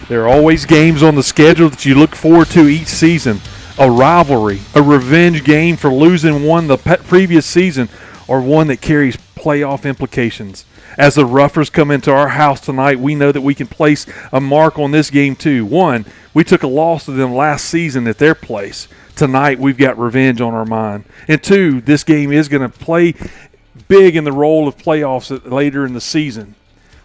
There are always games on the schedule that you look forward to each season. A rivalry, a revenge game for losing one the previous season, or one that carries playoff implications. As the Roughers come into our house tonight, we know that we can place a mark on this game too. One, we took a loss to them last season at their place. Tonight, we've got revenge on our mind. And two, this game is going to play big in the role of playoffs later in the season.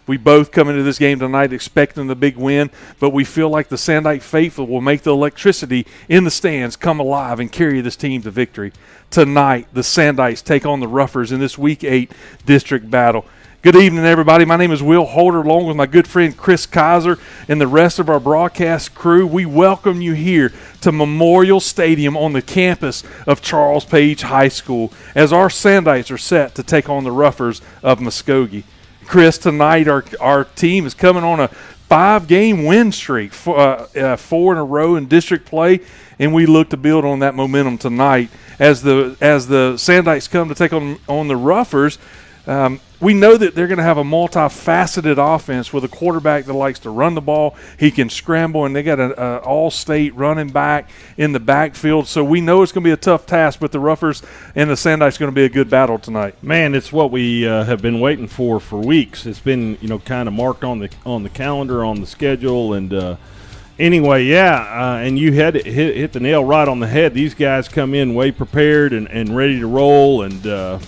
We both come into this game tonight expecting the big win, but we feel like the Sandite faithful will make the electricity in the stands come alive and carry this team to victory. Tonight, the Sandites take on the Roughers in this Week 8 district battle. Good evening, everybody. My name is Will Holder, along with my good friend Chris Kaiser and the rest of our broadcast crew. We welcome you here to Memorial Stadium on the campus of Charles Page High School as our Sandites are set to take on the Roughers of Muskogee. Chris, tonight our team is coming on a 5-game win streak, 4 in a row in district play, and we look to build on that momentum tonight as the Sandites come to take on the Roughers. We know that they're going to have a multifaceted offense with a quarterback that likes to run the ball. He can scramble, and they got an all-state running back in the backfield. So we know it's going to be a tough task, but the Roughers and the Sandites going to be a good battle tonight. Man, it's what we have been waiting for weeks. It's been kind of marked on the calendar, on the schedule, and anyway, and you had hit the nail right on the head. These guys come in way prepared and ready to roll, and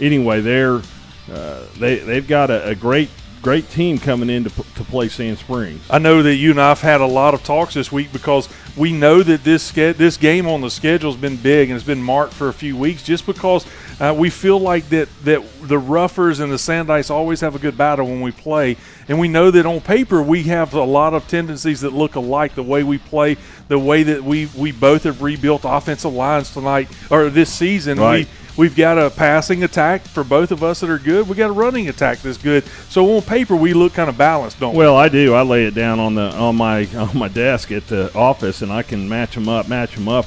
anyway, they've got a great team coming in to play Sand Springs. I know that you and I have had a lot of talks this week because we know that this game on the schedule has been big and it's been marked for a few weeks just because we feel like that the Roughers and the Sandites always have a good battle when we play. And we know that on paper we have a lot of tendencies that look alike, the way we play, the way that we both have rebuilt offensive lines tonight or this season. Right. We've got a passing attack for both of us that are good. We got a running attack that's good. So on paper, we look kind of balanced, don't we? Well, I do. I lay it down on my desk at the office, and I can match them up,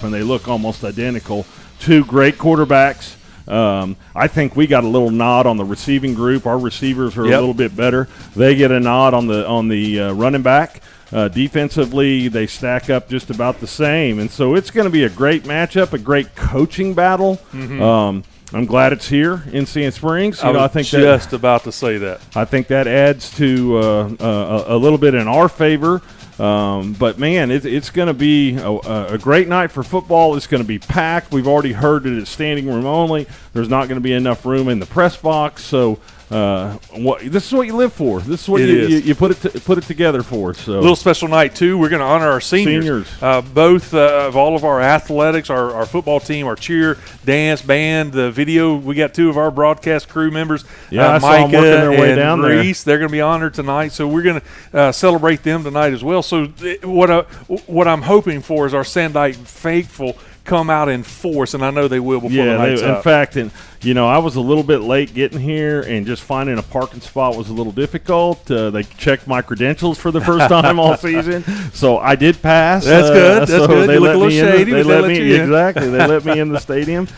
and they look almost identical. Two great quarterbacks. I think we got a little nod on the receiving group. Our receivers are a little bit better. They get a nod on the running back. Defensively, they stack up just about the same. And so it's going to be a great matchup, a great coaching battle. Mm-hmm. I'm glad it's here in Sand Springs. I think just about to say that. I think that adds to a little bit in our favor. But, man, it's going to be a great night for football. It's going to be packed. We've already heard that it's standing room only. There's not going to be enough room in the press box. So this is what you live for. This is what you put it together for. So a little special night too. We're going to honor our seniors. Both of all of our athletics, our football team, our cheer, dance, band, the video. We got 2 of our broadcast crew members. I saw them working their way down there. Reese, they're going to be honored tonight. So we're going to celebrate them tonight as well. So what I'm hoping for is our Sandite faithful come out in force, and I know they will before the night's out. In fact, I was a little bit late getting here, and just finding a parking spot was a little difficult. They checked my credentials for the first time all season, so I did pass. That's good. That's good. You look a little shady. They let me exactly. They let me in the stadium.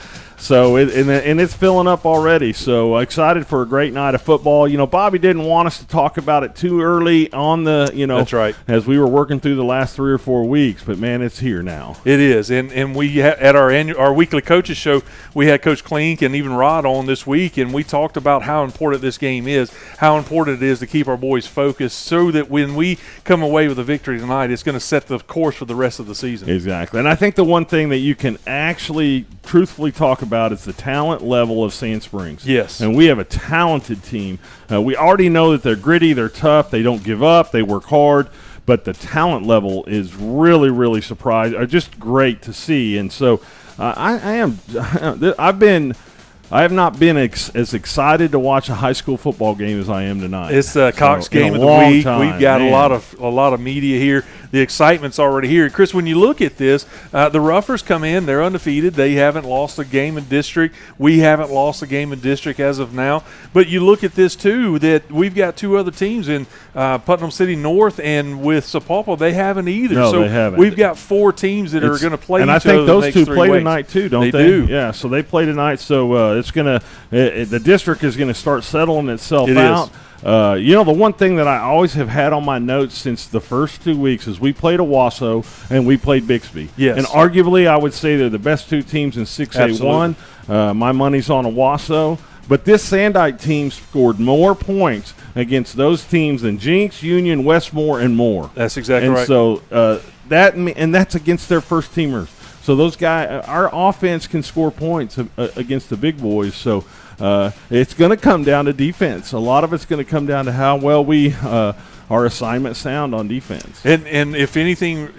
So and it's filling up already. So excited for a great night of football. Bobby didn't want us to talk about it too early on the That's right. As we were working through the last 3 or 4 weeks. But man, it's here now. It is, and we at our weekly coaches show, we had Coach Klink and even Rod on this week, and we talked about how important this game is, how important it is to keep our boys focused, so that when we come away with a victory tonight, it's going to set the course for the rest of the season. Exactly, and I think the one thing that you can actually truthfully talk about is the talent level of Sand Springs. Yes. And we have a talented team. We already know that they're gritty, they're tough, they don't give up, they work hard, but the talent level is really, really just great to see. And so I have not been as excited to watch a high school football game as I am tonight. It's the Cox game of the week. We've got a lot of media here. The excitement's already here. Chris, when you look at this, the Roughers come in. They're undefeated. They haven't lost a game in district. We haven't lost a game in district as of now. But you look at this, too, that we've got 2 other teams in Putnam City North and with Sapulpa. They haven't either. No, they haven't. We've got 4 teams that are going to play each other. And I think those 2 play tonight, too, don't they? They do. Yeah, so they play tonight. So it's going to the district is going to start settling itself out. The one thing that I always have had on my notes since the first 2 weeks is we played Owasso and we played Bixby. Yes. And arguably I would say they're the best two teams in 6A1. My money's on Owasso. But this Sandite team scored more points against those teams than Jinx, Union, Westmore, and Moore. That's exactly right. And so that's against their first teamers. So those guys, our offense can score points against the big boys. So it's going to come down to defense. A lot of it's going to come down to how well we our assignment sound on defense. And if anything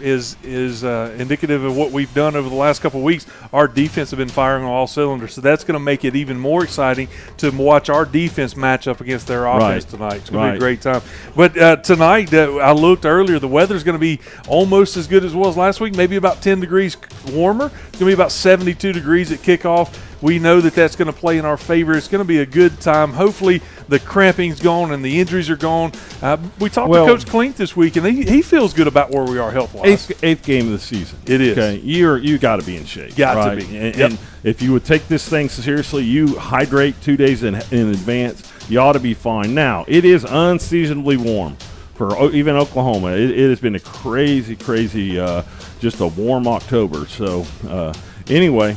is indicative of what we've done over the last couple of weeks, our defense have been firing on all cylinders. So that's going to make it even more exciting to watch our defense match up against their offense tonight. It's going to be a great time. But tonight, I looked earlier, the weather's going to be almost as good as it was last week, maybe about 10 degrees warmer. It's going to be about 72 degrees at kickoff. We know that that's going to play in our favor. It's going to be a good time. Hopefully the cramping's gone and the injuries are gone. We talked to Coach Klink this week, and he feels good about where we are health-wise. Eighth game of the season. It is. Okay, you got to be in shape. Got to be. And if you would take this thing seriously, you hydrate 2 days in advance, you ought to be fine. Now, it is unseasonably warm for even Oklahoma. It has been a crazy, just a warm October. So, anyway.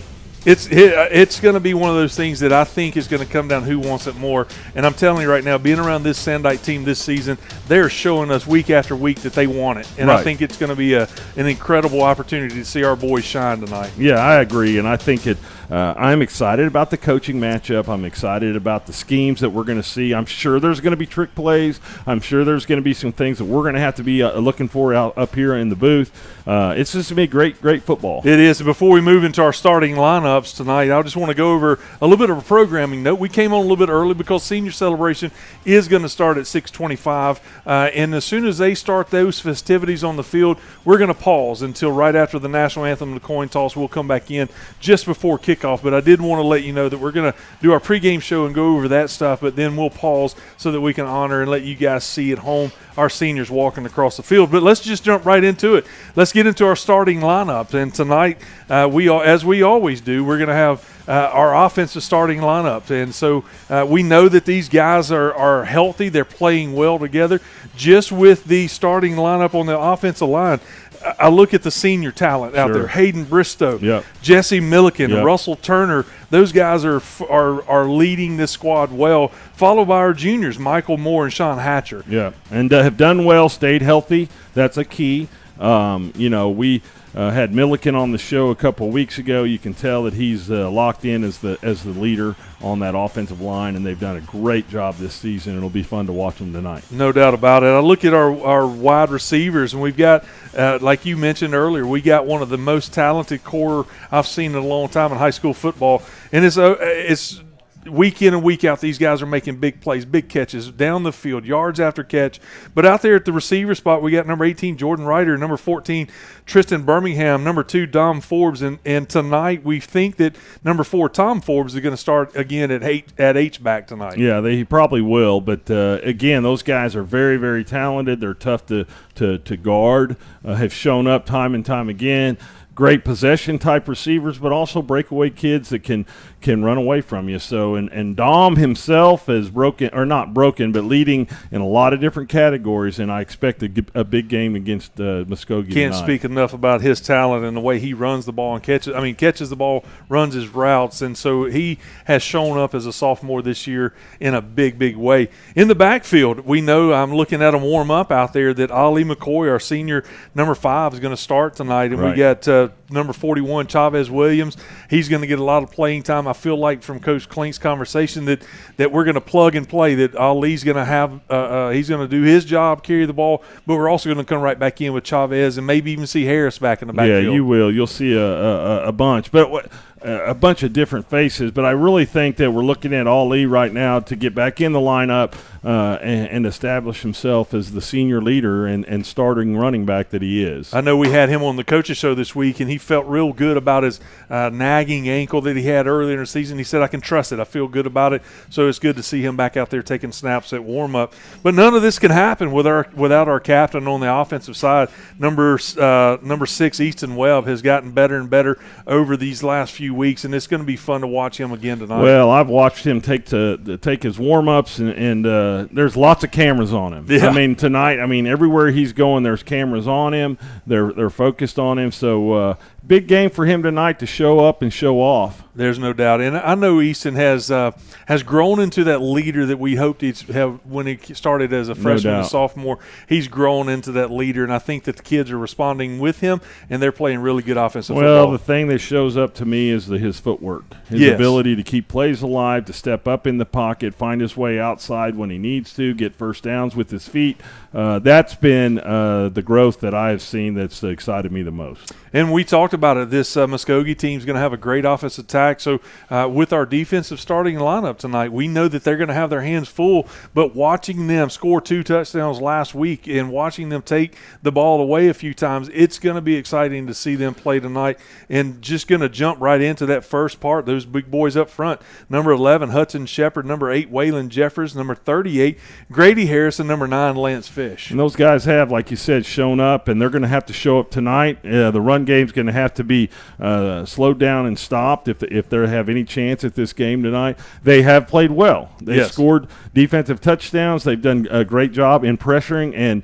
It's going to be one of those things that I think is going to come down who wants it more. And I'm telling you right now, being around this Sandite team this season, they're showing us week after week that they want it. And I think it's going to be an incredible opportunity to see our boys shine tonight. Yeah, I agree. And I think I'm excited about the coaching matchup. I'm excited about the schemes that we're going to see. I'm sure there's going to be trick plays. I'm sure there's going to be some things that we're going to have to be looking for up here in the booth. It's just going to be great football. It is. Before we move into our starting lineups tonight, I just want to go over a little bit of a programming note. We came on a little bit early because senior celebration is going to start at 6:25, and as soon as they start those festivities on the field, we're going to pause until right after the national anthem and the coin toss. We'll come back in just before kickoff, but I did want to let you know that we're going to do our pregame show and go over that stuff, but then we'll pause so that we can honor and let you guys see at home our seniors walking across the field. But let's just jump right into it. Let's get into our starting lineups. And tonight, as we always do, we're going to have our offensive starting lineup. And so we know that these guys are healthy. They're playing well together. Just with the starting lineup on the offensive line, I look at the senior talent out there. Hayden Bristow, Jesse Milliken, Russell Turner. Those guys are leading this squad well, followed by our juniors, Michael Moore and Sean Hatcher. Yeah, and have done well, stayed healthy. That's a key. We had Milliken on the show a couple of weeks ago. You can tell that he's locked in as the leader on that offensive line, and they've done a great job this season. It'll be fun to watch them tonight. No doubt about it. I look at our wide receivers, and we've got, like you mentioned earlier, we got one of the most talented core I've seen in a long time in high school football, and it's week in and week out, these guys are making big plays, big catches down the field, yards after catch. But out there at the receiver spot, we got number 18, Jordan Ryder, number 14, Tristan Birmingham, number 2, Dom Forbes. And tonight we think that number 4, Tom Forbes, is going to start again at H-back tonight. Yeah, he probably will. But, again, those guys are very, very talented. They're tough to guard, have shown up time and time again. Great possession-type receivers, but also breakaway kids that can run away from you. So, and Dom himself is not broken, but leading in a lot of different categories, and I expect a big game against Muskogee Can't tonight. Speak enough about his talent and the way he runs the ball and catches the ball, runs his routes, and so he has shown up as a sophomore this year in a big, big way. In the backfield, we know, I'm looking at him warm up out there, that Ali McCoy, our senior, number 5, is going to start tonight, and we got number 41, Chavez Williams. He's going to get a lot of playing time. I feel like from Coach Klink's conversation that we're going to plug and play, that Ali's going to have he's going to do his job, carry the ball, but we're also going to come right back in with Chavez and maybe even see Harris back in the backfield. Yeah, you will. You'll see a bunch. But a bunch of different faces, but I really think that we're looking at Ali right now to get back in the lineup and establish himself as the senior leader and starting running back that he is. I know we had him on the coaches show this week, and he felt real good about his nagging ankle that he had earlier in the season. He said, I can trust it. I feel good about it. So it's good to see him back out there taking snaps at warm-up. But none of this can happen without our captain on the offensive side. Number 6, Easton Webb, has gotten better and better over these last few few weeks, and it's going to be fun to watch him again tonight. Well, I've watched him take his warm-ups, and there's lots of cameras on him. Yeah. I mean, tonight, everywhere he's going, there's cameras on him. They're focused on him. So big game for him tonight to show up and show off. There's no doubt. And I know Easton has grown into that leader that we hoped he'd have when he started as a freshman and sophomore. He's grown into that leader, and I think that the kids are responding with him, and they're playing really good offensive football. Well, the thing that shows up to me is his footwork, his ability to keep plays alive, to step up in the pocket, find his way outside when he needs to, get first downs with his feet. That's been the growth that I have seen that's excited me the most. And we talked about it. This Muskogee team is going to have a great offensive attack. So with our defensive starting lineup tonight, we know that they're going to have their hands full. But watching them score 2 touchdowns last week and watching them take the ball away a few times, it's going to be exciting to see them play tonight. And just going to jump right into that first part, those big boys up front. Number 11, Hudson Shepard. Number 8, Waylon Jeffers. Number 38, Grady Harrison. Number 9, Lance Fish. And those guys have, like you said, shown up, and they're going to have to show up tonight. The run game's going to have to be slowed down and stopped if they have any chance at this game tonight. They have played well. They scored defensive touchdowns. They've done a great job in pressuring and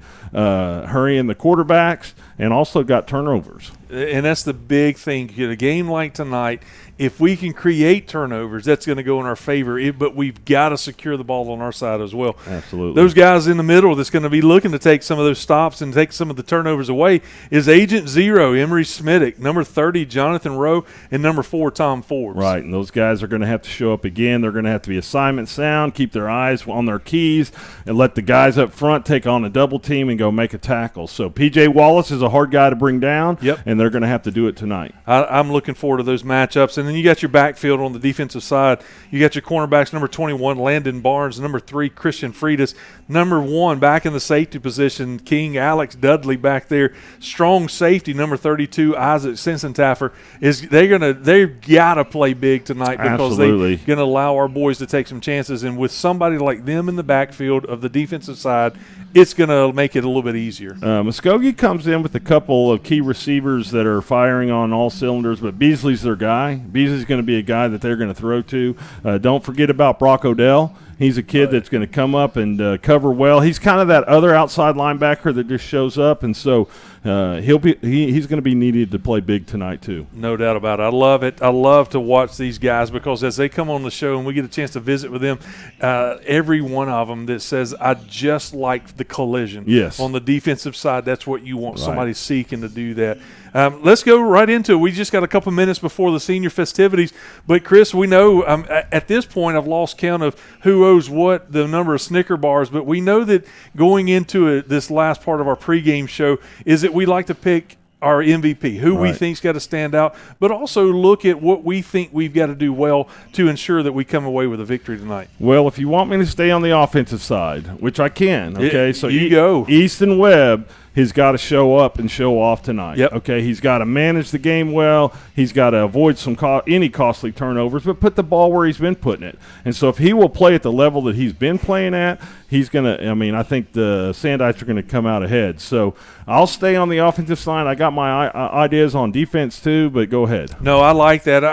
hurrying the quarterbacks, and also got turnovers. And that's the big thing. A game like tonight, if we can create turnovers, that's going to go in our favor. But we've got to secure the ball on our side as well. Absolutely. Those guys in the middle that's going to be looking to take some of those stops and take some of the turnovers away is Agent 0, Emery Smittick, number 30, Jonathan Rowe, and number 4, Tom Forbes. Right, and those guys are going to have to show up again. They're going to have to be assignment sound, keep their eyes on their keys, and let the guys up front take on a double team and go make a tackle. So P.J. Wallace is a hard guy to bring down, and they're going to have to do it tonight. I'm looking forward to those matchups. And then you got your backfield on the defensive side. You got your cornerbacks, number 21, Landon Barnes, number 3, Christian Freitas, number 1, back in the safety position, King Alex Dudley back there. Strong safety, number 32, Isaac Sensentaffer. They've got to play big tonight because they're going to allow our boys to take some chances. And with somebody like them in the backfield of the defensive side, it's going to make it a little bit easier. Muskogee comes in with a couple of key receivers that are firing on all cylinders, but Beasley's their guy. Beasley's going to be a guy that they're going to throw to. Don't forget about Brock Odell. He's a kid that's going to come up and cover well. He's kind of that other outside linebacker that just shows up, and so he's going to be needed to play big tonight too. No doubt about it. I love it. I love to watch these guys because as they come on the show and we get a chance to visit with them, every one of them that says, I just like the collision. Yes. On the defensive side, that's what you want, somebody seeking to do that. Let's go right into it. We just got a couple minutes before the senior festivities. But, Chris, we know at this point I've lost count of who owes what, the number of Snicker bars. But we know that going into it, this last part of our pregame show is that we like to pick our MVP, who we think's got to stand out, but also look at what we think we've got to do well to ensure that we come away with a victory tonight. Well, if you want me to stay on the offensive side, which I can, okay, so you go. Easton Webb has got to show up and show off tonight. Yep. Okay, he's got to manage the game well. He's got to avoid any costly turnovers, but put the ball where he's been putting it. And so if he will play at the level that he's been playing at, he's going to – I think the Sandites are going to come out ahead. So I'll stay on the offensive side. I got my ideas on defense too, but go ahead. No, I like that.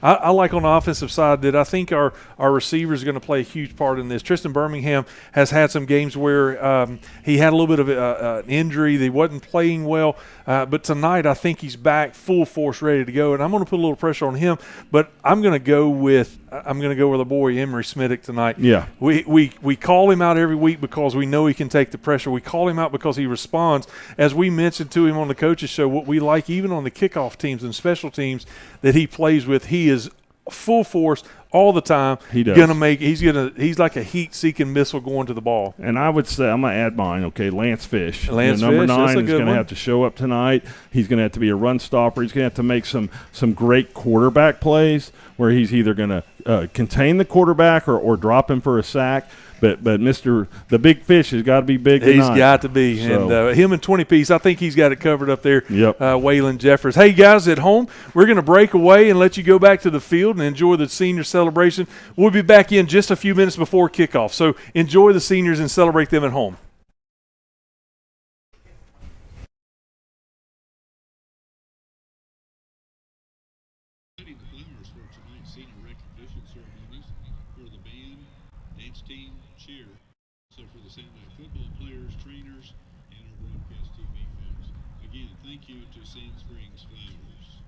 I like on the offensive side that I think our receivers are going to play a huge part in this. Tristan Birmingham has had some games where he had a little bit of an injury. He wasn't playing well, but tonight I think he's back full force, ready to go. And I'm going to put a little pressure on him, but I'm going to go with the boy Emery Smittick tonight. Yeah, we call him out every week because we know he can take the pressure. We call him out because he responds. As we mentioned to him on the coaches show, what we like even on the kickoff teams and special teams that he plays with, he is full force all the time. He does. He's like a heat-seeking missile going to the ball. And I would say I'm gonna add mine. Okay, Lance Fish. Number Fish, 9 is going to have to show up tonight. He's going to have to be a run stopper. He's going to have to make some great quarterback plays where he's either going to contain the quarterback or drop him for a sack. But the big fish has got to be big tonight. He's got to be. So. And him and 20-piece, I think he's got it covered up there. Yep. Waylon Jeffers. Hey, guys at home, we're going to break away and let you go back to the field and enjoy the senior celebration. We'll be back in just a few minutes before kickoff. So enjoy the seniors and celebrate them at home. team cheer. So for the Sandlight football players, trainers, and our broadcast TV folks. Again, thank you to Sand Springs Flowers.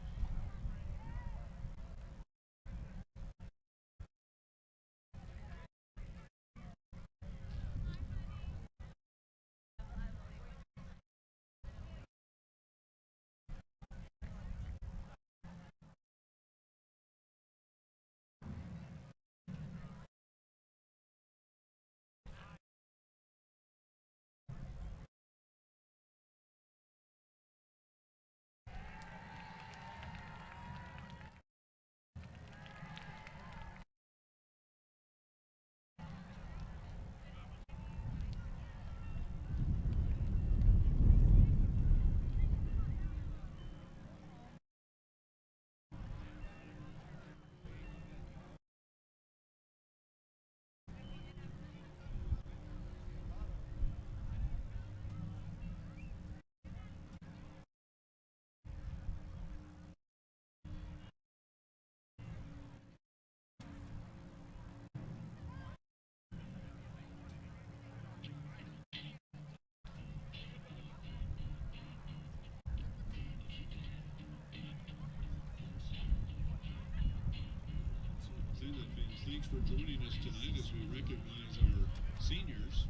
Sandlight fans, thanks for joining us tonight as we recognize our seniors.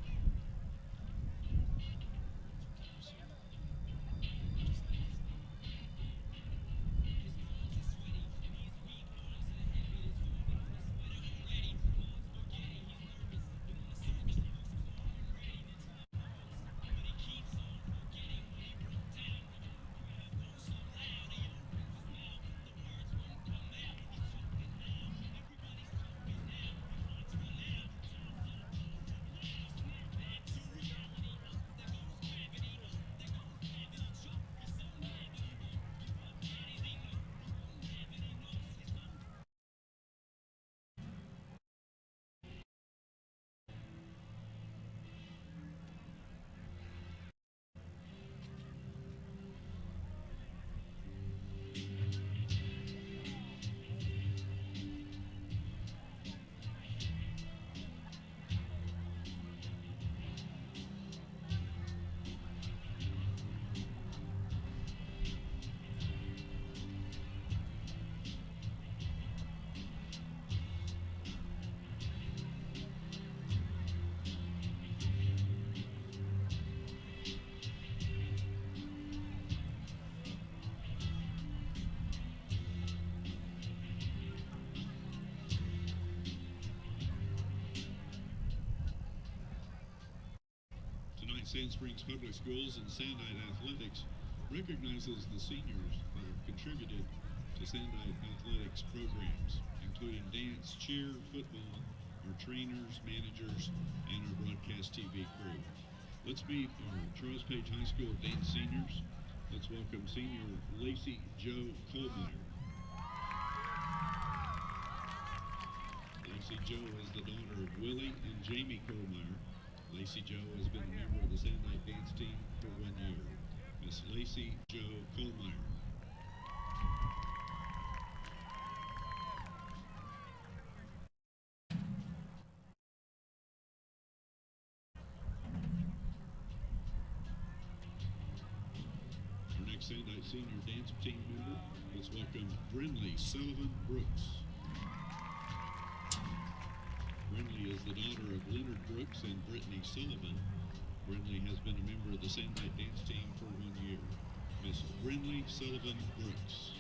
Sand Springs Public Schools and Sandlight Athletics recognizes the seniors that have contributed to Sandlight Athletics programs, including dance, cheer, football, our trainers, managers, and our broadcast TV crew. Let's meet our Charles Page High School dance seniors. Let's welcome senior Lacey Joe Kohlmeyer. Lacey Joe is the daughter of Willie and Jamie Kohlmeyer. Lacey Joe has been a member of the Sandlight dance team for 1 year. Miss Lacey Joe Kohlmeyer. Our next Sandlight senior dance team member, let's welcome Brinley Sullivan Brooks. Brinley is the daughter of Leonard Brooks and Brittany Sullivan. Brinley has been a member of the Sandlight dance team for 1 year. Miss Brinley Sullivan Brooks.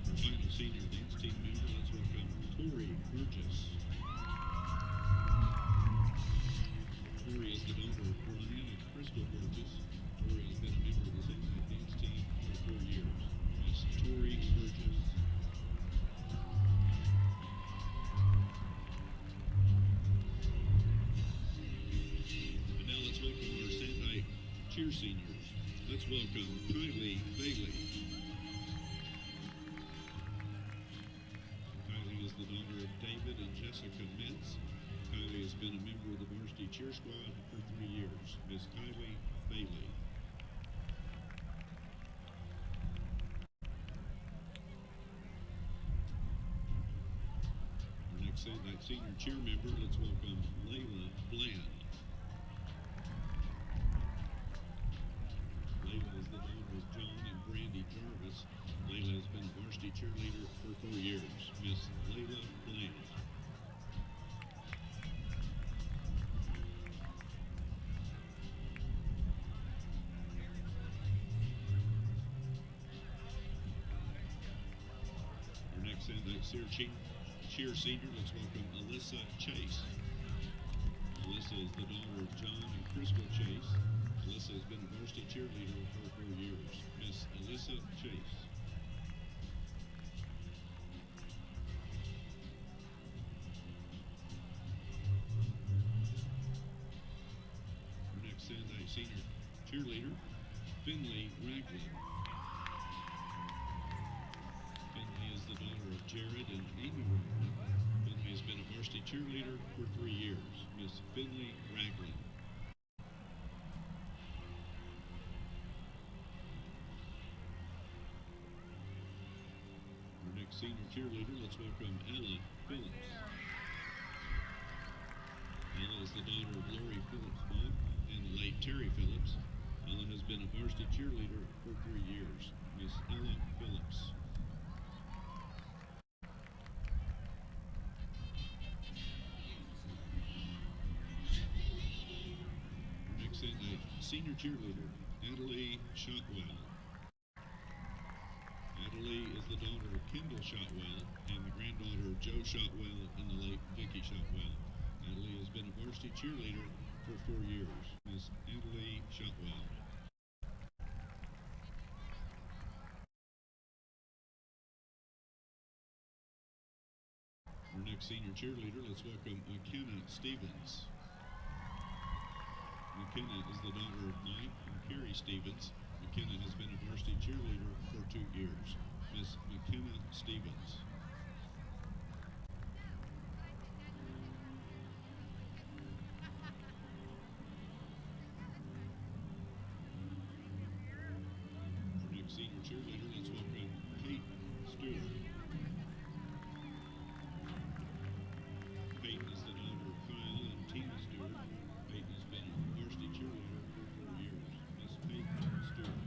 Our final senior dance team member, let's welcome Tori Burgess. Tori is the daughter of Brian and Crystal Burgess. Tori has been a member of the Sandlight dance team for 4 years. Miss Tori Burgess. And now let's welcome our Sandlight cheer seniors. Let's welcome Kylie Bailey. Kylie is the daughter of David and Jessica Mintz. Kylie has been a member of the varsity cheer squad for 3 years. Miss Kylie Bailey. Our next Sandite senior cheer member, let's welcome Layla Bland. Layla is the daughter of John and Brandy Jarvis. Layla has been a varsity cheerleader for 4 years. Miss Layla Bland. Our next Sandite cheer senior, let's welcome Alyssa Chase. Alyssa is the daughter of John and Crystal Chase. Alyssa has been a varsity cheerleader for 4 years. Miss Alyssa Chase. Our next Sandite senior cheerleader, Finley Ragland. Finley is the daughter of Jared and Amy Ragland. Finley has been a varsity cheerleader for 3 years. Miss Finley Ragland. Our next senior cheerleader, let's welcome Ella Phillips. Ella is the daughter of Lori Phillips Buck and the late Terry Phillips. Ella has been a varsity cheerleader for 3 years. Miss Ella Phillips. Our next senior cheerleader, Adelie Shotwell. Adelie is the daughter of Kendall Shotwell and the granddaughter of Joe Shotwell and the late Vicky Shotwell. Adelie has been a varsity cheerleader for 4 years. Miss Adelie Shotwell. Our next senior cheerleader, let's welcome McKenna Stevens. McKenna is the daughter of Mike and Carrie Stevens. McKenna has been a varsity cheerleader for 2 years. Miss McKenna Stevens. Our next senior cheerleader, let's welcome Peyton Stewart. Peyton is the daughter of Kyle and Tina Stewart. Peyton has been a varsity cheerleader for 4 years. Miss Peyton Stewart.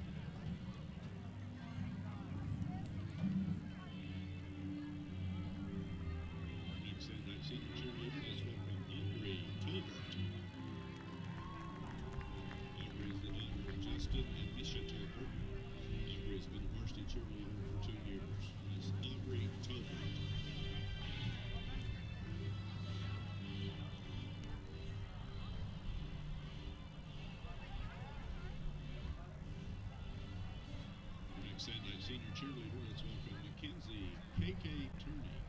Our next Sandite senior cheerleader, let's welcome Aubrey Tolbert. Aubrey is the daughter of Justin and Misha Tolbert. Aubrey has been a varsity cheerleader for 2 years. Miss Aubrey Tolbert. Sandite senior cheerleader, let's welcome Mackenzie KK Turney.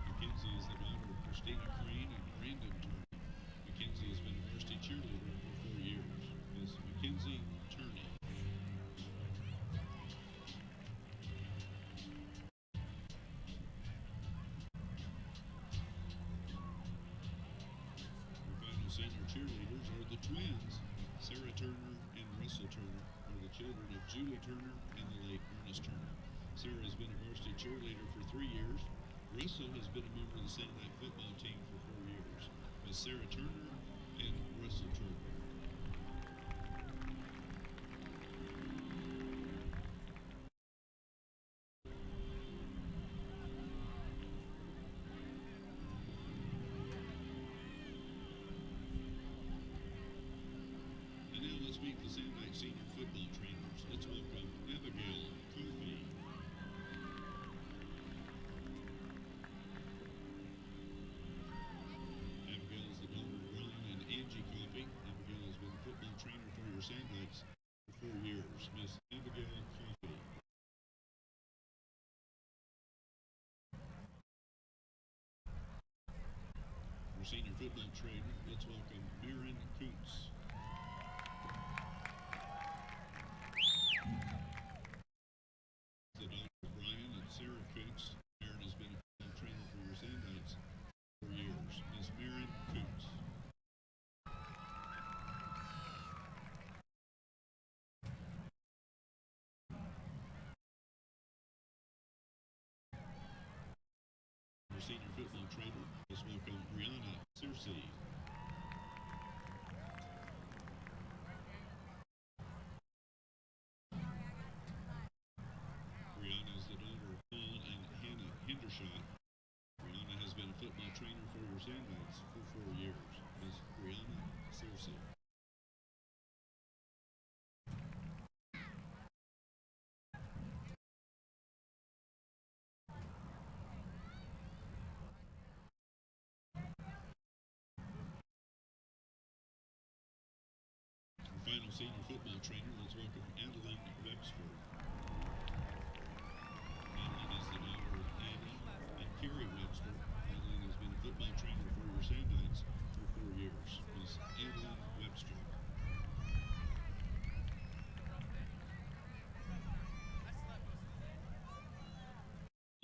Mackenzie is the daughter of Christina Crane and Brandon Turney. Mackenzie has been a varsity cheerleader for 4 years. Miss Mackenzie Turney. Our final senior cheerleaders are the twins, Sarah Turner and Russell Turner. The children of Julie Turner and the late Ernest Turner. Sarah has been a varsity cheerleader for 3 years. Russell has been a member of the Sandite football team for 4 years. Miss Sarah Turner and Russell Turner. And now let's meet the Sandite senior football trainers. Let's welcome Abigail Coffey. Abigail is the daughter of Ron and Angie Coffey. Abigail has been a football trainer for your Sandites for 4 years. Miss Abigail Coffey. Our senior football trainer, let's welcome Marin Kuntz. The daughter of Brian and Sarah Kuntz. Marin has been a football trainer for your Sandites for 4 years. Miss Marin Sandlights for 4 years, Ms. Brianna Searcy. Final senior football trainer, let's welcome Adeline Webster. Adeline is the daughter of Annie and Carrie Webster. Adeline has been a football trainer for your Sandlights for 4 years. Ms. Adeline Webster.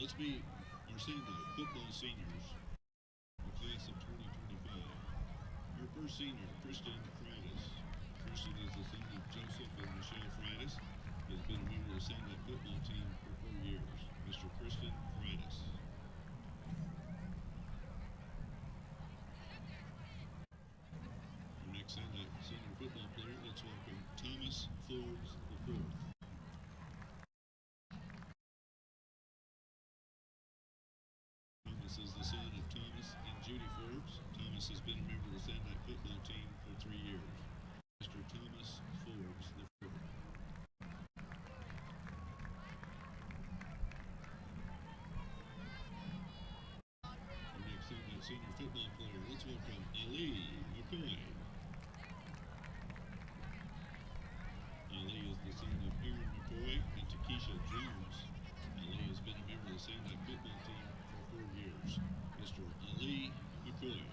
Let's meet our Sandlight football seniors, the class of 2025. Our first senior, Kristen Freitas. Kristen is the son of Joseph and Michelle Freitas. Has been a member of the Sandlight football team for 4 years. Mr. Kristen Freitas. Our next Sandlight senior football player, let's welcome Thomas Forbes IV. Thomas is the son of Thomas and Judy Forbes. Thomas has been a member of the Sandlight football team for 3 years. Mr. Thomas Forbes IV. Our next Sandlight senior football player, let's welcome Ali McCoy. Ali is the son of Aaron McCoy and Takesha Jones. Ali has been a member of the Sandlight football team for 4 years. Mr. Ali McCoy.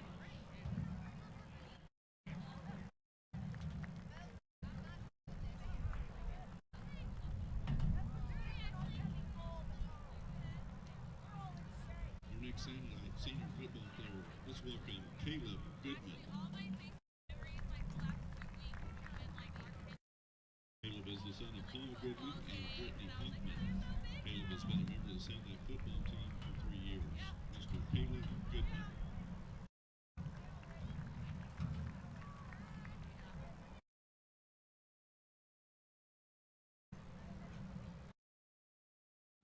Our next Sandlight senior football player, let's welcome Caleb Goodman. Caleb is the son of Paul Goodman and Brittany Hoffman. Caleb has been a member of the Sandlight football team for 3 years. Mr. Caleb Goodman.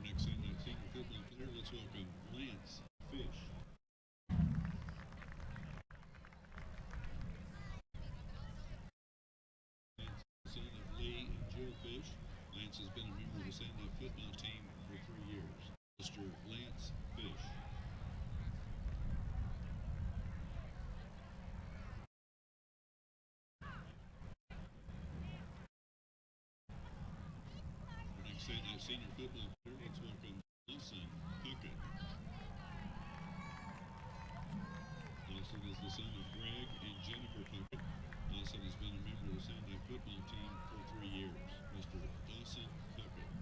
Next Sandlight senior football player, let's welcome Lance Fish. Lance is the son of Lee and Jill Fish. Lance has been a member of the Sandlight football team for 3 years. Mr. Lance Fish. Our next Sandlight senior football player, let's welcome Dawson Puckett. Dawson is the son of Greg and Jennifer Puckett. Dawson has been a member of the Sandlight football team for 3 years. Mr. Dawson Puckett.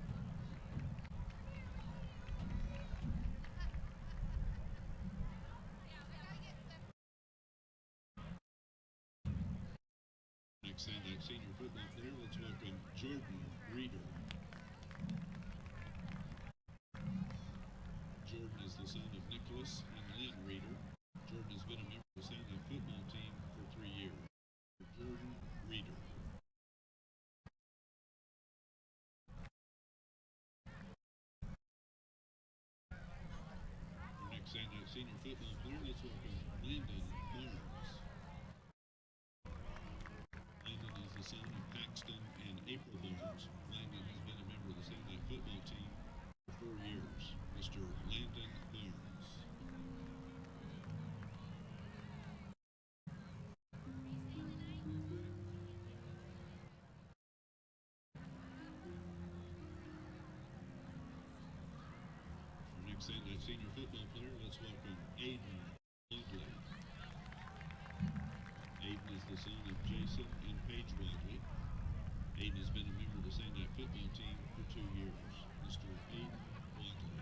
Next Sandlight senior football player, let's welcome Jordan Reeder. Jordan is the son of Nicholas and Lynn Reeder. Jordan has been a member of the Sandlight football team for 3 years. Jordan Reeder. Our next Sandlight senior football player, let's welcome Landon Barnes. Landon is the son of Paxton and April Barnes. Landon has been a member of the Sandlight football team for 4 years. Mr. Landon Barnes. Our next Sandlight senior football player, let's welcome Aiden Wadley. Aiden is the son of Jason and Paige Wadley. Aiden has been a member of the Sandlight football team for 2 years. Mr. Aiden Wadley.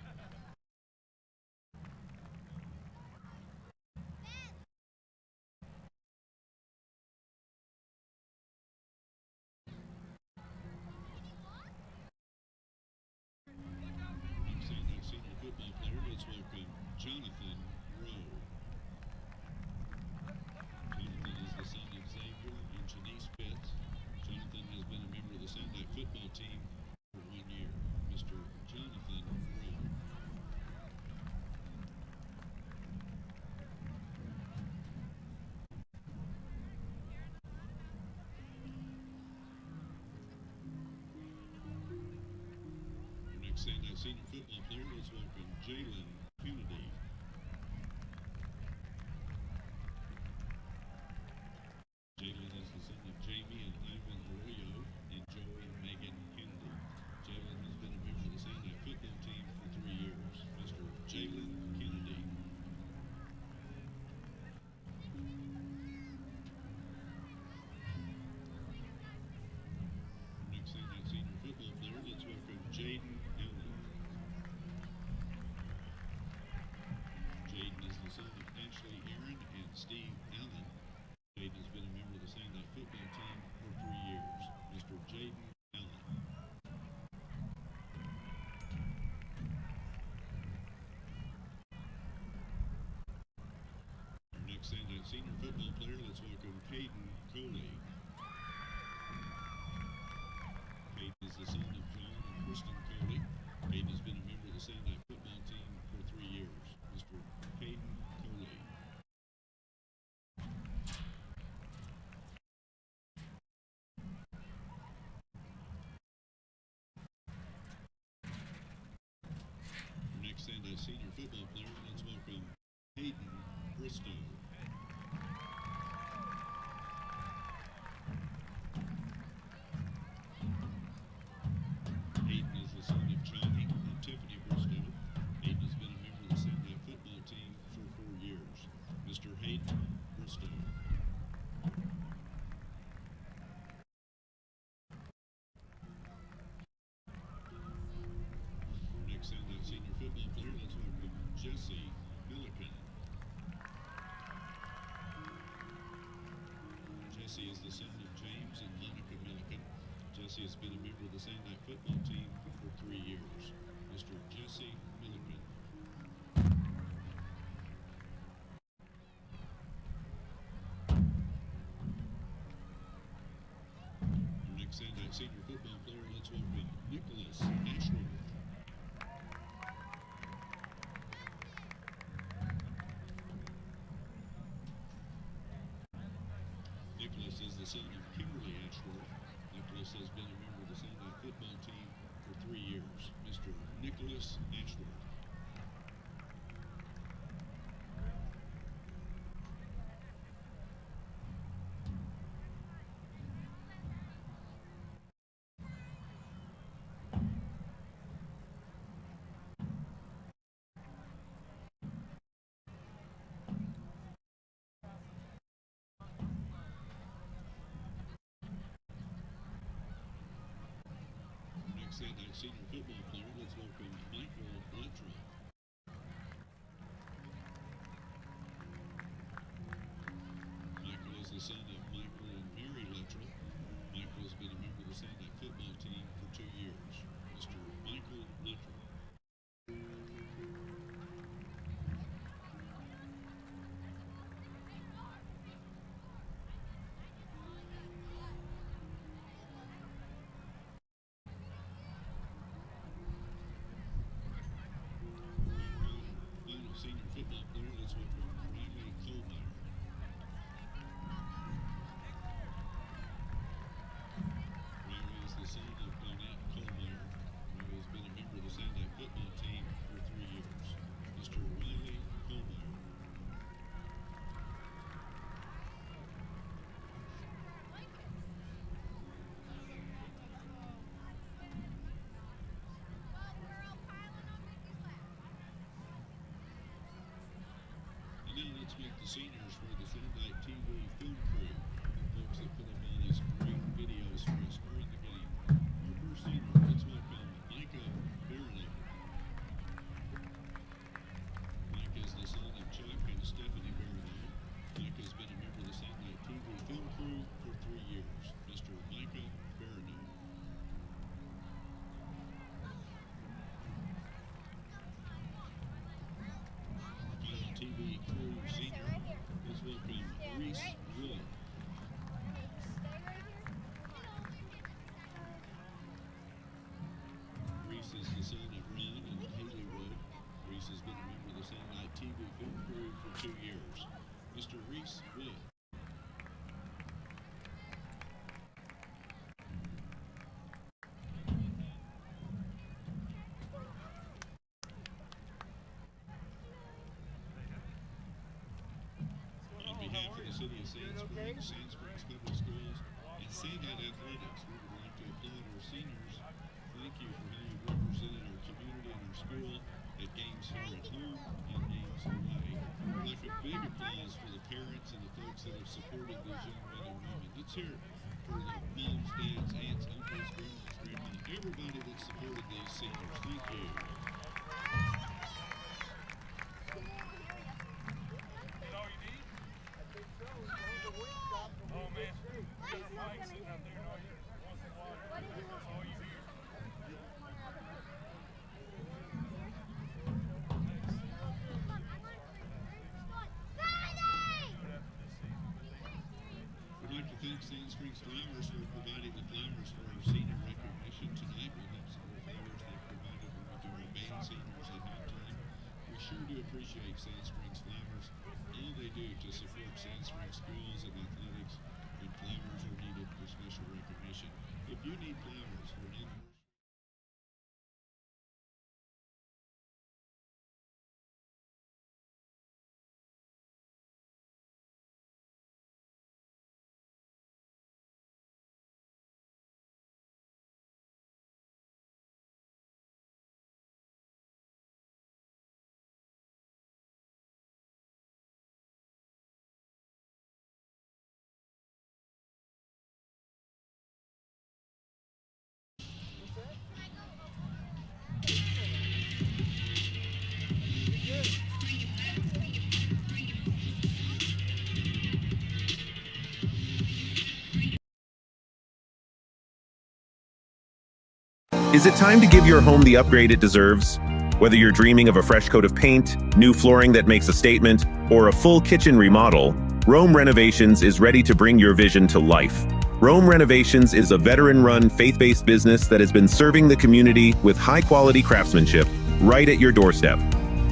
Next Sandlight senior football player, let's welcome Jonathan Rowe. Jonathan is the son of Xavier and Janice Pitts. Jonathan has been a member of the Sandlight football team for 1 year. Mr. Jonathan Next Sandite senior football player, let's welcome Jalen Kennedy. Jalen is the son of Jamie and Ivan Arroyo and Joey and Megan Kennedy. Jalen has been a member of the Sandite football team for 3 years. Mr. Jalen Kennedy. Next Sandite senior football player, let's welcome Jaden Allen. Jaden is the son of Ashley Aaron and Steve Allen. Jaden has been a member of the Sandite football team for 3 years. Mr. Jaden Allen. Our next Sandite senior football player, let's welcome Caden Coley. Caden is the son of John and Kristen Coley. Caden has been a member of the Sandite football team for 3 years. Mr. Caden Coley. Our next Sandite senior football player, let's welcome Hayden Bristow. Hayden is the son of Johnny and Tiffany Bristow. Hayden has been a member of the Sandite football team for 4 years. Mr. Hayden Bristow. Our next Sandite senior football player, let's welcome Jesse Milliken. Jesse is the son of James and Monica Milliken. Jesse has been a member of the Sandite football team for 3 years. Mr. Jesse Milliken. Our next Sandite senior football player, let's welcome Nicholas Ashworth. Nicholas is the son of Kimberly Ashworth. Nicholas has been a member of the Sandite football team for 3 years. Mr. Nicholas Ashworth. Next Sandite senior football player, let's welcome Michael Lettra. Michael is the son of Michael and Mary Lettra. Michael has been a member of the Sandite football team for 2 years. Mr. Michael Lettra. Final senior football player, let's welcome Riley Kohlmeyer. Riley is the son of Donette Kohlmeyer. Riley has been a member of the Sandite football team for 3 years. Mr. Riley Kohlmeyer. And now let's meet the seniors for the Sandite TV film crew, the folks that put up all these great videos for us during the game. Our first senior, let's welcome Micah Barlow. Micah is the son of Chuck and Stephanie Barlow. Micah has been a member of the Sandite TV film crew for 3 years. Mr. Micah Barlow. Final TV crew senior, let's welcome Reese Wood. Reese is the son of Ron and Haley Wood. Reese has been a member of the Sandite TV film crew for 2 years. Mr. Reese Wood. City of Sand Springs, Sand Springs Public Schools, and Sandite Athletics. We would like to applaud our seniors. Thank you for how you've represented our community and our school at games here at home and games away. We'd like a big applause for the parents and the folks that have supported these young men and women. Let's hear it for the moms, dads, aunts, uncles, grandmas, grandma, everybody that supported these seniors. Thank you. We'd like to thank Sand Springs Flowers for providing the flowers for our senior recognition tonight. We'll have some more flowers they provided when we do our band seniors at halftime. We sure do appreciate Sand Springs Flowers, all they do to support Sand Springs schools and athletics when flowers are needed for special recognition. If you need flowers for an anniversary, Is it time to give your home the upgrade it deserves? Whether you're dreaming of a fresh coat of paint, new flooring that makes a statement, or a full kitchen remodel, Rome Renovations is ready to bring your vision to life. Rome Renovations is a veteran-run, faith-based business that has been serving the community with high-quality craftsmanship right at your doorstep.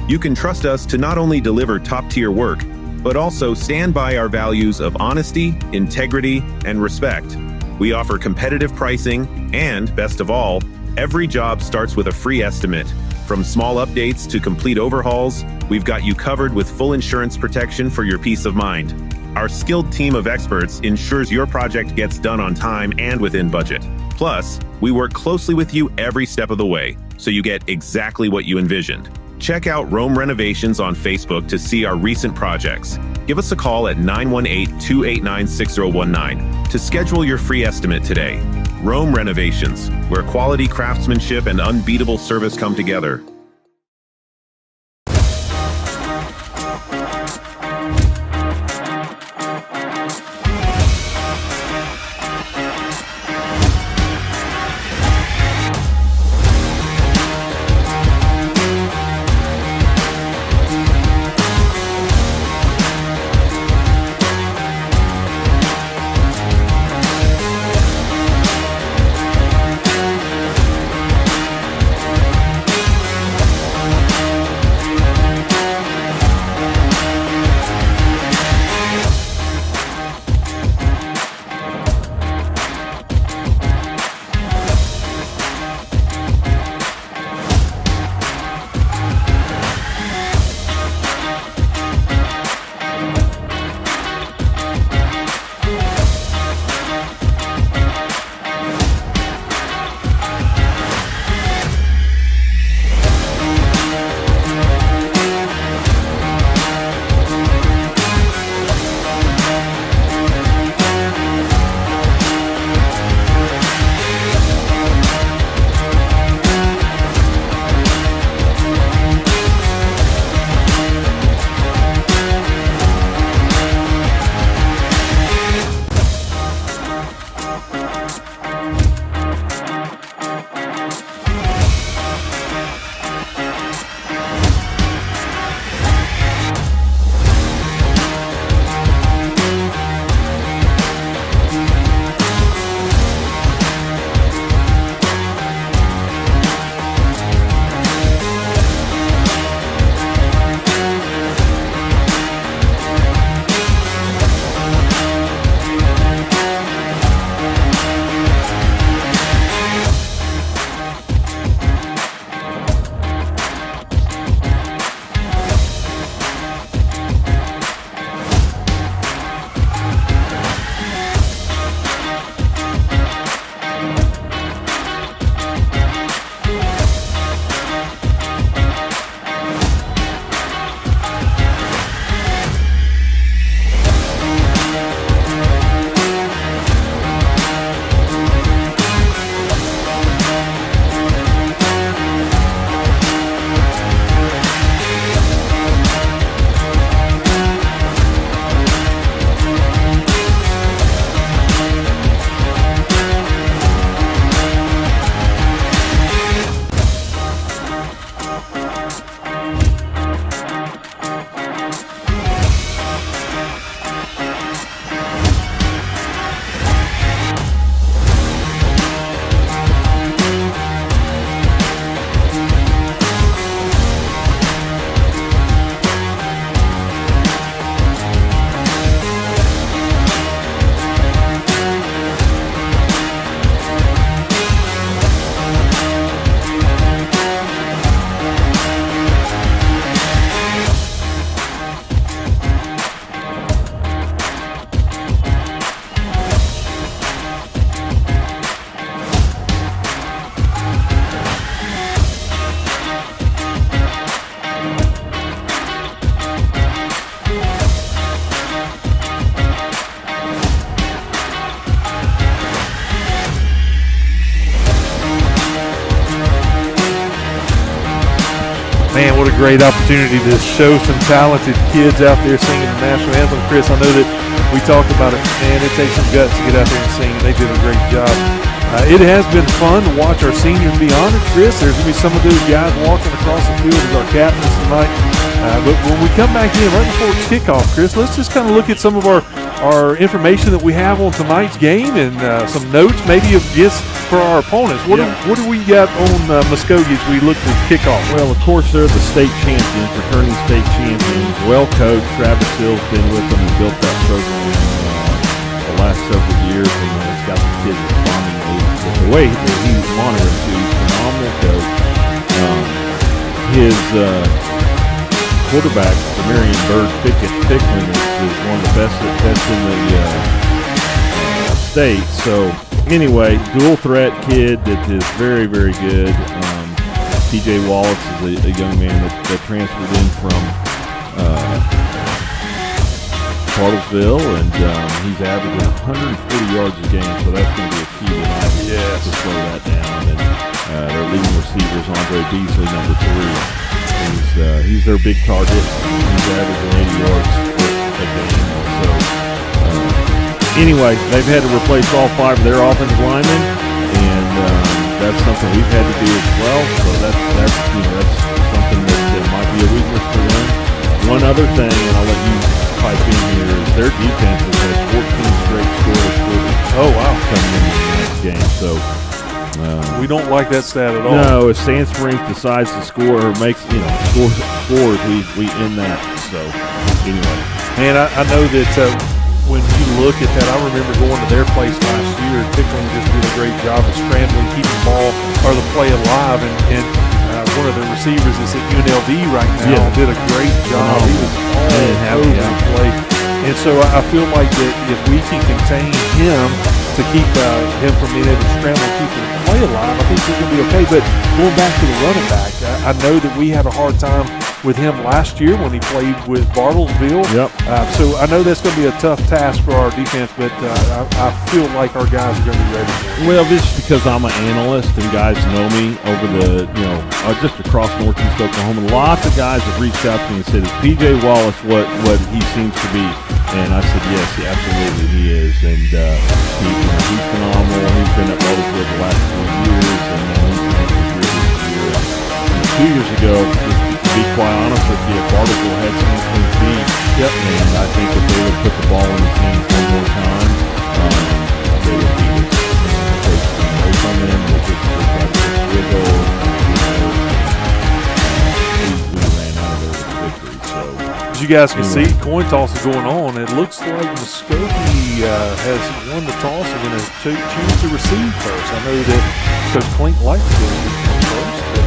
You can trust us to not only deliver top-tier work, but also stand by our values of honesty, integrity, and respect. We offer competitive pricing, and, best of all, every job starts with a free estimate. From small updates to complete overhauls, we've got you covered with full insurance protection for your peace of mind. Our skilled team of experts ensures your project gets done on time and within budget. Plus, we work closely with you every step of the way, so you get exactly what you envisioned. Check out Rome Renovations on Facebook to see our recent projects. Give us a call at 918-289-6019 to schedule your free estimate today. Rome Renovations, where quality craftsmanship and unbeatable service come together. what a great opportunity to show some talented kids out there singing the national anthem. Chris, I know that we talked about it, man, it takes some guts to get out there and sing. They did a great job. It has been fun to watch our seniors be honored, Chris. There's going to be some of those guys walking across the field as our captains tonight. But when we come back in right before kickoff, Chris, let's just kind of look at some of our information that we have on tonight's game and some notes, maybe of gifts for our opponents. What do we got on Muskogee as we look to kickoff? Well, of course, they're the state champions, returning state champions. Well coached. Travis Hill's been with them and built that program the last several years, and it's got the kids responding with the way that he's monitoring too. He's a phenomenal coach. His quarterback, Marion Bird Ficklin, is one of the best in the state. So anyway, dual threat kid that is very, very good. TJ Wallace is a young man that transferred in from Cartersville, and he's averaging 140 yards a game, so that's going to be a key tonight to slow that down. And their leading receivers, Andre Beasley, number 3. He's their big target. He's averaging 80 yards a game. So anyway, they've had to replace all 5 of their offensive linemen, and that's something we've had to do as well. So that's something that might be a weakness for them. One other thing, and I'll let you pipe in here, is their defense has had 14 straight scoreless quarters. Oh wow, coming into the next game. So. We don't like that stat at all. No, if Sand Springs decides to score or makes scores, we end that. So anyway, man, I know that when you look at that, I remember going to their place last year. Pickling just did a great job of scrambling, keeping the ball or the play alive, and one of the receivers is at UNLV right now. Did a great job. He was all over the place, and so I feel like that if we can contain him to keep him from being able to scramble and keep the play alive, I think he's going to be okay. But going back to the running back, I know that we had a hard time with him last year when he played with Bartlesville. Yep. So I know that's going to be a tough task for our defense, but I feel like our guys are going to be ready for it. Well, this is because I'm an analyst and guys know me over just across northeast Oklahoma. Lots of guys have reached out to me and said, is P.J. Wallace what he seems to be? And I said, yes, absolutely he is. And he's phenomenal. He's been at Bartlesville the last 4 years, and then he's this year. 2 years ago, to be quite honest with you, Bartlesville had some clean feet. Yep. And I think if they would put the ball in his hands one more time, they would be taken away from them. They just looked like a wiggle. We ran out of there with the victory. So, as you guys can see, coin toss is going on. It looks like Muskogee has won the toss and going to choose to receive first. I know that Coach Klink likes to go first, but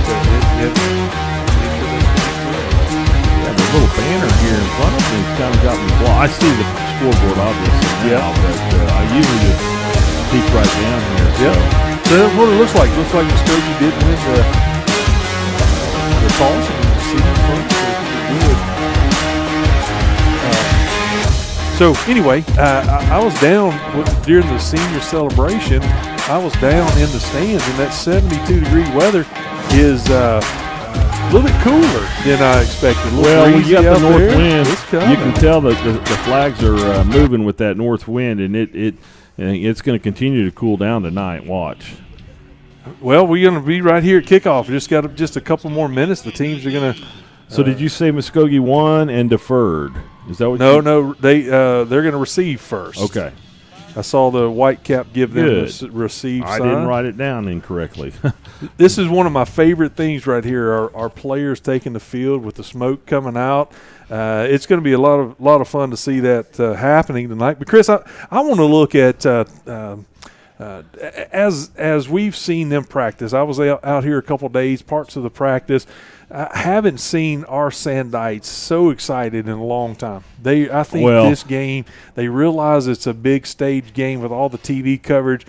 the little banner here in front of me has kind of got me blocked. I see the scoreboard obviously now, but I usually just peek right down here. So that's what it looks like. Looks like Muskogee did win the toss and received first. Good. So anyway, I was down during the senior celebration. I was down in the stands, and that 72-degree weather is a little bit cooler than I expected. Well, when you got the north wind, you can tell that the flags are moving with that north wind, and it's going to continue to cool down tonight. Watch. Well, we're going to be right here at kickoff. Just got a couple more minutes. The teams are going to. So did you say Muskogee won and deferred? Is that what? No. They're going to receive first. Okay. I saw the white cap give them the receive sign. I didn't write it down incorrectly. This is one of my favorite things right here. Our players taking the field with the smoke coming out. It's going to be a lot of fun to see that happening tonight. But Chris, I want to look at as we've seen them practice. I was out here a couple days, parts of the practice. I haven't seen our Sandites so excited in a long time. I think this game, they realize it's a big stage game with all the TV coverage.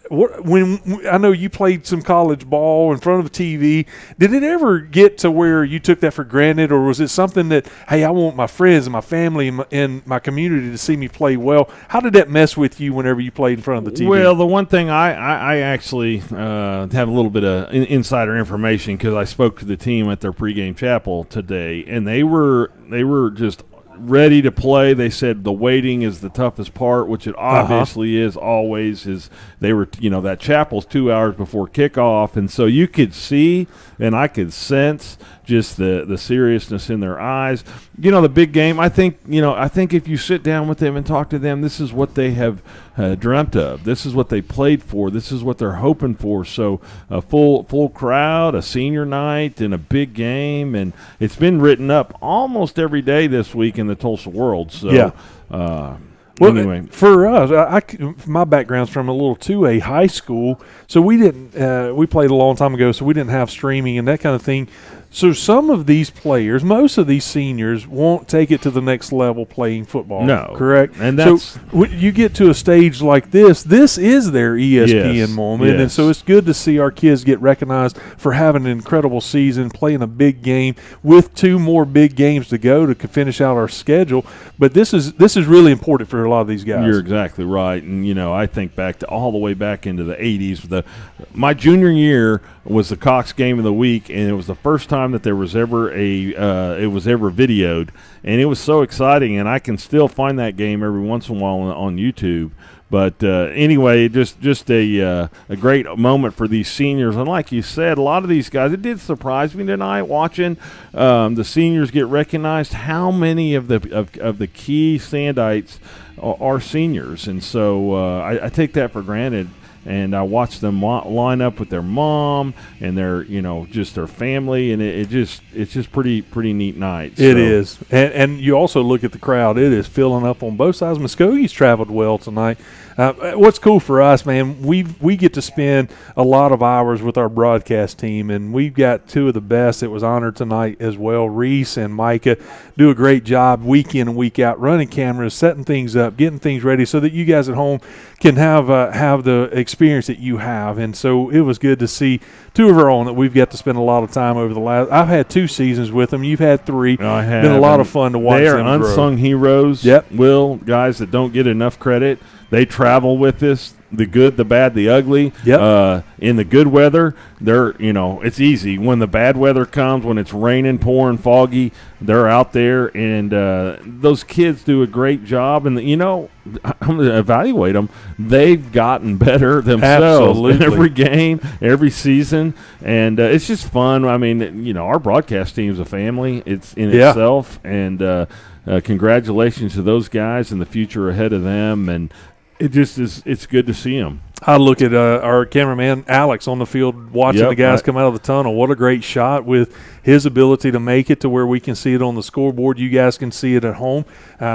when I know you played some college ball in front of a TV, did it ever get to where you took that for granted, or was it something that, hey, I want my friends and my family and my community to see me play well? How did that mess with you whenever you played in front of the TV? Well, the one thing I actually have a little bit of insider information because I spoke to the team at their pregame chapel today, and they were just ready to play. They said the waiting is the toughest part, which it obviously is always. Is they were, that chapel's 2 hours before kickoff, and so you could see and I could sense just the seriousness in their eyes. The big game, I think if you sit down with them and talk to them, this is what they have dreamt of. This is what they played for. This is what they're hoping for. So a full crowd, a senior night, and a big game, and it's been written up almost every day this week in the Tulsa World. So yeah. Well, anyway, for us, my background's from a little 2A high school, so we didn't. We played a long time ago, so we didn't have streaming and that kind of thing. So some of these players, most of these seniors, won't take it to the next level playing football. No, correct. And that's so when you get to a stage like this. This is their ESPN moment, and so it's good to see our kids get recognized for having an incredible season, playing a big game with 2 more big games to go to finish out our schedule. But this is really important for a lot of these guys. You're exactly right, and I think back to all the way back into the '80s. My junior year was the Cox Game of the Week, and it was the first time that there was ever it was ever videoed, and it was so exciting. And I can still find that game every once in a while on YouTube. But anyway, just a great moment for these seniors. And like you said, a lot of these guys, it did surprise me tonight watching the seniors get recognized. How many of the key Sandites are seniors? And so I take that for granted. And I watched them line up with their mom and their, just their family, and it's just pretty neat night. So. It is, and you also look at the crowd; it is filling up on both sides. Muscogee's traveled well tonight. What's cool for us, man, we get to spend a lot of hours with our broadcast team, and we've got 2 of the best that was honored tonight as well. Reese and Micah do a great job week in and week out, running cameras, setting things up, getting things ready so that you guys at home can have the experience that you have. And so it was good to see 2 of our own that we've got to spend a lot of time over the last. I've had 2 seasons with them. You've had 3. I have. Been a lot of fun to watch them grow. They are unsung heroes. Yep. Guys that don't get enough credit. They travel with us, the good, the bad, the ugly. Yep. In the good weather, it's easy. When the bad weather comes, when it's raining, pouring, foggy, they're out there, and those kids do a great job. And I'm going to evaluate them. They've gotten better themselves in every game, every season, and it's just fun. I mean, our broadcast team's a family. It's in itself, and congratulations to those guys and the future ahead of them. And it just is. It's good to see them. I look at our cameraman Alex on the field watching the guys come out of the tunnel. What a great shot with his ability to make it to where we can see it on the scoreboard. You guys can see it at home.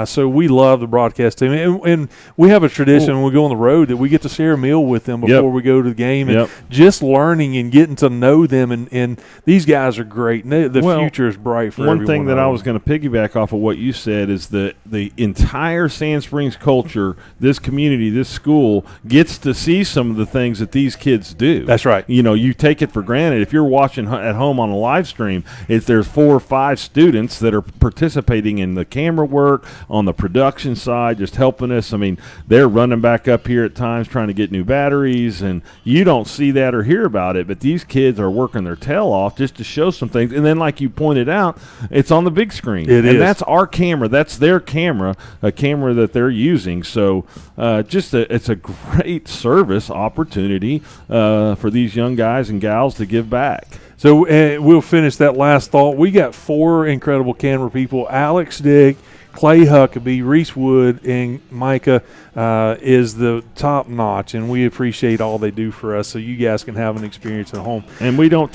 So we love the broadcast team. And we have a tradition when we go on the road that we get to share a meal with them before we go to the game. And just learning and getting to know them. And these guys are great. And the future is bright for everyone. One thing that I was going to piggyback off of what you said is the entire Sand Springs culture, this community, this school, gets to see some of the things that these kids do. That's right. You take it for granted. If you're watching at home on a live stream, there's 4 or 5 students that are participating in the camera work, on the production side, just helping us. I mean, they're running back up here at times trying to get new batteries, and you don't see that or hear about it, but these kids are working their tail off just to show some things. And then, like you pointed out, it's on the big screen. And that's our camera. That's their camera, a camera that they're using. So it's a great service opportunity for these young guys and gals to give back. So we'll finish that last thought. We got 4 incredible camera people. Alex Dick, Clay Huckabee, Reese Wood, and Micah is the top notch, and we appreciate all they do for us. So you guys can have an experience at home. And we don't,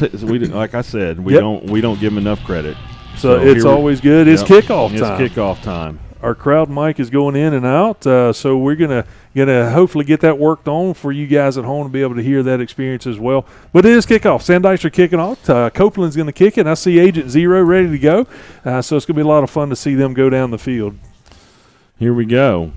like I said, we don't give them enough credit. So it's always good. It's kickoff time. It's kickoff time. Our crowd mic is going in and out, so we're gonna hopefully get that worked on for you guys at home to be able to hear that experience as well. But it is kickoff. Sandites are kicking off. Copeland's going to kick it. I see Agent Zero ready to go, so it's going to be a lot of fun to see them go down the field. Here we go.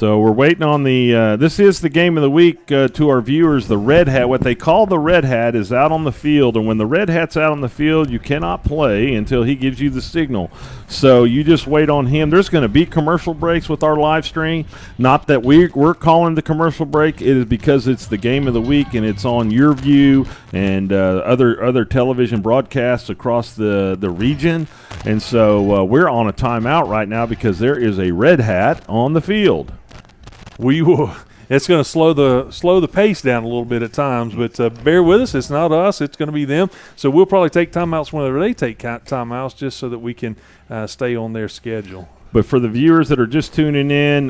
So we're waiting on the this is the game of the week to our viewers. The Red Hat, what they call the Red Hat, is out on the field. And when the Red Hat's out on the field, you cannot play until he gives you the signal. So you just wait on him. There's going to be commercial breaks with our live stream. Not that we're calling the commercial break. It is because it's the game of the week and it's on your view and other television broadcasts across the region. And so we're on a timeout right now because there is a Red Hat on the field. We will. It's going to slow the pace down a little bit at times, but bear with us. It's not us. It's going to be them. So we'll probably take timeouts whenever they take timeouts, just so that we can stay on their schedule. But for the viewers that are just tuning in,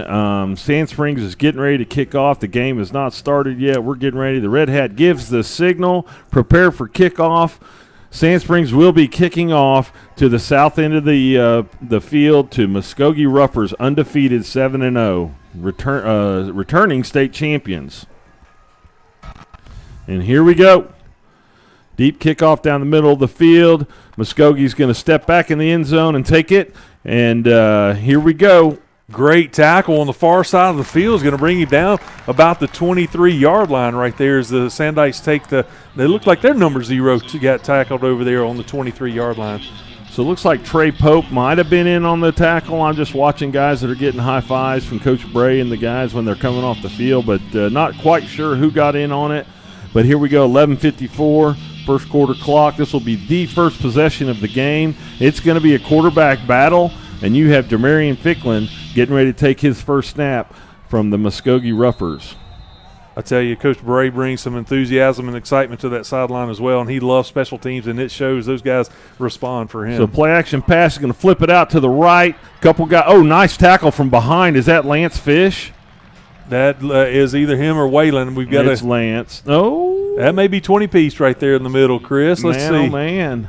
Sand Springs is getting ready to kick off. The game has not started yet. We're getting ready. The Red Hat gives the signal. Prepare for kickoff. Sand Springs will be kicking off to the south end of the field to Muskogee Ruffers, undefeated 7-0, returning state champions. And here we go. Deep kickoff down the middle of the field. Muskogee's going to step back in the end zone and take it. And here we go. Great tackle on the far side of the field is going to bring you down about the 23-yard line right there as the Sandites take they look like their number 0 got tackled over there on the 23-yard line. So it looks like Trey Pope might have been in on the tackle. I'm just watching guys that are getting high fives from Coach Bray and the guys when they're coming off the field, but not quite sure who got in on it. But here we go, 11:54, first quarter clock. This will be the first possession of the game. It's going to be a quarterback battle, and you have Demarion Ficklin getting ready to take his first snap from the Muskogee Ruffers. I tell you, Coach Bray brings some enthusiasm and excitement to that sideline as well, and he loves special teams, and it shows. Those guys respond for him. So play action pass is going to flip it out to the right. Couple guys. Oh, nice tackle from behind. Is that Lance Fish? That is either him or Waylon. We've got it's Lance. Oh, that may be 20-piece right there in the middle, Chris. Let's see. Oh, man.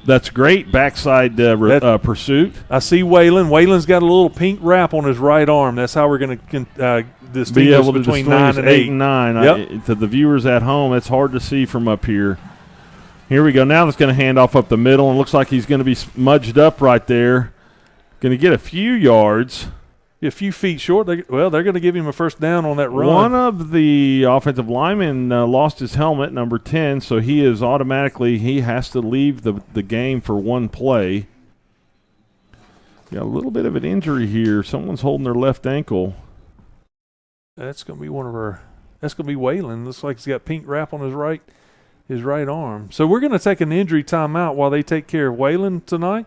That's great backside pursuit. I see Waylon. Waylon's got a little pink wrap on his right arm. That's how we're going to distinguish between 9 and 8. 8 and 9. Yep. To the viewers at home, it's hard to see from up here. Here we go. Now it's going to hand off up the middle, and looks like he's going to be smudged up right there. Going to get a few yards. A few feet short. They're going to give him a first down on that run. One of the offensive linemen lost his helmet, number 10, so he has to leave the game for one play. Got a little bit of an injury here. Someone's holding their left ankle. That's going to be that's going to be Waylon. Looks like he's got pink wrap on his right arm. So we're going to take an injury timeout while they take care of Waylon tonight.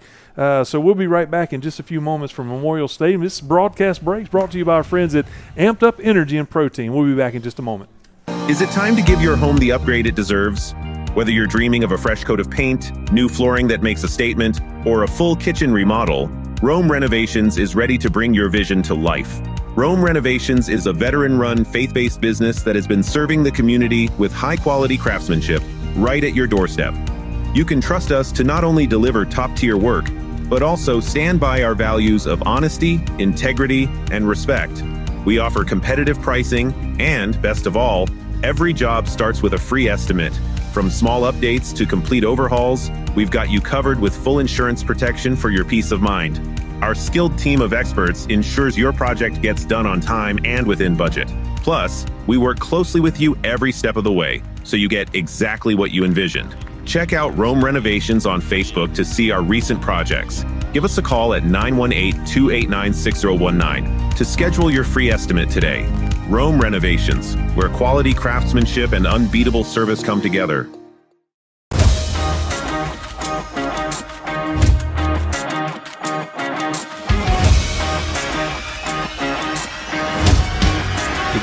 So we'll be right back in just a few moments from Memorial Stadium. This broadcast breaks brought to you by our friends at Amped Up Energy and Protein. We'll be back in just a moment. Is it time to give your home the upgrade it deserves? Whether you're dreaming of a fresh coat of paint, new flooring that makes a statement, or a full kitchen remodel, Rome Renovations is ready to bring your vision to life. Rome Renovations is a veteran-run, faith-based business that has been serving the community with high-quality craftsmanship right at your doorstep. You can trust us to not only deliver top-tier work, but also stand by our values of honesty, integrity, and respect. We offer competitive pricing, and best of all, every job starts with a free estimate. From small updates to complete overhauls, we've got you covered with full insurance protection for your peace of mind. Our skilled team of experts ensures your project gets done on time and within budget. Plus, we work closely with you every step of the way, so you get exactly what you envisioned. Check out Rome Renovations on Facebook to see our recent projects. Give us a call at 918-289-6019 to schedule your free estimate today. Rome Renovations, where quality craftsmanship and unbeatable service come together.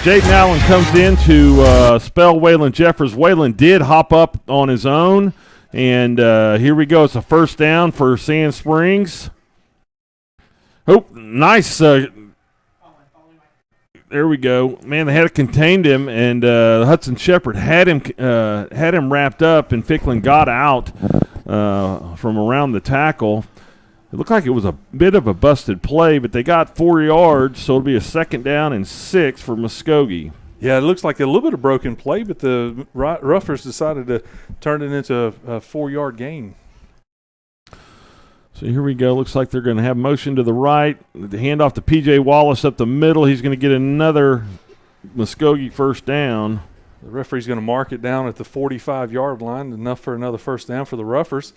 Jaden Allen comes in to spell Waylon Jeffers. Waylon did hop up on his own, and here we go. It's a first down for Sand Springs. Oh, nice. There we go. Man, they had contained him, and Hudson Shepard had him wrapped up, and Ficklin got out from around the tackle. It looked like it was a bit of a busted play, but they got 4 yards, so it'll be a second down and 6 for Muskogee. Yeah, it looks like a little bit of broken play, but the Ruffers decided to turn it into a 4-yard gain. So here we go. Looks like they're going to have motion to the right. The handoff to P.J. Wallace up the middle. He's going to get another Muskogee first down. The referee's going to mark it down at the 45-yard line, enough for another first down for the Ruffers.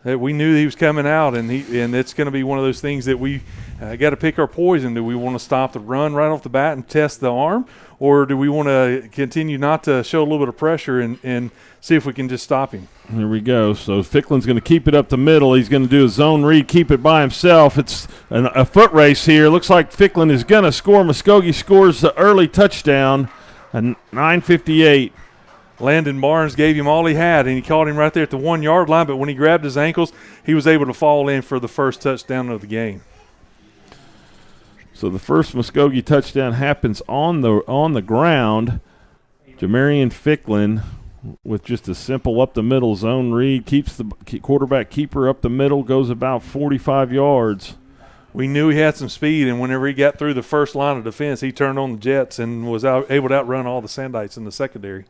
We knew he was coming out, and it's going to be one of those things that we got to pick our poison. Do we want to stop the run right off the bat and test the arm, or do we want to continue not to show a little bit of pressure and see if we can just stop him? Here we go. So Ficklen's going to keep it up the middle. He's going to do a zone read, keep it by himself. It's a foot race here. Looks like Ficklen is going to score. Muskogee scores the early touchdown at 9:58. Landon Barnes gave him all he had, and he caught him right there at the 1-yard line, but when he grabbed his ankles, he was able to fall in for the first touchdown of the game. So the first Muskogee touchdown happens on the ground. Jamarian Ficklen with just a simple up-the-middle zone read, keeps the quarterback keeper up the middle, goes about 45 yards. We knew he had some speed, and whenever he got through the first line of defense, he turned on the jets and was able to outrun all the Sandites in the secondary.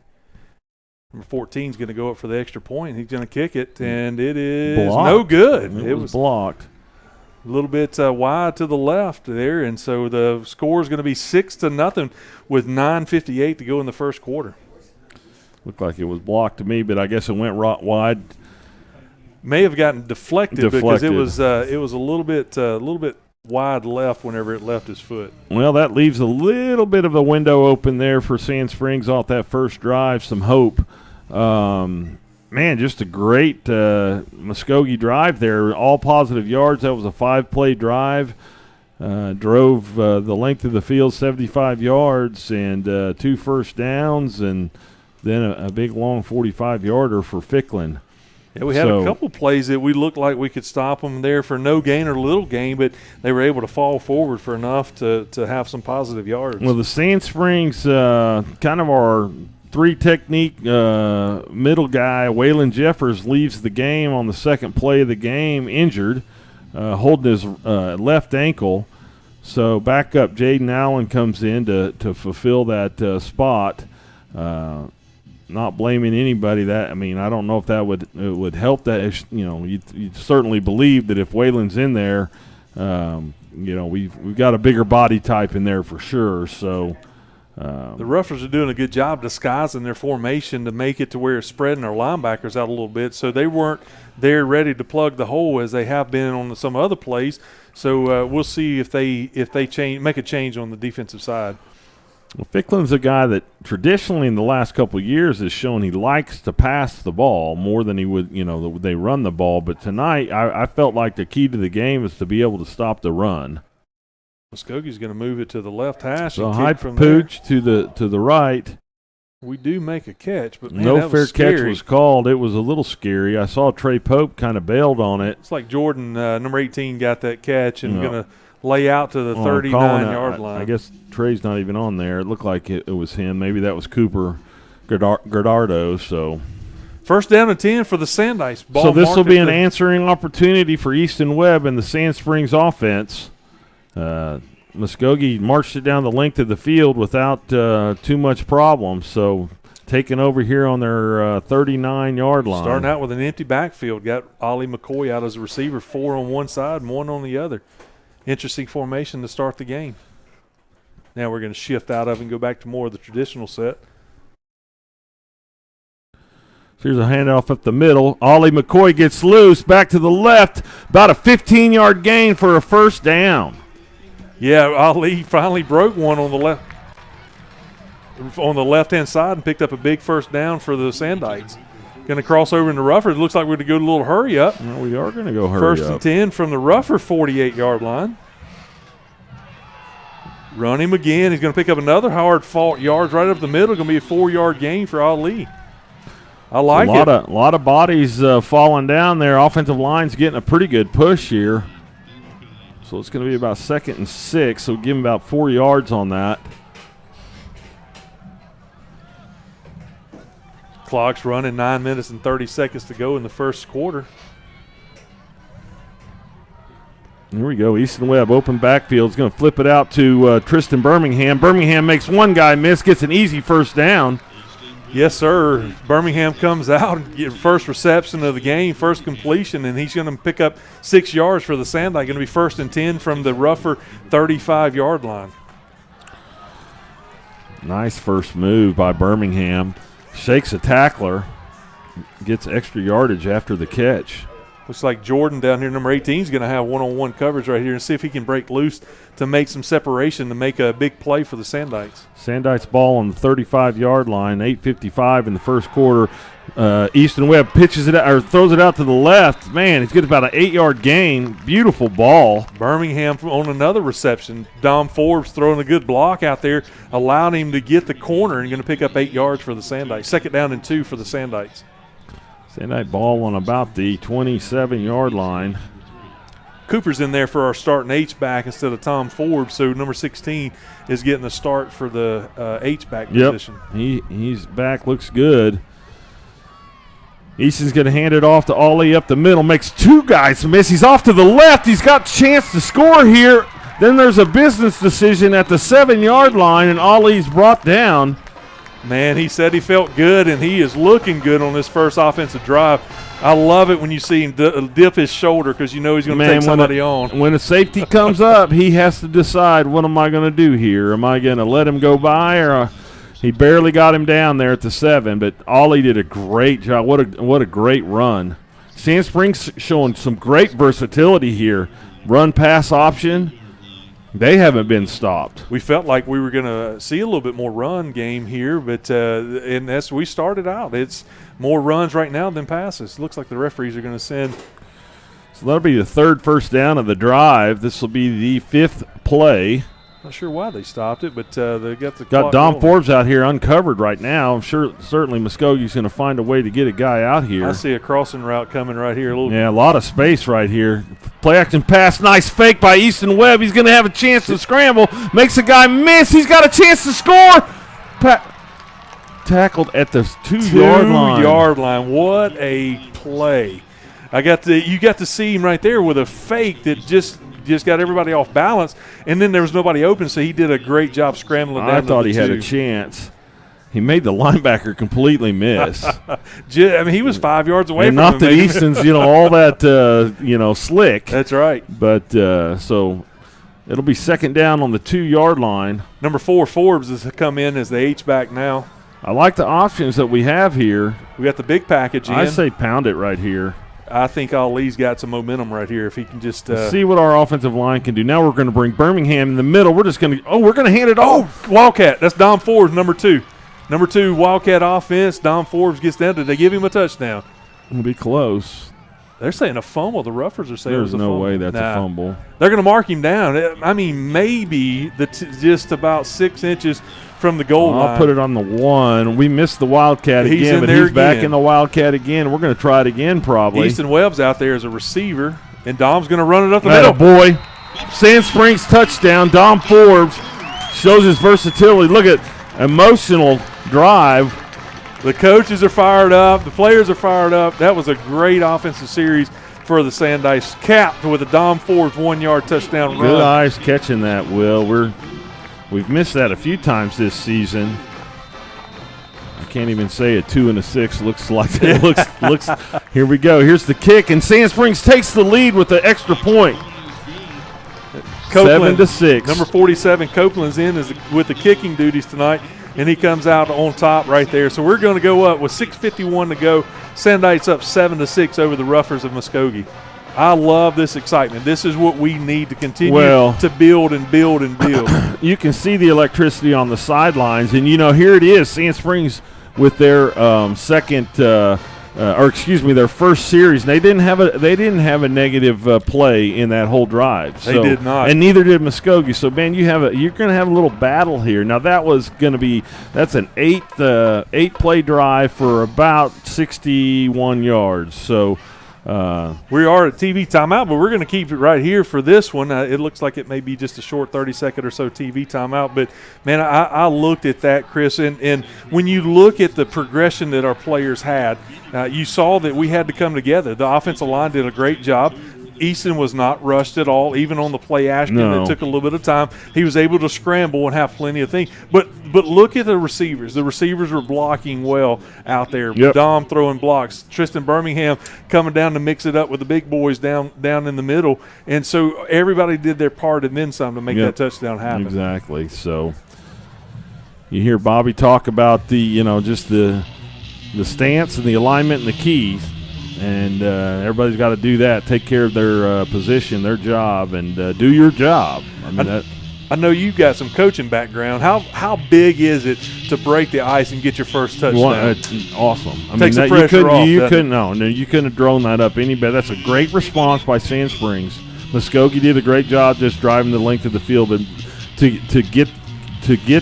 Number 14 is going to go up for the extra point. He's going to kick it, and it is blocked. No good. It was blocked. A little bit wide to the left there, and so the score is going to be 6-0 with 9:58 to go in the first quarter. Looked like it was blocked to me, but I guess it went right wide. May have gotten deflected. Because it was a little bit wide left whenever it left his foot. Well, that leaves a little bit of a window open there for Sand Springs off that first drive. Some hope. Man, just a great Muskogee drive there. All positive yards. That was a 5-play drive. Drove the length of the field 75 yards and 2 first downs, and then a big, long 45-yarder for Ficklen. Yeah, we had a couple plays that we looked like we could stop them there for no gain or little gain, but they were able to fall forward for enough to have some positive yards. Well, the Sand Springs kind of our 3-technique middle guy, Waylon Jeffers, leaves the game on the second play of the game injured, holding his left ankle. So backup Jaden Allen comes in to fulfill that spot. Not blaming anybody. I don't know if that would help that. You'd certainly believe that if Waylon's in there, we've got a bigger body type in there for sure. So the Ruffers are doing a good job disguising their formation to make it to where it's spreading their linebackers out a little bit, so they weren't there ready to plug the hole as they have been on some other plays. So we'll see if they make a change on the defensive side. Well, Ficklen's a guy that traditionally in the last couple of years has shown he likes to pass the ball more than he would, they run the ball. But tonight I felt like the key to the game is to be able to stop the run. Muskogee's going to move it to the left hash. So and high kick from pooch there. to the right. We do make a catch, but man, no that fair was scary. catch was called. It was a little scary. I saw Trey Pope kind of bailed on it. It's like Jordan, number 18, got that catch and going to lay out to the 39-yard line. I guess Trey's not even on there. It looked like it was him. Maybe that was Cooper Gerdardo. So first down and 10 for the Sandites. So this will be an answering opportunity for Easton Webb and the Sand Springs offense. Muskogee marched it down the length of the field without too much problem. So taking over here on their 39-yard line. Starting out with an empty backfield. Got Ollie McCoy out as a receiver, 4 on one side and 1 on the other. Interesting formation to start the game. Now we're going to shift out of and go back to more of the traditional set. Here's a handoff up the middle. Ollie McCoy gets loose, back to the left. About a 15-yard gain for a first down. Yeah, Ali finally broke one on the left-hand side and picked up a big first down for the Sandites. Going to cross over into Ruffer. It looks like we're going to go a little hurry up. Well, we are going to go hurry First up. and 10 from the Ruffer 48-yard line. Run him again. He's going to pick up another hard-fought yards right up the middle. Going to be a 4-yard gain for Ali. I like it. A lot of bodies falling down there. Offensive line's getting a pretty good push here. So it's going to be about 2nd and 6. So give him about 4 yards on that. Clock's running, 9 minutes and 30 seconds to go in the first quarter. Here we go. Easton Webb, open backfield. Is going to flip it out to Tristan Birmingham. Birmingham makes one guy miss, gets an easy first down. Yes, sir. Birmingham comes out and get first reception of the game, first completion, and he's going to pick up 6 yards for the Sandite. Going to be 1st and 10 from the rougher 35-yard line. Nice first move by Birmingham. Shakes a tackler, gets extra yardage after the catch. Looks like Jordan down here, number 18, is going to have one-on-one coverage right here and see if he can break loose to make some separation to make a big play for the Sandites. Sandites ball on the 35-yard line, 8:55 in the first quarter. Easton Webb pitches it out, or throws it out to the left. Man, he's getting about an 8-yard gain. Beautiful ball. Birmingham on another reception. Dom Forbes throwing a good block out there, allowed him to get the corner and going to pick up 8 yards for the Sandites. 2nd down and 2 for the Sandites. Sandite ball on about the 27-yard line. Cooper's in there for our starting H-back instead of Tom Forbes, so number 16 is getting the start for the H-back position. He's back, looks good. Easton's going to hand it off to Ollie up the middle, makes 2 guys miss. He's off to the left. He's got a chance to score here. Then there's a business decision at the 7-yard line, and Ollie's brought down. Man, he said he felt good, and he is looking good on this first offensive drive. I love it when you see him dip his shoulder because you know he's going to take somebody on. When a safety comes up, he has to decide, what am I going to do here? Am I going to let him go by, or he barely got him down there at the 7? But Ollie did a great job. What a great run. Sand Springs showing some great versatility here. Run-pass option. They haven't been stopped. We felt like we were going to see a little bit more run game here, but and as we started out, it's more runs right now than passes. Looks like the referees are going to send. So that'll be the 3rd first down of the drive. This will be the 5th play. Not sure why they stopped it, but they got the got Dom Forbes out here uncovered right now. I'm sure certainly Muskogee's going to find a way to get a guy out here. I see a crossing route coming right here. A lot of space right here. Play action pass, nice fake by Easton Webb. He's going to have a chance to scramble. Makes a guy miss. He's got a chance to score. Tackled at the 2-yard line. 2-yard line. What a play! You got to see him right there with a fake that just got everybody off balance, and then there was nobody open, so he did a great job scrambling down. I thought he had a chance. He made the linebacker completely miss. I mean, he was 5 yards away from him. Not that Easton's, all that, slick. That's right. But so it'll be 2nd down on the 2-yard line. Number 4, Forbes, has come in as the H-back now. I like the options that we have here. We got the big package in. I say pound it right here. I think Ali's got some momentum right here if he can just see what our offensive line can do. Now we're going to bring Birmingham in the middle. We're just going to we're going to hand it off. Wildcat. That's Dom Forbes, number 2. Number 2, Wildcat offense. Dom Forbes gets down. Did they give him a touchdown? It'll be close. They're saying a fumble. The Roughers are saying there's it was a fumble. No way that's a fumble. They're going to mark him down. I mean, maybe just about 6 inches from the goal line. I'll put it on the 1. We missed the Wildcat again, but he's back in the Wildcat again. We're going to try it again probably. Easton Webb's out there as a receiver, and Dom's going to run it up the middle. Boy. Sand Springs touchdown. Dom Forbes shows his versatility. Look at emotional drive. The coaches are fired up. The players are fired up. That was a great offensive series for the Sandites, capped with a Dom Forbes 1-yard touchdown run. Good eyes catching that, Will. We've missed that a few times this season. I can't even say a 2 and a 6 looks like it. looks. Here we go. Here's the kick, and Sand Springs takes the lead with the extra point. Copeland, 7-6. Number 47, Copeland's in with the kicking duties tonight, and he comes out on top right there. So we're going to go up with 6:51 to go. Sandites up 7-6 over the Roughers of Muskogee. I love this excitement. This is what we need to continue to build and build and build. You can see the electricity on the sidelines, and here it is, Sand Springs with their their first series. And they didn't have a negative play in that whole drive. They did not, and neither did Muskogee. So man, you're going to have a little battle here. Now that's an 8 play drive for about 61 yards. So. We are at TV timeout, but we're going to keep it right here for this one. It looks like it may be just a short 30-second or so TV timeout. But, man, I looked at that, Chris, and when you look at the progression that our players had, you saw that we had to come together. The offensive line did a great job. Easton was not rushed at all, even on the play Ashton. It took a little bit of time. He was able to scramble and have plenty of things. But But look at the receivers. The receivers were blocking well out there. Yep. Dom throwing blocks. Tristan Birmingham coming down to mix it up with the big boys down in the middle. And so everybody did their part and then some to make that touchdown happen. Exactly. So you hear Bobby talk about just the stance and the alignment and the keys. And everybody's got to do that, take care of their position, their job, and do your job. I know you've got some coaching background. How big is it to break the ice and get your first touchdown? It's awesome. Takes the pressure off. You couldn't have drawn that up any better. That's a great response by Sand Springs. Muskogee did a great job just driving the length of the field, but to get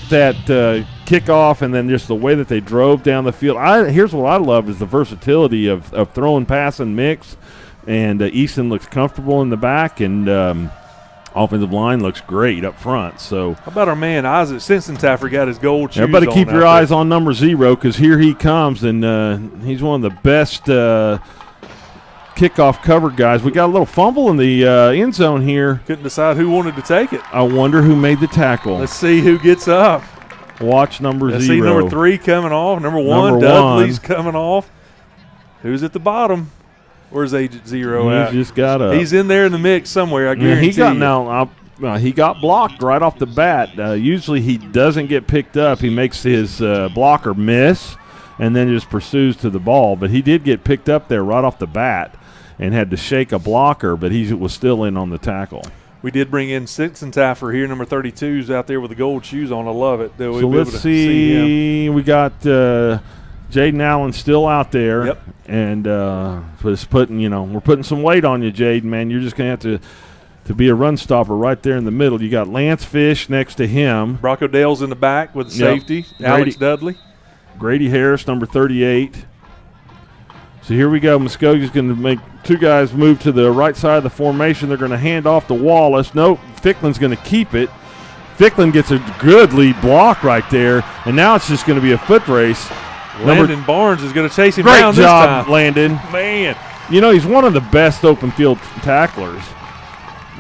that kickoff and then just the way that they drove down the field. Here's what I love is the versatility of throwing, pass, and mix. And Easton looks comfortable in the back, and offensive line looks great up front. So how about our man Isaac Sensenstaffer got his gold shoes everybody on keep your there. eyes on number 0 because here he comes, and he's one of the best kickoff cover guys. We got a little fumble in the end zone here. Couldn't decide who wanted to take it. I wonder who made the tackle. Let's see who gets up. Watch number 0. See number 3 coming off. Number 1, Dudley's coming off. Who's at the bottom? Where's Agent 0 at? He's just got a. He's in there in the mix somewhere. I guarantee he got blocked right off the bat. Usually he doesn't get picked up. He makes his blocker miss and then just pursues to the ball. But he did get picked up there right off the bat and had to shake a blocker, but he was still in on the tackle. We did bring in Sensenstaffer here, number 32, who's out there with the gold shoes on. I love it. So let's see. We got Jaden Allen still out there. Yep. And it's we're putting some weight on you, Jaden, man. You're just going to have to be a run stopper right there in the middle. You got Lance Fish next to him. Brock Odell's in the back with the safety. Alex Dudley. Grady Harris, number 38. So here we go. Muscogee's going to make 2 guys move to the right side of the formation. They're going to hand off to Wallace. Nope, Ficklin's going to keep it. Ficklin gets a good lead block right there, and now it's just going to be a foot race. Landon Barnes is going to chase him down this time. Great job, Landon. Man. He's one of the best open field tacklers.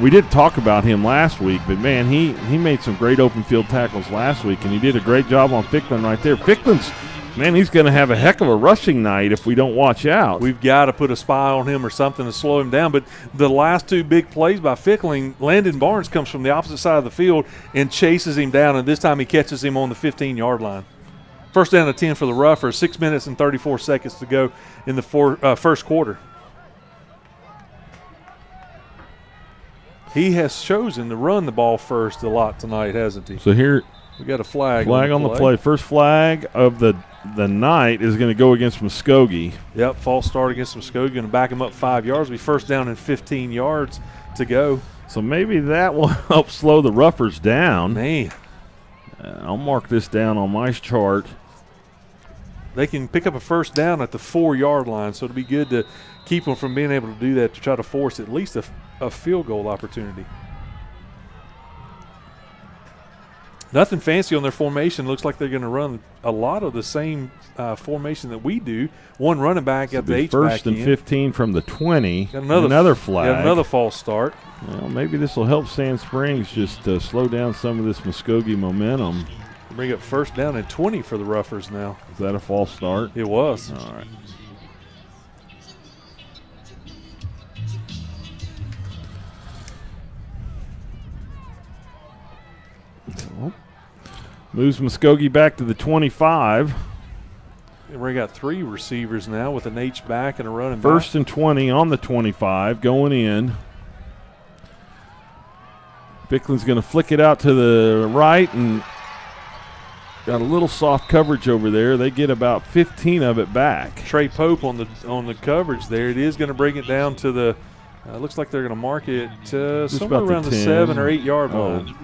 We did talk about him last week, but, man, he made some great open field tackles last week, and he did a great job on Ficklin right there. Ficklin's – man, he's going to have a heck of a rushing night if we don't watch out. We've got to put a spy on him or something to slow him down. But the last 2 big plays by Fickling, Landon Barnes comes from the opposite side of the field and chases him down, and this time he catches him on the 15-yard line. First down and 10 for the Ruffers, 6 minutes and 34 seconds to go in the first quarter. He has chosen to run the ball first a lot tonight, hasn't he? So here we got a flag on the play. First flag of the night is going to go against Muskogee. Yep, false start against Muskogee. Going to back him up 5 yards. Be first down and 15 yards to go. So maybe that will help slow the Ruffers down. Man. I'll mark this down on my chart. They can pick up a first down at the 4-yard line, so it'll be good to keep them from being able to do that to try to force at least a field goal opportunity. Nothing fancy on their formation. Looks like they're going to run a lot of the same formation that we do. One running back at the H-back first and 15 from the 20. Got another flag. Got another false start. Well, maybe this will help Sand Springs just slow down some of this Muskogee momentum. Bring up first down and 20 for the Ruffers now. Is that a false start? It was. All right. Moves Muskogee back to the 25. We got 3 receivers now with an H-back and a running back. First and 20 on the 25, going in. Ficklin's going to flick it out to the right and got a little soft coverage over there. They get about 15 of it back. Trey Pope on the coverage there. It is going to bring it down to the looks like they're going to mark it somewhere around the 7 or 8 yard line.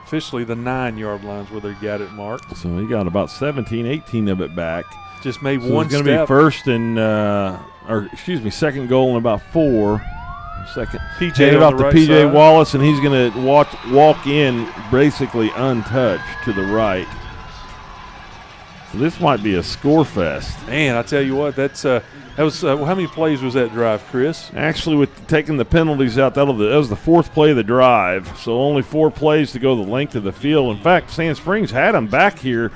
Officially the 9-yard lines where they got it marked. So he got about 17, 18 of it back. Just made so one step. It's going to be first and, second goal and about 4. Second. PJ Hand it off to PJ side. Wallace, and he's going to walk in basically untouched to the right. So this might be a score fest. Man, I tell you what, that was how many plays was that drive, Chris? Actually, with taking the penalties out, that was the fourth play of the drive. So only 4 plays to go the length of the field. In fact, Sand Springs had them back here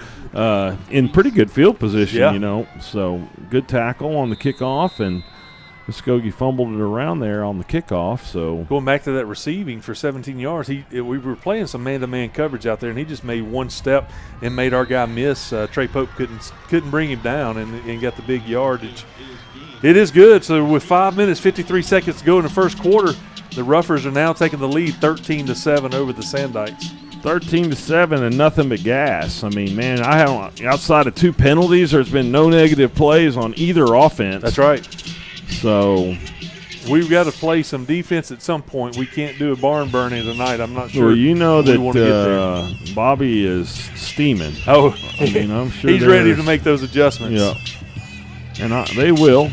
in pretty good field position, you know. So good tackle on the kickoff, and Muskogee fumbled it around there on the kickoff. So going back to that receiving for 17 yards, we were playing some man-to-man coverage out there, and he just made one step and made our guy miss. Trey Pope couldn't bring him down and got the big yardage. It is good. So with 5 minutes, 53 seconds to go in the first quarter, the Roughers are now taking the lead 13-7 over the Sandites. 13-7 and nothing but gas. I mean, man, outside of 2 penalties, there's been no negative plays on either offense. That's right. So we've got to play some defense at some point. We can't do a barn burning tonight. I'm not sure. Well, you know we want to get there. that Bobby is steaming. Oh, I mean, I'm sure he's ready to make those adjustments. Yeah, and they will.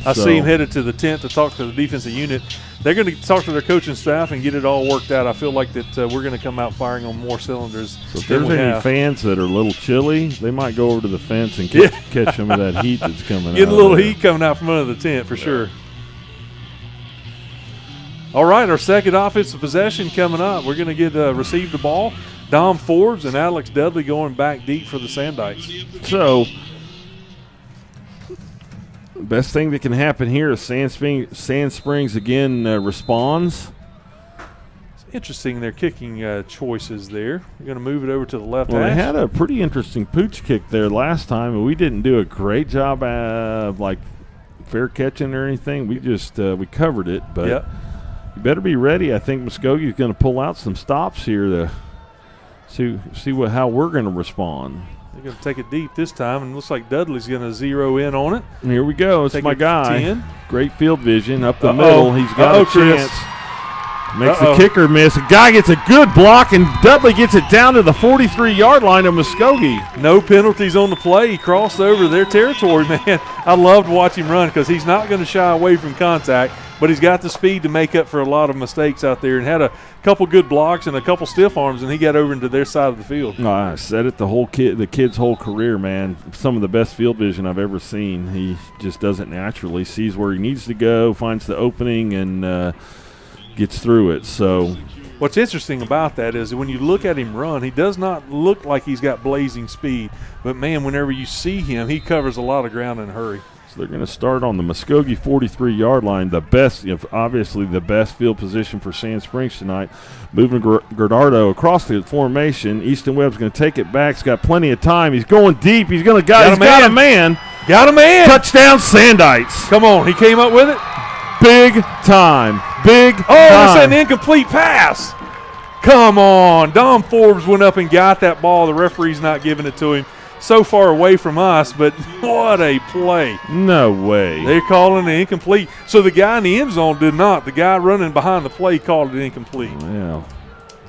I see him headed to the tent to talk to the defensive unit. They're going to talk to their coaching staff and get it all worked out. I feel like that we're going to come out firing on more cylinders. So if there's any fans that are a little chilly, they might go over to the fence and catch some of that heat that's coming out. Get a little heat coming out from under the tent for sure. All right, our second offensive possession coming up. We're going to get receive the ball. Dom Forbes and Alex Dudley going back deep for the Sandites. So best thing that can happen here is Sand Springs again responds. It's interesting their kicking choices there. We're going to move it over to the left Well, hash. they had a pretty interesting pooch kick there last time, and we didn't do a great job of fair catching or anything. We just we covered it, but you better be ready. I think Muskogee is going to pull out some stops here to see how we're going to respond. They're going to take it deep this time, and it looks like Dudley's going to zero in on it. And here we go. It's my guy. 10. Great field vision up the middle. He's got a chance. Chris. Makes the kicker miss. The guy gets a good block, and Dudley gets it down to the 43-yard line of Muskogee. No penalties on the play. He crossed over their territory, man. I loved watching him run because he's not going to shy away from contact, but he's got the speed to make up for a lot of mistakes out there and had a couple good blocks and a couple stiff arms, and he got over into their side of the field. I said it the kid's whole career, man. Some of the best field vision I've ever seen. He just does it naturally, sees where he needs to go, finds the opening, and gets through it. So what's interesting about that is when you look at him run, he does not look like he's got blazing speed, but, man, whenever you see him, he covers a lot of ground in a hurry. So they're going to start on the Muskogee 43-yard line, obviously the best field position for Sand Springs tonight. Moving Gordaro across the formation. Easton Webb's going to take it back. He's got plenty of time. He's going deep. He's got a man. Got a man. Touchdown, Sandites. Come on. He came up with it. Big time. That's an incomplete pass. Come on. Dom Forbes went up and got that ball. The referee's not giving it to him. So far away from us, but what a play. No way. They're calling it incomplete. So the guy in the end zone did not. The guy running behind the play called it incomplete. Well,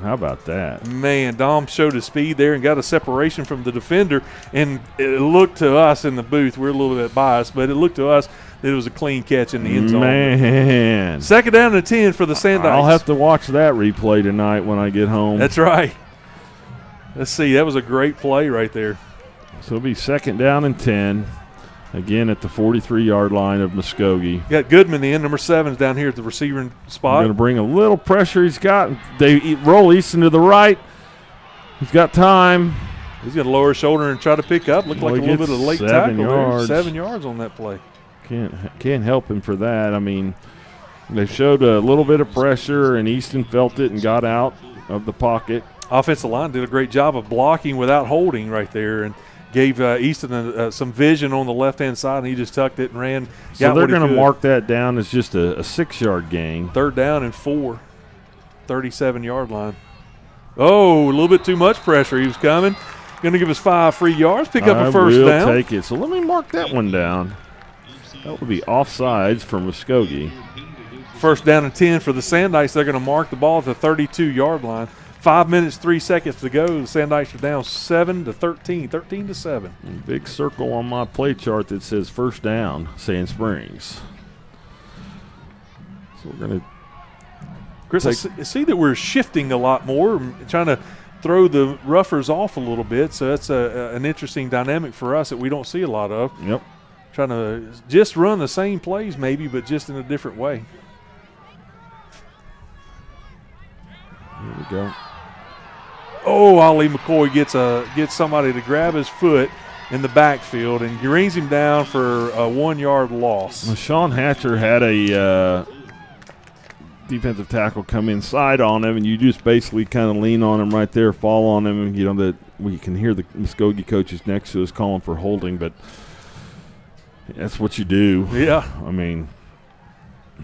how about that? Man, Dom showed his speed there and got a separation from the defender, and it looked to us in the booth, we're a little bit biased, but it looked to us that it was a clean catch in the end zone. Man. Second down and 10 for the Sandites. I'll have to watch that replay tonight when I get home. That's right. Let's see. That was a great play right there. So it'll be second down and 10, again at the 43-yard line of Muskogee. Got Goodman in, number 7 down here at the receiving spot. Going to bring a little pressure. He's got. They roll Easton to the right. He's got time. He's going to lower his shoulder and try to pick up. Looked like a little bit of a late tackle there. 7 yards on that play. Can't help him for that. I mean, they showed a little bit of pressure, and Easton felt it and got out of the pocket. Offensive line did a great job of blocking without holding right there, and gave Easton some vision on the left-hand side, and he just tucked it and ran. So they're going to mark that down as just a 6-yard gain. Third down and 4, 37-yard line. Oh, a little bit too much pressure. He was coming. Going to give us 5 free yards, pick up a first down. I will take it. So let me mark that one down. That would be offsides for Muskogee. First down and 10 for the Sandites. They're going to mark the ball at the 32-yard line. 5 minutes, 3 seconds to go. The Sandites are down 7-13, 13-7. Big circle on my play chart that says first down, Sand Springs. So we're going to. Chris, I see that we're shifting a lot more, trying to throw the Ruffers off a little bit. So that's an interesting dynamic for us that we don't see a lot of. Yep. Trying to just run the same plays maybe, but just in a different way. Here we go. Oh, Ollie McCoy gets somebody to grab his foot in the backfield and brings him down for a 1-yard loss. Well, Sean Hatcher had a defensive tackle come inside on him, and you just basically kind of lean on him right there, fall on him, and that we can hear the Muskogee coaches next to us calling for holding, but that's what you do. Yeah. I mean,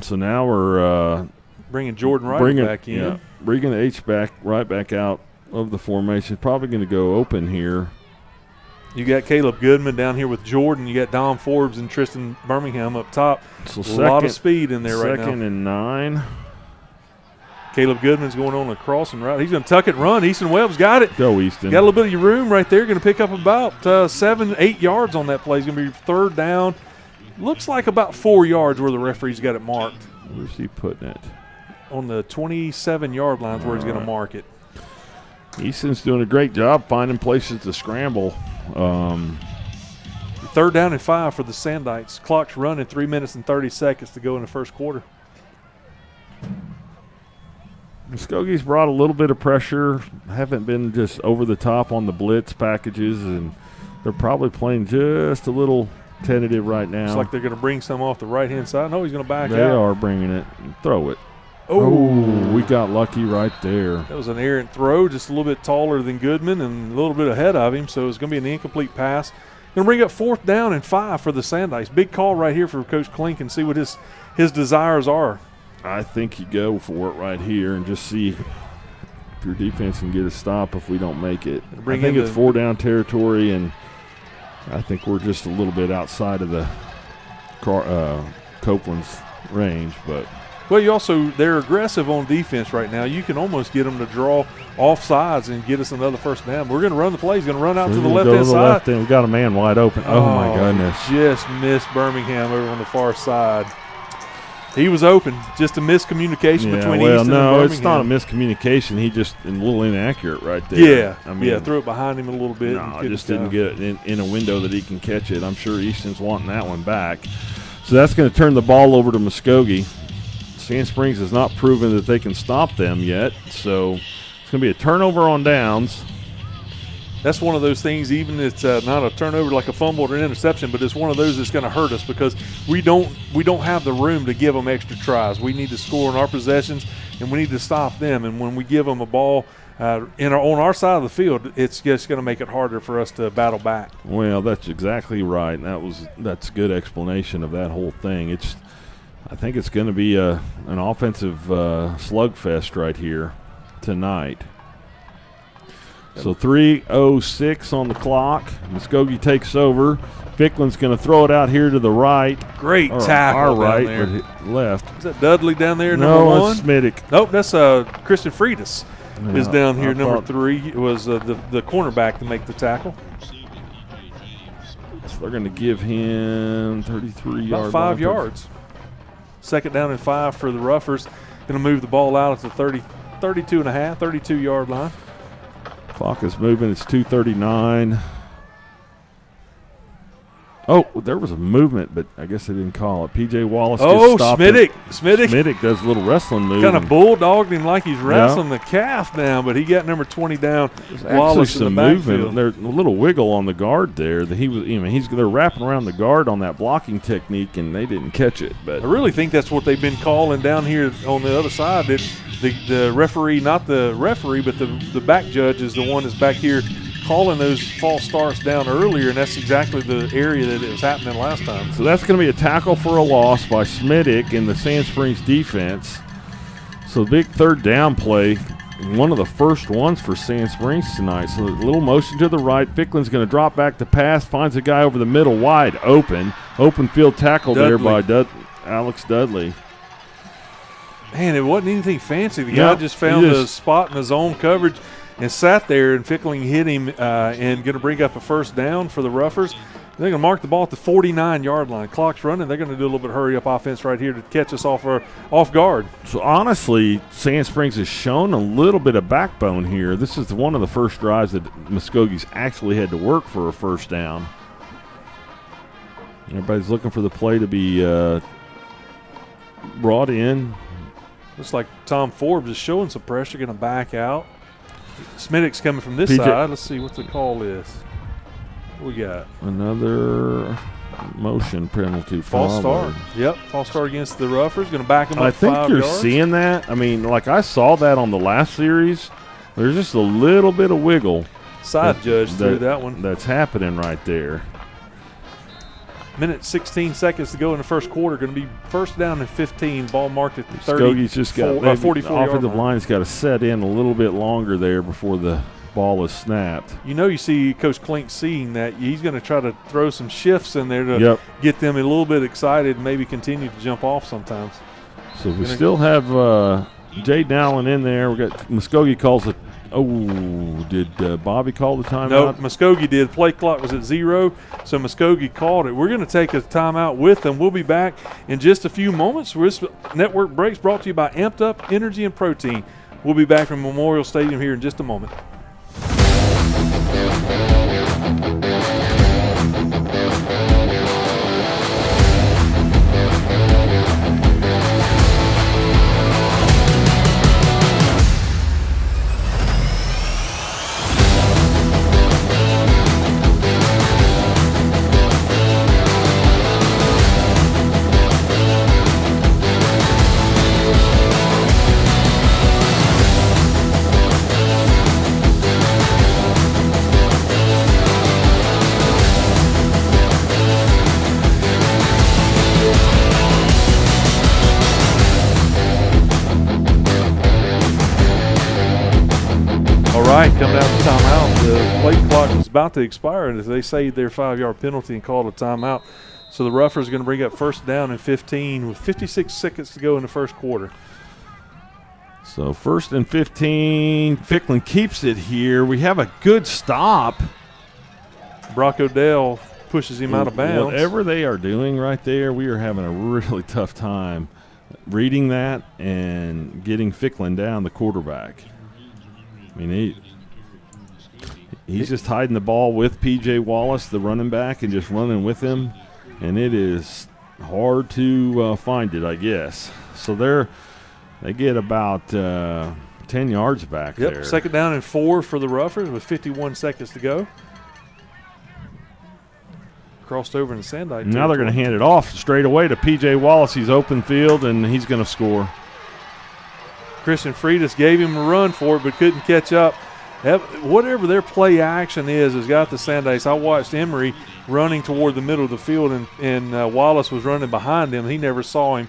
so now we're bringing Jordan Wright back in. Yeah, bringing the H right back out of the formation. Probably going to go open here. You got Caleb Goodman down here with Jordan. You got Dom Forbes and Tristan Birmingham up top. So a lot of speed in there right now. 2nd and 9. Caleb Goodman's going on a crossing route. He's going to tuck it and run. Easton Webb's got it. Go, Easton. Got a little bit of your room right there. Going to pick up about 7-8 yards on that play. It's going to be 3rd down. Looks like about 4 yards where the referee's got it marked. Where's he putting it? On the 27-yard line is where he's going to mark it. Easton's doing a great job finding places to scramble. 3rd down and 5 for the Sandites. Clock's running 3 minutes and 30 seconds to go in the first quarter. Muskogee's brought a little bit of pressure. Haven't been just over the top on the blitz packages, and they're probably playing just a little tentative right now. Looks like they're going to bring some off the right-hand side. No, he's going to back out. They are bringing it. Throw it. Oh, we got lucky right there. That was an errant throw, just a little bit taller than Goodman and a little bit ahead of him, so it's going to be an incomplete pass. Going to bring up 4th down and 5 for the Sandites. Big call right here for Coach Klink and see what his desires are. I think you go for it right here and just see if your defense can get a stop if we don't make it. I think it's 4 down territory, and I think we're just a little bit outside of the Copeland's range, but – well, they're aggressive on defense right now. You can almost get them to draw off sides and get us another 1st down. We're going to run the play. He's going to run out to the left-hand side. We got a man wide open. Oh, my goodness. Just missed Birmingham over on the far side. He was open. Just a miscommunication between Easton and Birmingham. It's not a miscommunication. He just a little inaccurate right there. Yeah, threw it behind him a little bit. No, just didn't get it in a window that he can catch it. I'm sure Easton's wanting that one back. So that's going to turn the ball over to Muskogee. Sand Springs has not proven that they can stop them yet, so it's going to be a turnover on downs. That's one of those things, even if it's not a turnover like a fumble or an interception, but it's one of those that's going to hurt us because we don't have the room to give them extra tries. We need to score on our possessions, and we need to stop them. And when we give them a ball on our side of the field, it's just going to make it harder for us to battle back. Well, that's exactly right. That's a good explanation of that whole thing. I think it's going to be an offensive slugfest right here tonight. So 3:06 on the clock. Muskogee takes over. Ficklen's going to throw it out here to the right. Great tackle our right, down there. But left. Is that Dudley down there, no, number 1? That's Smittick. Nope, that's Christian Freitas is down here, number 3. It was the cornerback to make the tackle. So they're going to give him 33 yards. About 5 yards. 2nd down and 5 for the Ruffers. Going to move the ball out at the 32-yard line. Clock is moving. It's 2:39. Oh, there was a movement, but I guess they didn't call it. P.J. Wallace just stopped it. Smittick does a little wrestling move. Kind of bulldogged him like he's wrestling the calf down, but he got number 20 down. Wallace in the backfield. There's a little wiggle on the guard there. That they're wrapping around the guard on that blocking technique, and they didn't catch it. But I really think that's what they've been calling down here on the other side. That the referee, not the referee, but the back judge is the one that's back here calling those false starts down earlier, and that's exactly the area that it was happening last time. So that's going to be a tackle for a loss by Smittick in the Sand Springs defense. So big 3rd down play, one of the first ones for Sand Springs tonight. So a little motion to the right. Ficklen's going to drop back to pass, finds a guy over the middle wide open. Open field tackle there by Alex Dudley. Man, it wasn't anything fancy. The guy just found the spot in his own coverage and sat there, and Fickling hit him and going to bring up a 1st down for the Ruffers. They're going to mark the ball at the 49-yard line. Clock's running. They're going to do a little bit of hurry-up offense right here to catch us off guard. So, honestly, Sand Springs has shown a little bit of backbone here. This is one of the first drives that Muskogee's actually had to work for a first down. Everybody's looking for the play to be brought in. Looks like Tom Forbes is showing some pressure, going to back out. Smittick's coming from this side. Let's see what the call is. What we got? Another motion penalty. False start. Yep, false start against the Ruffers. Going to back them up 5 yards. I think you're seeing that. I mean, like I saw that on the last series. There's just a little bit of wiggle. Side judge threw that one. That's happening right there. Minute 16 seconds to go in the first quarter. Going to be first down and 15. Ball marked at 30. Muskogee's just got 44. Offensive line's got to set in a little bit longer there before the ball is snapped. You see Coach Klink seeing that. He's going to try to throw some shifts in there to get them a little bit excited and maybe continue to jump off sometimes. So we still have Jaden Allen in there. We got Muskogee calls it. Oh, did Bobby call the timeout? No, Muskogee did. Play clock was at 0, so Muskogee called it. We're going to take a timeout with them. We'll be back in just a few moments. This network breaks brought to you by Amped Up Energy and Protein. We'll be back from Memorial Stadium here in just a moment. Coming out of the timeout, the play clock was about to expire, and they saved their 5-yard penalty and called a timeout. So the Ruffers are going to bring up first down and 15 with 56 seconds to go in the first quarter. So first and 15, Ficklin keeps it here. We have a good stop. Brock Odell pushes him out of bounds. Whatever they are doing right there, we are having a really tough time reading that and getting Ficklin down, the quarterback. I mean, he's just hiding the ball with P.J. Wallace, the running back, and just running with him, and it is hard to find it, I guess. So they get about 10 yards back there. Second down and 4 for the Ruffers with 51 seconds to go. Crossed over in Sandite. Now they're going to hand it off straight away to P.J. Wallace. He's open field, and he's going to score. Christian Freitas gave him a run for it but couldn't catch up. Whatever their play action has got the Sandites. I watched Emery running toward the middle of the field, and Wallace was running behind him. He never saw him.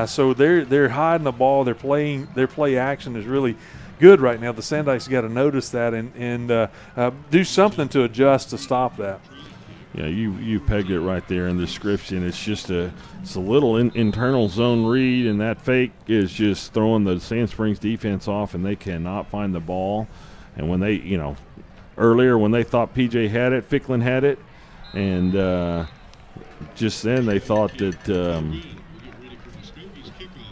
So they're hiding the ball. Their play action is really good right now. The Sandites got to notice that and do something to adjust to stop that. Yeah, you pegged it right there in the description. It's just it's a little internal zone read, and that fake is just throwing the Sand Springs defense off, and they cannot find the ball. And when they, earlier when they thought PJ had it, Ficklin had it, and just then they thought that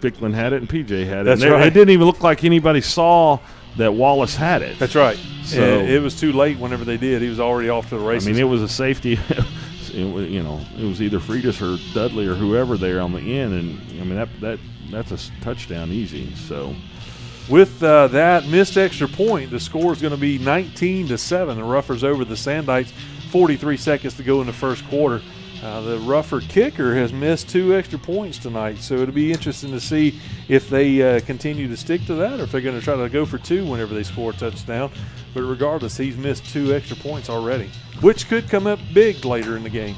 Ficklin had it and PJ had it. That's right. It didn't even look like anybody saw that Wallace had it. That's right. So it was too late whenever they did. He was already off to the races. I mean, it was a safety. It was either Freitas or Dudley or whoever there on the end, and I mean that's a touchdown easy. So with that missed extra point, the score is going to be 19-7. The Ruffers over the Sandites. 43 seconds to go in the first quarter. The Ruffer kicker has missed 2 extra points tonight, so it'll be interesting to see if they continue to stick to that or if they're going to try to go for 2 whenever they score a touchdown. But regardless, he's missed 2 extra points already, which could come up big later in the game.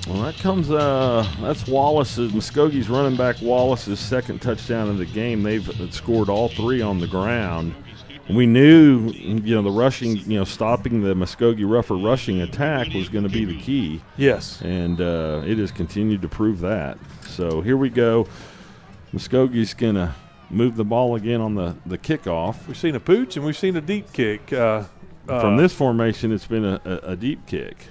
Well, that's Wallace's, Muskogee's running back Wallace's second touchdown of the game. They've scored all 3 on the ground. We knew, the rushing, stopping the Muskogee Ruffer rushing attack was going to be the key. Yes. And it has continued to prove that. So here we go. Muskogee's going to move the ball again on the kickoff. We've seen a pooch and we've seen a deep kick. From this formation, it's been a deep kick.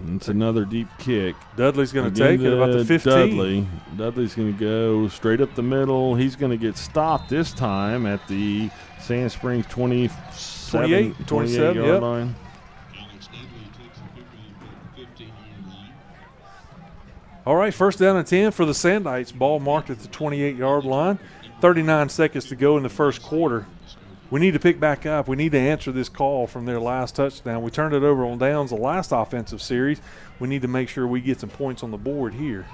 It's another deep kick. Dudley's going to take it about the 15. Dudley's going to go straight up the middle. He's going to get stopped this time at the Sand Springs 28 yard line. Alex Dudley takes the kickoff at the 15-yard line. All right, first down and 10 for the Sandites. Ball marked at the 28-yard line. 39 seconds to go in the first quarter. We need to pick back up. We need to answer this call from their last touchdown. We turned it over on downs the last offensive series. We need to make sure we get some points on the board here.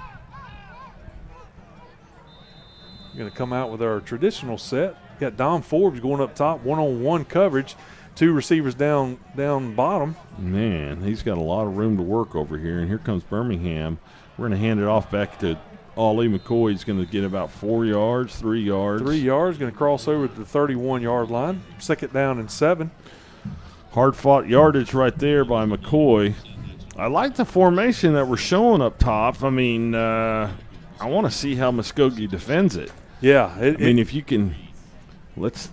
We're going to come out with our traditional set. Got Dom Forbes going up top, one-on-one coverage. 2 receivers down bottom. Man, he's got a lot of room to work over here. And here comes Birmingham. We're going to hand it off back to Ollie McCoy. He's going to get about 4 yards, 3 yards. 3 yards, going to cross over to the 31-yard line. 2nd down and 7. Hard-fought yardage right there by McCoy. I like the formation that we're showing up top. I mean, I want to see how Muskogee defends it. Yeah. If you can, let's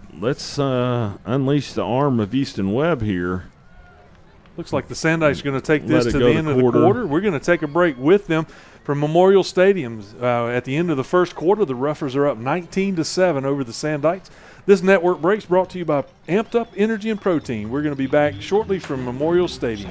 unleash the arm of Easton Webb here. Looks like the Sandites are going to take this to the end of the quarter. We're going to take a break with them from Memorial Stadium. At the end of the first quarter, the Roughers are up 19-7 over the Sandites. This network break's brought to you by Amped Up Energy and Protein. We're going to be back shortly from Memorial Stadium.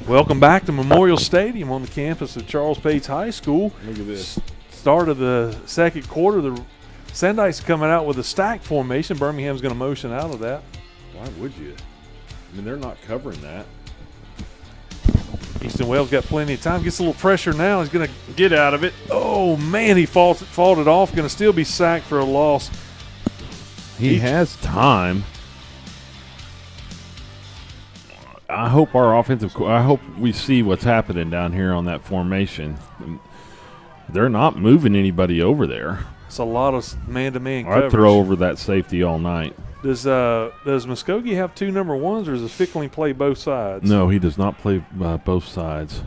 Welcome back to Memorial Stadium on the campus of Charles Pates High School. Look at this. Start of the second quarter, the Sandites coming out with a stack formation. Birmingham's going to motion out of that. Why would you? I mean, they're not covering that. Easton Webb's got plenty of time. Gets a little pressure now. He's going to Get out of it. Oh, man, he fought it off. Going to still be sacked for a loss. He has time. I hope I hope we see what's happening down here on that formation. They're not moving anybody over there. It's a lot of man-to-man coverage. I'd throw over that safety all night. Does Muskogee have 2 number ones, or does Fickling play both sides? No, he does not play both sides.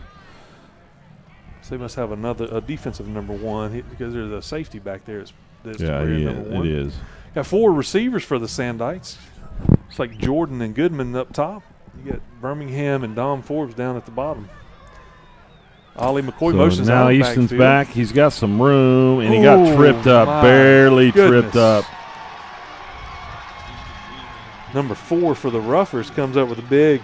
So they must have a defensive number one because there's a safety back there. Yeah, it is. Got 4 receivers for the Sandites. It's like Jordan and Goodman up top. You got Birmingham and Dom Forbes down at the bottom. Ollie McCoy motions now out Easton's backfield. back. He's got some room, and he got tripped up, barely tripped up. Number 4 for the Roughers comes up with a big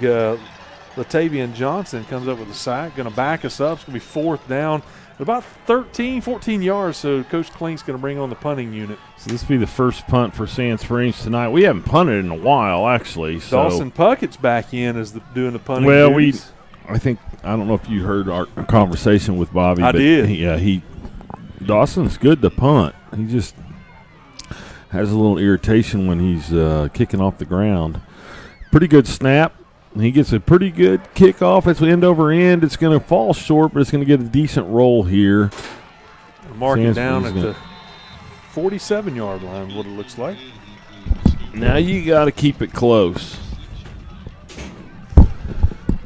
Latavian Johnson comes up with a sack. Going to back us up. It's going to be 4th down. About 14 yards, so Coach Klink's going to bring on the punting unit. So this will be the first punt for Sand Springs tonight. We haven't punted in a while, actually. So. Dawson Puckett's back in as doing the punting Well, duties. I don't know if you heard our conversation with Bobby. I did. Dawson's good to punt. He just has a little irritation when he's kicking off the ground. Pretty good snap. He gets a pretty good kickoff. It's end over end. It's going to fall short, but it's going to get a decent roll here. Mark it down at the 47-yard line, what it looks like. Now you got to keep it close.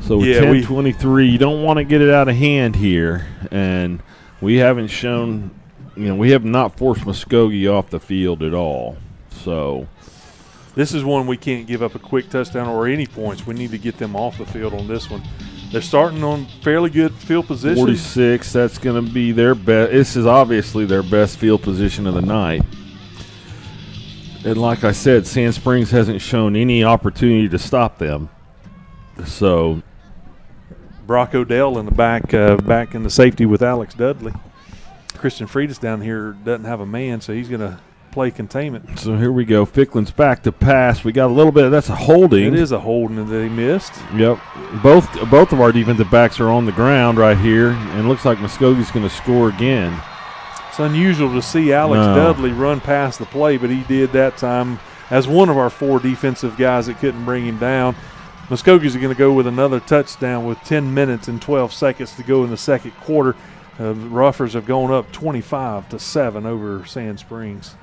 So Yeah, 10-23, you don't want to get it out of hand here. And we haven't shown, we have not forced Muskogee off the field at all. So this is one we can't give up a quick touchdown or any points. We need to get them off the field on this one. They're starting on fairly good field position. 46, that's going to be their best. This is obviously their best field position of the night. And like I said, Sand Springs hasn't shown any opportunity to stop them. So Brock Odell in the back in the safety with Alex Dudley. Christian Freitas down here doesn't have a man, so he's going to play containment. So here we go. Ficklin's back to pass. We got a little bit. That's a holding. It is a holding that they missed. Yep. Both of our defensive backs are on the ground right here, and it looks like Muskogee's going to score again. It's unusual to see Alex Dudley run past the play, but he did that time as one of our 4 defensive guys that couldn't bring him down. Muskogee's going to go with another touchdown with 10 minutes and 12 seconds to go in the second quarter. The Ruffers have gone up 25-7 over Sand Springs.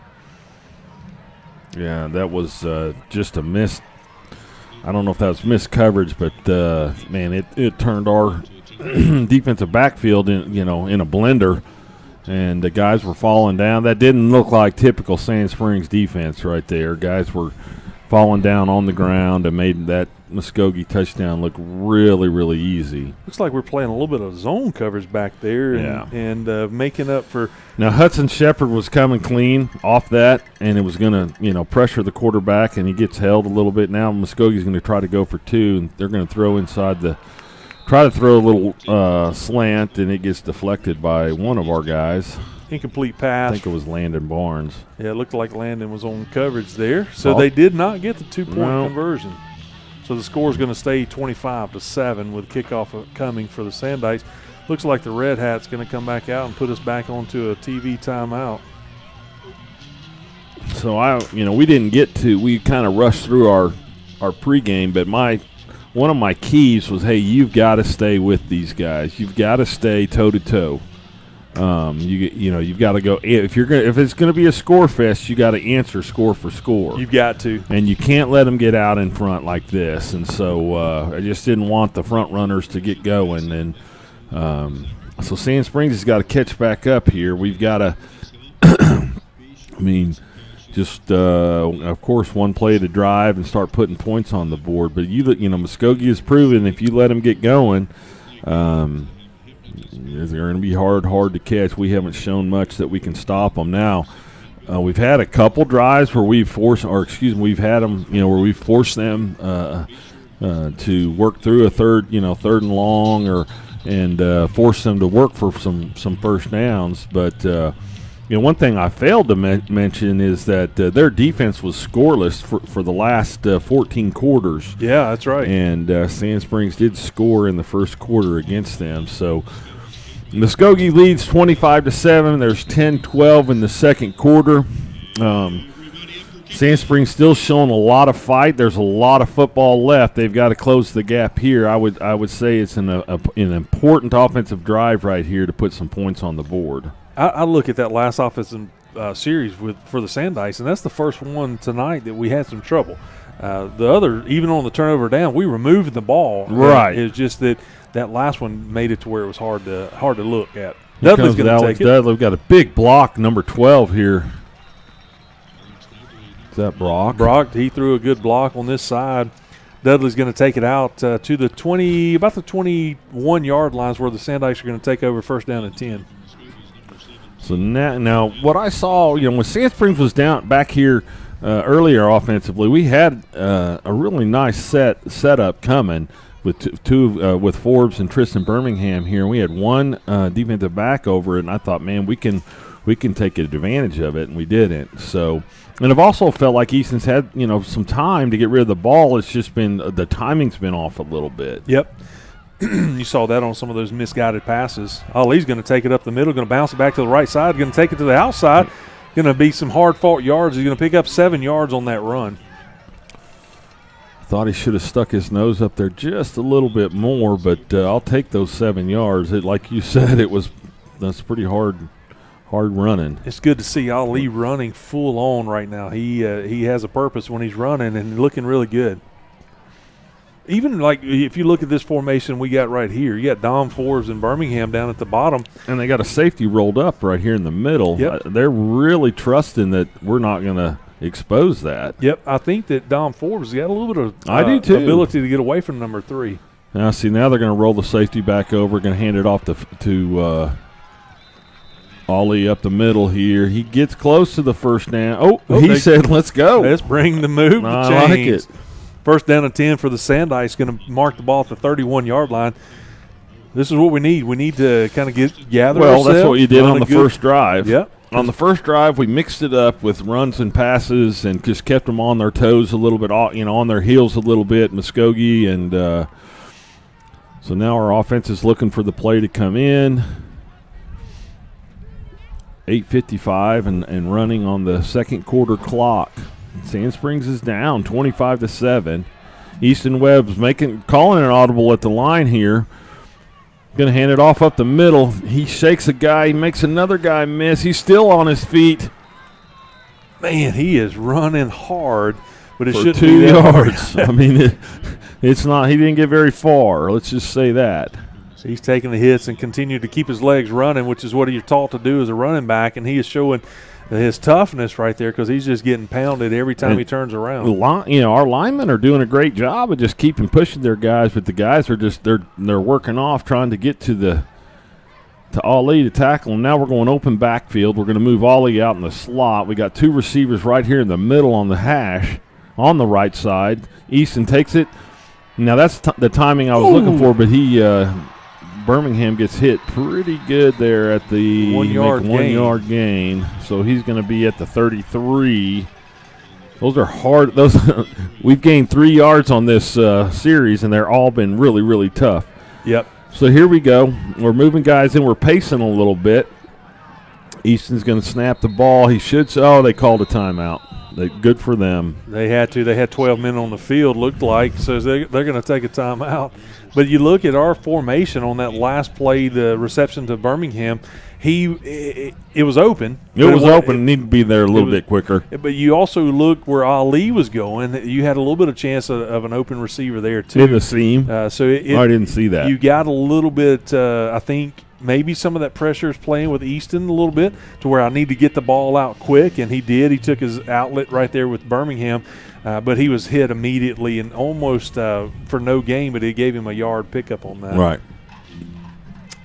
Yeah, that was just a miss. I don't know if that was missed coverage, but man, it turned our defensive backfield in a blender, and the guys were falling down. That didn't look like typical Sand Springs defense right there. Guys were falling down on the ground and made that Muskogee touchdown look really, really easy. Looks like we're playing a little bit of zone coverage back there and making up for. Now Hudson Shepard was coming clean off that, and it was going to pressure the quarterback, and he gets held a little bit. Now Muskogee's going to try to go for 2, and they're going to throw inside try to throw a little slant, and it gets deflected by one of our guys. Incomplete pass. I think it was Landon Barnes. Yeah, it looked like Landon was on coverage there. So they did not get the 2-point conversion. So the score is going to stay 25-7 with kickoff coming for the Sandites. Looks like the Red Hat's going to come back out and put us back onto a TV timeout. So we kind of rushed through our pregame, but one of my keys was, hey, you've got to stay with these guys. You've got to stay toe to toe. You've got to go. If it's going to be a score fest, you got to answer score for score. You've got to, and you can't let them get out in front like this. And so I just didn't want the front runners to get going. And so Sand Springs has got to catch back up here. We've got to. Of course, one play to drive and start putting points on the board. But Muskogee has proven if you let them get going. They're going to be hard to catch. We haven't shown much that we can stop them. Now, we've had a couple drives where we've forced them, where we've forced them to work through a third and long, and force them to work for some first downs. But one thing I failed to mention is that their defense was scoreless for the last 14 quarters. Yeah, that's right. And Sand Springs did score in the first quarter against them. So Muskogee leads 25-7. There's 10-12 in the second quarter. Sand Springs still showing a lot of fight. There's a lot of football left. They've got to close the gap here. I would say it's an important offensive drive right here to put some points on the board. I look at that last offensive series for the Sandites, and that's the first one tonight that we had some trouble. The other, even on the turnover down, we removed the ball. Right. It was just that last one made it to where it was hard to look at. Here Dudley's comes going to Alex take it. Dudley. We've got a big block, number 12 here. Is that Brock? Brock, he threw a good block on this side. Dudley's going to take it out to about the 21-yard lines where the Sandites are going to take over first down and 10. So now what I saw, when Sand Springs was down back here earlier offensively, we had a really nice setup coming with two with Forbes and Tristan Birmingham here. And we had one defensive back over it, and I thought, man, we can take advantage of it, and we didn't. So, and I've also felt like Easton's had some time to get rid of the ball. It's just been the timing's been off a little bit. Yep. You saw that on some of those misguided passes. Ali's going to take it up the middle, going to bounce it back to the right side, going to take it to the outside. Going to be some hard-fought yards. He's going to pick up 7 yards on that run. Thought he should have stuck his nose up there just a little bit more, but I'll take those 7 yards. Like you said, that's pretty hard running. It's good to see Ali running full on right now. He has a purpose when he's running and looking really good. Even like if you look at this formation we got right here, you got Dom Forbes and Birmingham down at the bottom. And they got a safety rolled up right here in the middle. Yep. They're really trusting that we're not going to expose that. Yep, I think that Dom Forbes got a little bit of I do too. ability to get away from number 3. Now, see, now they're going to roll the safety back over, going to hand it off to Ollie up the middle here. He gets close to the first down. He said, let's go. Let's bring the move to I like chains. it. First down and 10 for the Sandites, going to mark the ball at the 31-yard line. This is what we need. We need to kind of gather ourselves. Well, that's what you did on the first drive. Yep. On the first drive, we mixed it up with runs and passes and just kept them on their toes a little bit, on their heels a little bit, Muskogee. And so now our offense is looking for the play to come in. 8:55 and running on the second quarter clock. Sand Springs is down 25-7. Easton Webb's calling an audible at the line here. Going to hand it off up the middle. He shakes a guy. He makes another guy miss. He's still on his feet. Man, he is running hard, but it for shouldn't 2 be that yards. hard. I mean, it's not. He didn't get very far. Let's just say that. So he's taking the hits and continued to keep his legs running, which is what you're taught to do as a running back, and he is showing his toughness right there because he's just getting pounded every time he turns around. Our linemen are doing a great job of just keeping pushing their guys, but the guys are just they're working off trying to get to Ali to tackle him. Now we're going open backfield. We're going to move Ali out in the slot. We got 2 receivers right here in the middle on the hash on the right side. Easton takes it. Now that's the timing I was looking for, but Birmingham gets hit pretty good there at the 1 yard gain. So he's going to be at the 33. Those are hard. We've gained 3 yards on this series, and they're all been really, really tough. Yep. So here we go. We're moving guys in. We're pacing a little bit. Easton's going to snap the ball. He should. They called a timeout. Good for them. They had to. They had 12 men on the field, looked like, so they're going to take a timeout. But you look at our formation on that last play, the reception to Birmingham, it was open. It was open. Needed to be there a little bit quicker. But you also look where Ali was going. You had a little bit of chance of an open receiver there, too. In the seam. I didn't see that. You got a little bit, I think, maybe some of that pressure is playing with Easton a little bit to where I need to get the ball out quick, and he did. He took his outlet right there with Birmingham, but he was hit immediately and almost for no gain, but it gave him a yard pickup on that. Right.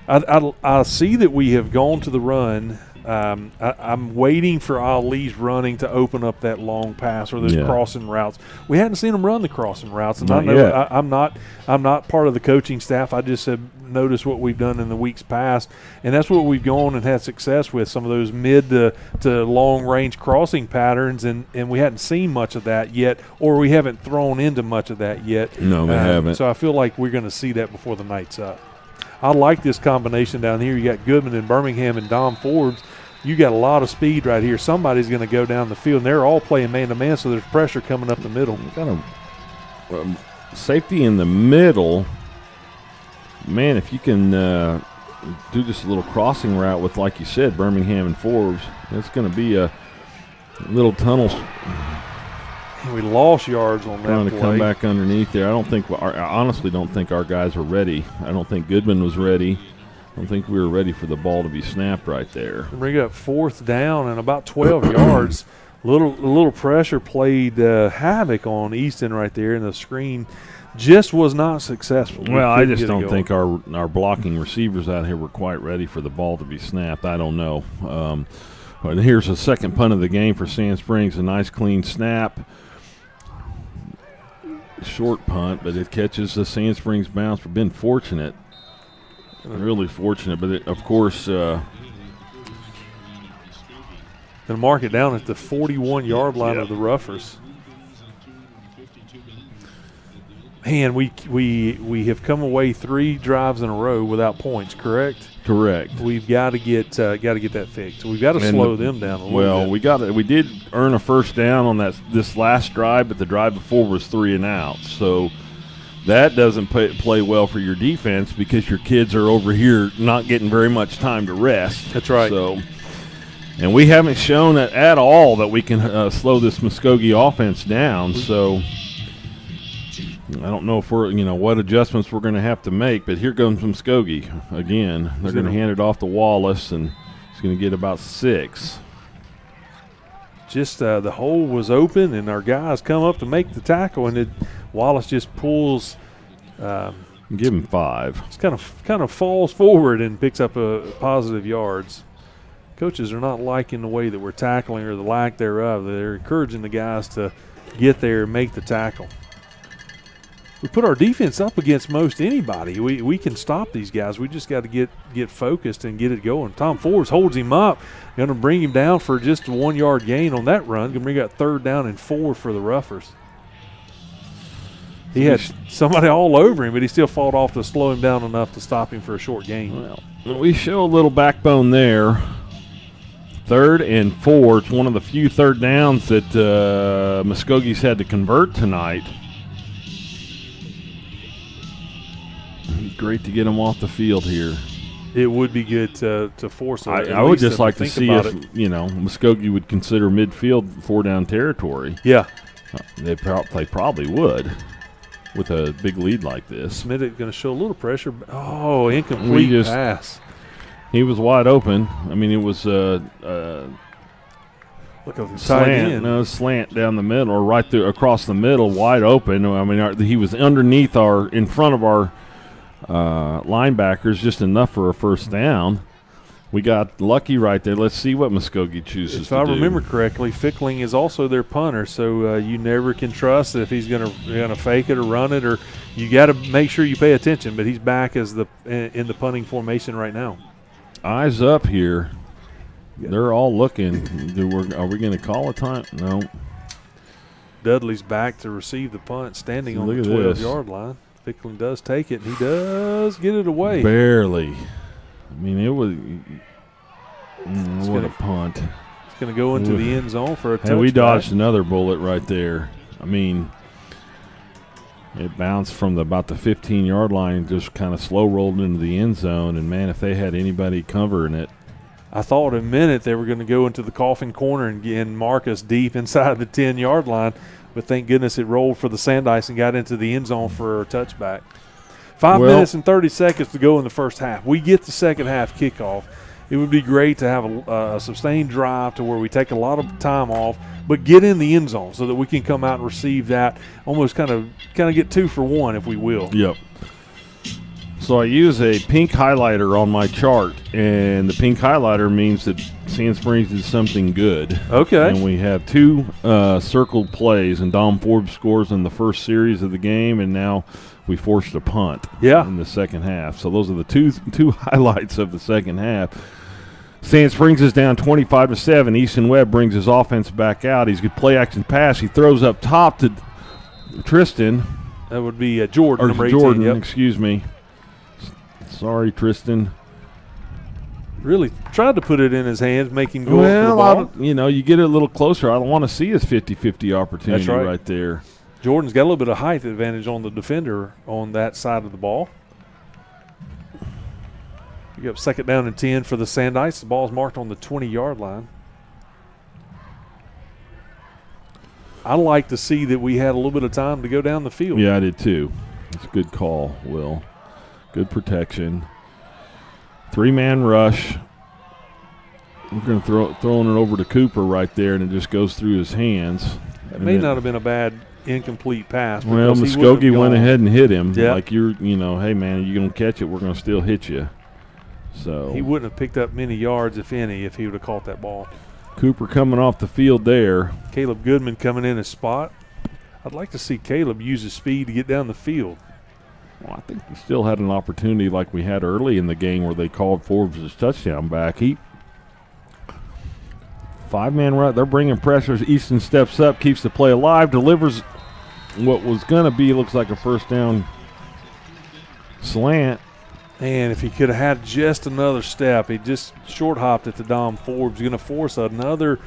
I see that we have gone to the run. I'm waiting for Ali's running to open up that long pass or those crossing routes. We hadn't seen him run the crossing routes, and I'm not part of the coaching staff. I just have noticed what we've done in the weeks past, and that's what we've gone and had success with, some of those mid to long range crossing patterns, and we hadn't seen much of that yet, or we haven't thrown into much of that yet. No, we haven't. So I feel like we're going to see that before the night's up. I like this combination down here. You got Goodman and Birmingham and Dom Forbes. You got a lot of speed right here. Somebody's going to go down the field, and they're all playing man-to-man, so there's pressure coming up the middle. Got a safety in the middle. Man, if you can do just a little crossing route with, like you said, Birmingham and Forbes, it's going to be a little tunnel. We lost yards on that Trying to play. come back underneath there. I honestly don't think our guys are ready. I don't think Goodman was ready. I don't think we were ready for the ball to be snapped right there. Bring up 4th down and about 12 yards. A little pressure played havoc on Easton right there, and the screen just was not successful. Well, I just don't think our blocking receivers out here were quite ready for the ball to be snapped. I don't know. But here's a second punt of the game for Sand Springs. A nice clean snap. Short punt, but it catches the Sand Springs bounce. We've been fortunate, really fortunate. But of course, going to mark it down at the 41-yard line of the Ruffers. Man, we have come away 3 drives in a row without points. Correct. Correct. We've got to get that fixed. We've got to slow them down a little bit. We did earn a first down on this last drive, but the drive before was 3 and out. So that doesn't play well for your defense because your kids are over here not getting very much time to rest. That's right. So, and we haven't shown at all that we can slow this Muskogee offense down. So I don't know if we're, what adjustments we're going to have to make, but here comes Muskogee again. They're going to hand it off to Wallace, and he's going to get about 6. Just the hole was open, and our guys come up to make the tackle, and Wallace just pulls. Give him 5. It's kind of falls forward and picks up a positive yards. Coaches are not liking the way that we're tackling or the lack thereof. They're encouraging the guys to get there and make the tackle. We put our defense up against most anybody. We can stop these guys. We just got to get focused and get it going. Tom Forbes holds him up. Going to bring him down for just a 1-yard gain on that run. Going to bring up 3rd down and 4 for the Roughers. He had somebody all over him, but he still fought off to slow him down enough to stop him for a short gain. Well, we show a little backbone there. 3rd and 4. It's one of the few 3rd downs that Muskogee's had to convert tonight. Great to get them off the field here. It would be good to force it. I would just like to see if Muskogee would consider midfield 4-down territory. Yeah, they probably would with a big lead like this. Smitty going to show a little pressure. Oh, incomplete pass. He was wide open. I mean, it was look at the slant. No, slant down the middle or right through across the middle, wide open. I mean, he was underneath in front of our linebackers, just enough for a first down. We got lucky right there. Let's see what Muskogee chooses to do. If I remember correctly, Fickling is also their punter, so you never can trust if he's going to fake it or run it, or you got to make sure you pay attention. But he's back as in the punting formation right now. Eyes up here. They're all looking. Are we going to call a time? No. Dudley's back to receive the punt, standing on the 12-yard line. Fickling does take it, and he does get it away. Barely. I mean, it was what a punt. It's going to go into the end zone for a touchback. And we dodged another bullet right there. I mean, it bounced from about the 15-yard line, just kind of slow rolled into the end zone. And, man, if they had anybody covering it. I thought in a minute they were going to go into the coffin corner and mark us deep inside the 10-yard line. But thank goodness it rolled for the Sandice and got into the end zone for a touchback. 5 minutes and 30 seconds to go in the first half. We get the second half kickoff. It would be great to have a sustained drive to where we take a lot of time off, but get in the end zone so that we can come out and receive that, almost kind of get 2 for 1, if we will. Yep. So I use a pink highlighter on my chart, and the pink highlighter means that Sand Springs did something good. Okay. And we have 2 circled plays, and Dom Forbes scores in the first series of the game, and now we forced a punt in the second half. So those are the two highlights of the second half. Sand Springs is down 25-7. Easton Webb brings his offense back out. He's good play-action pass. He throws up top to Tristan. That would be Jordan, number 18. Jordan, yep. Excuse me. Sorry, Tristan. Really tried to put it in his hands, make him go for the ball. You get it a little closer. I don't want to see his 50-50 opportunity right there. Jordan's got a little bit of height advantage on the defender on that side of the ball. You got 2nd down and 10 for the Sandice. The ball's marked on the 20-yard line. I like to see that we had a little bit of time to go down the field. Yeah, I did too. It's a good call, Will. Good protection. 3-man rush. We're going to throwing it over to Cooper right there, and it just goes through his hands. It may not have been a bad incomplete pass. Well, Muskogee went ahead and hit him. Yep. Like hey, man, you're going to catch it, we're going to still hit you. So he wouldn't have picked up many yards, if any, if he would have caught that ball. Cooper coming off the field there. Caleb Goodman coming in his spot. I'd like to see Caleb use his speed to get down the field. Well, I think he still had an opportunity like we had early in the game where they called Forbes' touchdown back. 5-man run. They're bringing pressures. Easton steps up, keeps the play alive, delivers what was going to be looks like a first down slant. And if he could have had just another step, he just short hopped it to Dom Forbes. Going to force another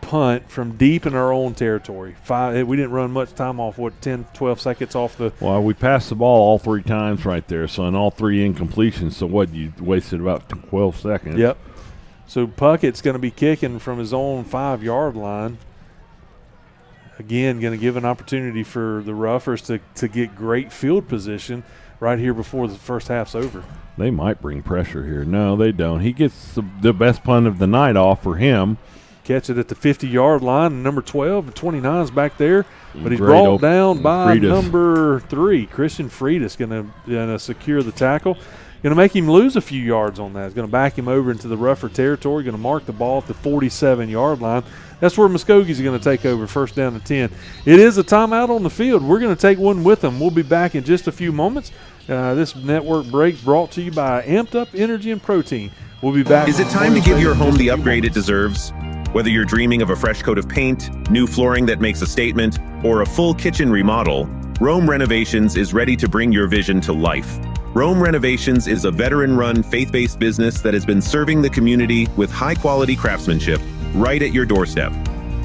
punt from deep in our own territory. We didn't run much time off, 10, 12 seconds off the. Well, we passed the ball all 3 times right there, so in all 3 incompletions. So you wasted about 12 seconds. Yep. So Puckett's going to be kicking from his own 5-yard line. Again, going to give an opportunity for the Roughers to get great field position right here before the first half's over. They might bring pressure here. No, they don't. He gets the best punt of the night off for him. Catch it at the 50-yard line, and number 12 and 29 is back there. But he's brought down by number 3. Christian Freitas going to secure the tackle. Going to make him lose a few yards on that. He's going to back him over into the rougher territory, going to mark the ball at the 47-yard line. That's where Muskogee's going to take over, first down and 10. It is a timeout on the field. We're going to take one with them. We'll be back in just a few moments. This network break brought to you by Amped Up Energy and Protein. We'll be back. Is it time to give your home the upgrade it deserves? Whether you're dreaming of a fresh coat of paint, new flooring that makes a statement, or a full kitchen remodel, Rome Renovations is ready to bring your vision to life. Rome Renovations is a veteran-run, faith-based business that has been serving the community with high-quality craftsmanship right at your doorstep.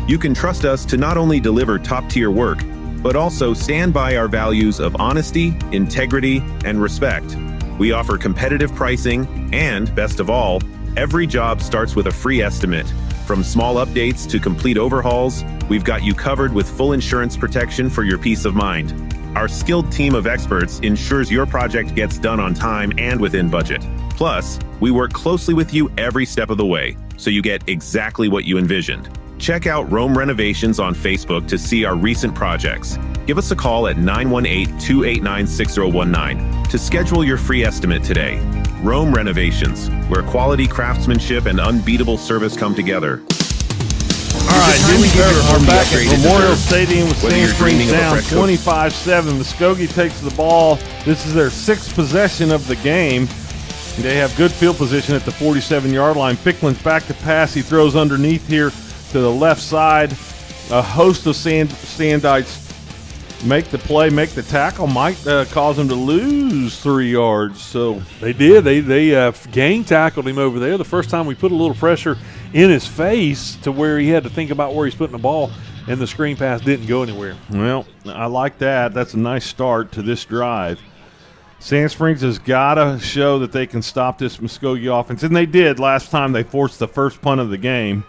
You can trust us to not only deliver top-tier work, but also stand by our values of honesty, integrity, and respect. We offer competitive pricing, and best of all, every job starts with a free estimate. From small updates to complete overhauls, we've got you covered with full insurance protection for your peace of mind. Our skilled team of experts ensures your project gets done on time and within budget. Plus, we work closely with you every step of the way, so you get exactly what you envisioned. Check out Rome Renovations on Facebook to see our recent projects. Give us a call at 918-289-6019 to schedule your free estimate today. Rome Renovations, where quality craftsmanship and unbeatable service come together. All right, here we go. We're back at Memorial Stadium with Sand Springs down 25-7. Muskogee takes the ball. This is their 6th possession of the game. They have good field position at the 47-yard line. Ficklin's back to pass. He throws underneath here to the left side. A host of Sandites make the play, make the tackle. Might cause them to lose 3 yards. So they did. They gang tackled him over there. The first time we put a little pressure in his face to where he had to think about where he's putting the ball, and the screen pass didn't go anywhere. Well, I like that. That's a nice start to this drive. Sand Springs has got to show that they can stop this Muskogee offense, and they did last time they forced the first punt of the game.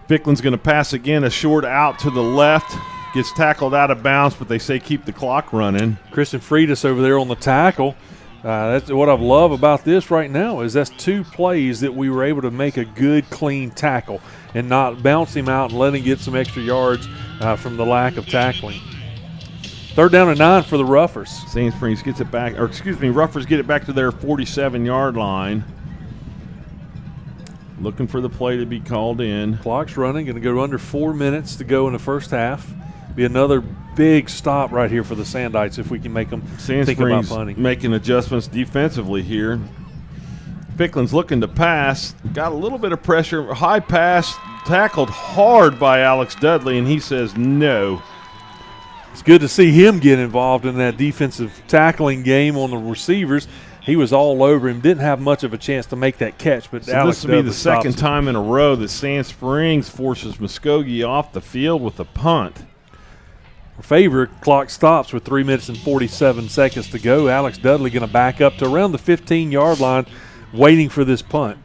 Ficklin's going to pass again, a short out to the left. Gets tackled out of bounds, but they say keep the clock running. Christian Freitas over there on the tackle. That's what I love about this right now is that's 2 plays that we were able to make a good, clean tackle and not bounce him out and let him get some extra yards from the lack of tackling. 3rd down and 9 for the Roughers. Sand Springs gets it back, Roughers get it back to their 47-yard line. Looking for the play to be called in. Clock's running, going to go under 4 minutes to go in the first half. Be another big stop right here for the Sandites if we can make them think about punting. Making adjustments defensively here. Ficklin's looking to pass. Got a little bit of pressure. High pass, tackled hard by Alex Dudley, and he says no. It's good to see him get involved in that defensive tackling game on the receivers. He was all over him. Didn't have much of a chance to make that catch, but so Alex this will be the second time in a row that Sand Springs forces Muskogee off the field with a punt. Our favorite clock stops with 3 minutes and 47 seconds to go. Alex Dudley going to back up to around the 15-yard line waiting for this punt.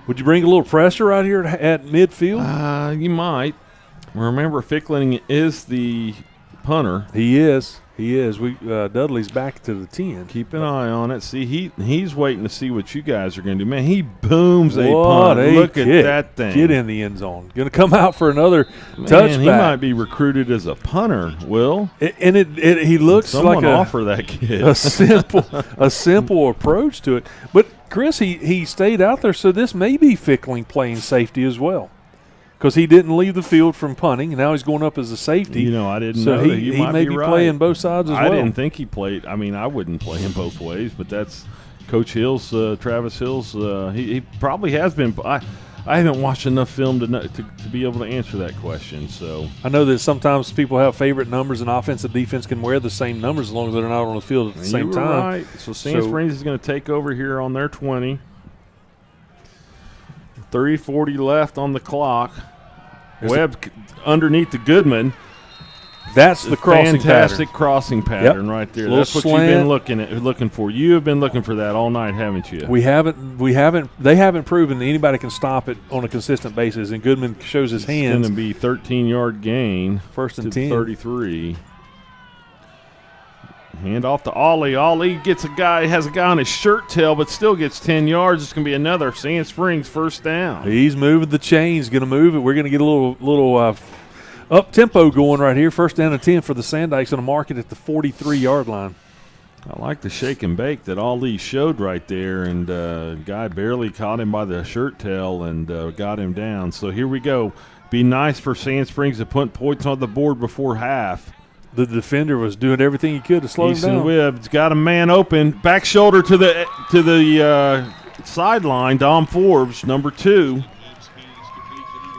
Would you bring a little pressure right here at midfield? You might. Remember, Ficklin is the punter. He is. Dudley's back to the 10. Keep an eye on it. See, he's waiting to see what you guys are going to do. Man, he booms a punt. Look at that thing. Get in the end zone. Going to come out for another touchback. He might be recruited as a punter, Will. He looks Someone like offer that kid a simple approach to it. But, Chris, he stayed out there, so this may be Fickling playing safety as well. Because he didn't leave the field from punting, and now he's going up as a safety. I didn't know that. He may be playing both sides as well. I didn't think he played. I mean, I wouldn't play him both ways, but that's Coach Hill's, Travis Hill's. He probably has been. I haven't watched enough film to be able to answer that question. So I know that sometimes people have favorite numbers, and offense and defense can wear the same numbers as long as they're not on the field at the same time. Right. So Sand Springs is going to take over here on their 20. 3:40 left on the clock. Webb underneath the Goodman. That's the crossing fantastic pattern. crossing pattern right there. That's what slant. you've been looking for. You have been looking for that all night, haven't you? We haven't. They haven't proven that anybody can stop it on a consistent basis. And Goodman shows his hands. It's going to be 13-yard gain. First and to 10. 33. Hand off to Ollie. Ollie has a guy on his shirt tail, but still gets 10 yards. It's going to be another Sand Springs first down. He's moving the chains. Going to move it. We're going to get a little up tempo going right here. First down and 10 for the Sandikes. Going to mark it at the 43-yard line. I like the shake and bake that Ali showed right there, and guy barely caught him by the shirt tail and got him down. So here we go. Be nice for Sand Springs to put points on the board before half. The defender was doing everything he could to slow him down. Easton Webb's got a man open. Back shoulder to the sideline. Dom Forbes, number 2.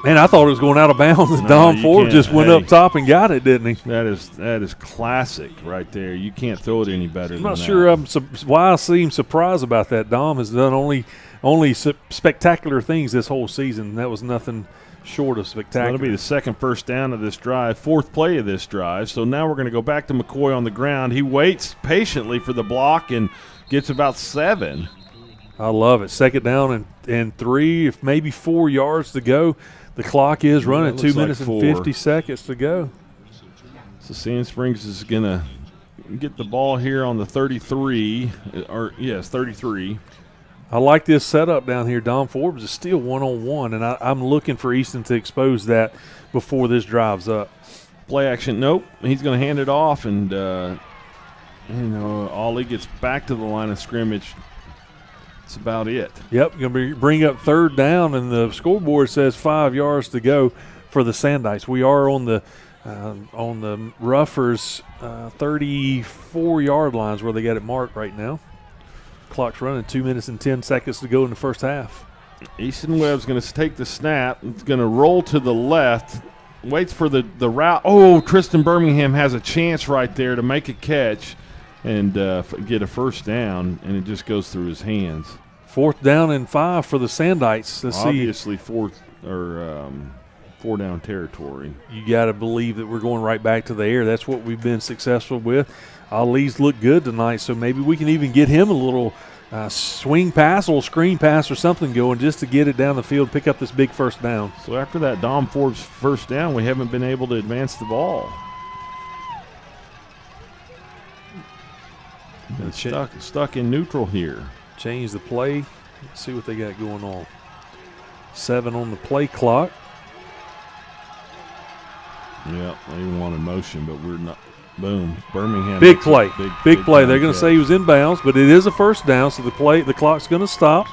Man, I thought it was going out of bounds. No, Dom you Forbes can't. just went up top and got it, didn't he? That is classic right there. You can't throw it any better than that. I'm not sure why I seem surprised about that. Dom has done only spectacular things this whole season. That was nothing short of spectacular. That'll be the second first down of this drive, fourth play of this drive. So now we're going to go back to McCoy on the ground. He waits patiently for the block and gets about 7. I love it. Second down and 3, if maybe 4 yards to go. The clock is running. 2 minutes and 50 seconds to go. So Sand Springs is going to get the ball here on the 33. 33. I like this setup down here. Dom Forbes is still one-on-one, and I'm looking for Easton to expose that before this drives up. Play action, nope. He's going to hand it off, and, Ollie gets back to the line of scrimmage. That's about it. Yep, going to bring up third down, and the scoreboard says 5 yards to go for the Sandites. We are on the Ruffers 34-yard lines where they got it marked right now. Clock's running. 2 minutes and 10 seconds to go in the first half. Easton Webb's going to take the snap. It's going to roll to the left. Waits for the route. Oh, Tristan Birmingham has a chance right there to make a catch and get a first down, and it just goes through his hands. 4th down and 5 for the Sandites. Obviously, four down territory. You got to believe that we're going right back to the air. That's what we've been successful with. Ali's looked good tonight, so maybe we can even get him a little swing pass, a little screen pass or something going just to get it down the field, pick up this big first down. So after that Dom Forbes first down, we haven't been able to advance the ball. Been stuck in neutral here. Change the play. Let's see what they got going on. 7 on the play clock. Yeah, they wanted motion, but we're not. Boom. Birmingham. Big play. Big play. They're going to catch. say he was in bounds, but it is a first down, so the clock's going to stop.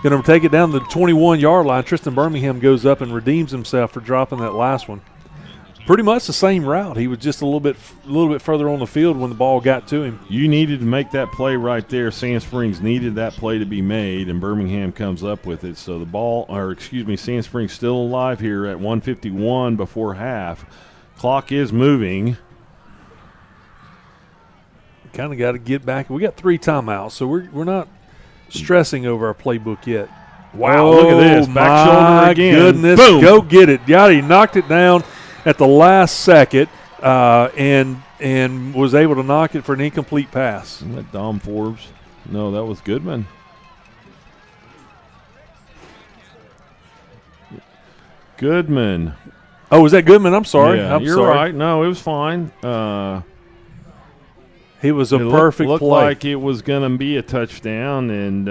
Going to take it down the 21-yard line. Tristan Birmingham goes up and redeems himself for dropping that last one. Pretty much the same route. He was just a little bit further on the field when the ball got to him. You needed to make that play right there. Sand Springs needed that play to be made, and Birmingham comes up with it. So Sand Springs still alive here at 1:51 before half. Clock is moving. Kind of got to get back. We got 3 timeouts, so we're not stressing over our playbook yet. Wow, look at this. Back shoulder again. Goodness. Boom. Go get it. He knocked it down at the last second and was able to knock it for an incomplete pass. Isn't that Dom Forbes? No, that was Goodman. Goodman. Oh, was that Goodman? I'm sorry. Yeah, I'm you're sorry. right. No, it was fine. It was a perfect looked play. like it was going to be a touchdown, and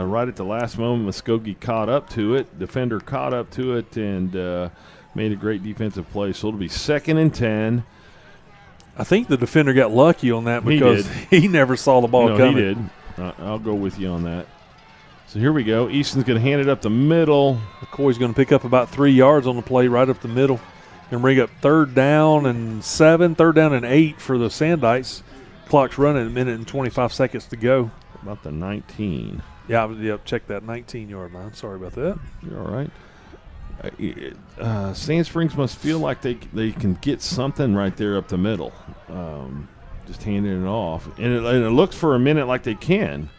right at the last moment, Muskogee caught up to it. Defender caught up to it and made a great defensive play. So it'll be 2nd and 10. I think the defender got lucky on that because he never saw the ball coming. He did. I'll go with you on that. So here we go. Easton's going to hand it up the middle. McCoy's going to pick up about 3 yards on the play right up the middle. Going to bring up 3rd down and 7, 3rd down and 8 for the Sandites. Clock's running, 1 minute and 25 seconds to go. about the 19. Yeah, check that 19-yard line. Sorry about that. You're all right. Sand Springs must feel like they can get something right there up the middle. Just handing it off. And it looks for a minute like they can.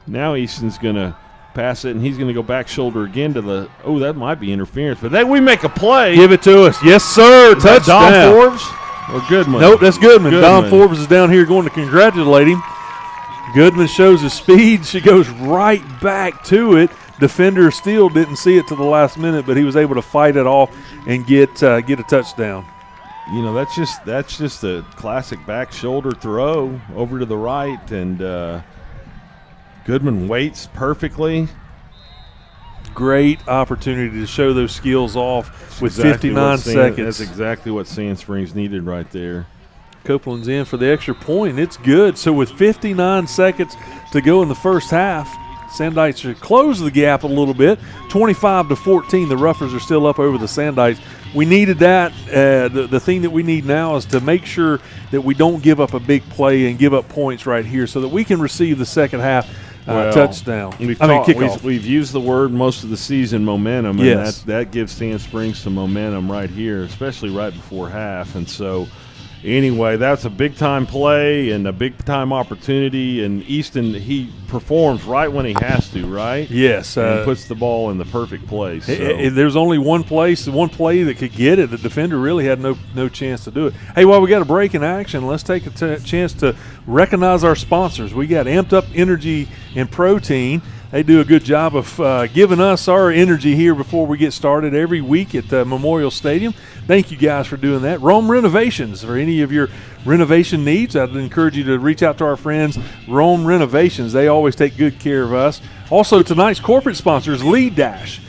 Now Easton's going to pass it, and he's going to go back shoulder again to the – oh, that might be interference. But then we make a play. Give it to us. Yes, sir. Touchdown. Dom Forbes or Goodman? Nope, that's Goodman. Dom Forbes is down here going to congratulate him. Goodman shows his speed. She goes right back to it. Defender still didn't see it to the last minute, but he was able to fight it off and get a touchdown. You know, that's just a classic back shoulder throw over to the right, and Goodman waits perfectly. Great opportunity to show those skills off with exactly 59 seconds. That's exactly what Sand Springs needed right there. Copeland's in for the extra point. It's good. So with 59 seconds to go in the first half, Sandites should close the gap a little bit. 25-14, the Roughers are still up over the Sandites. We needed that. The thing that we need now is to make sure that we don't give up a big play and give up points right here so that we can receive the second half touchdown. Kickoff. We've used the word most of the season, momentum, and yes. that gives Sand Springs some momentum right here, especially right before half. And so anyway, that's a big-time play and a big-time opportunity, and Easton, he performs right when he has to, right? Yes. And puts the ball in the perfect place. So. There's only one play that could get it. The defender really had no chance to do it. Hey, while we got a break in action, let's take a chance to recognize our sponsors. We got Amped Up Energy and Protein. They do a good job of giving us our energy here before we get started every week at Memorial Stadium. Thank you guys for doing that. Rome Renovations, for any of your renovation needs, I'd encourage you to reach out to our friends, Rome Renovations. They always take good care of us. Also, tonight's corporate sponsors, Lead Dash.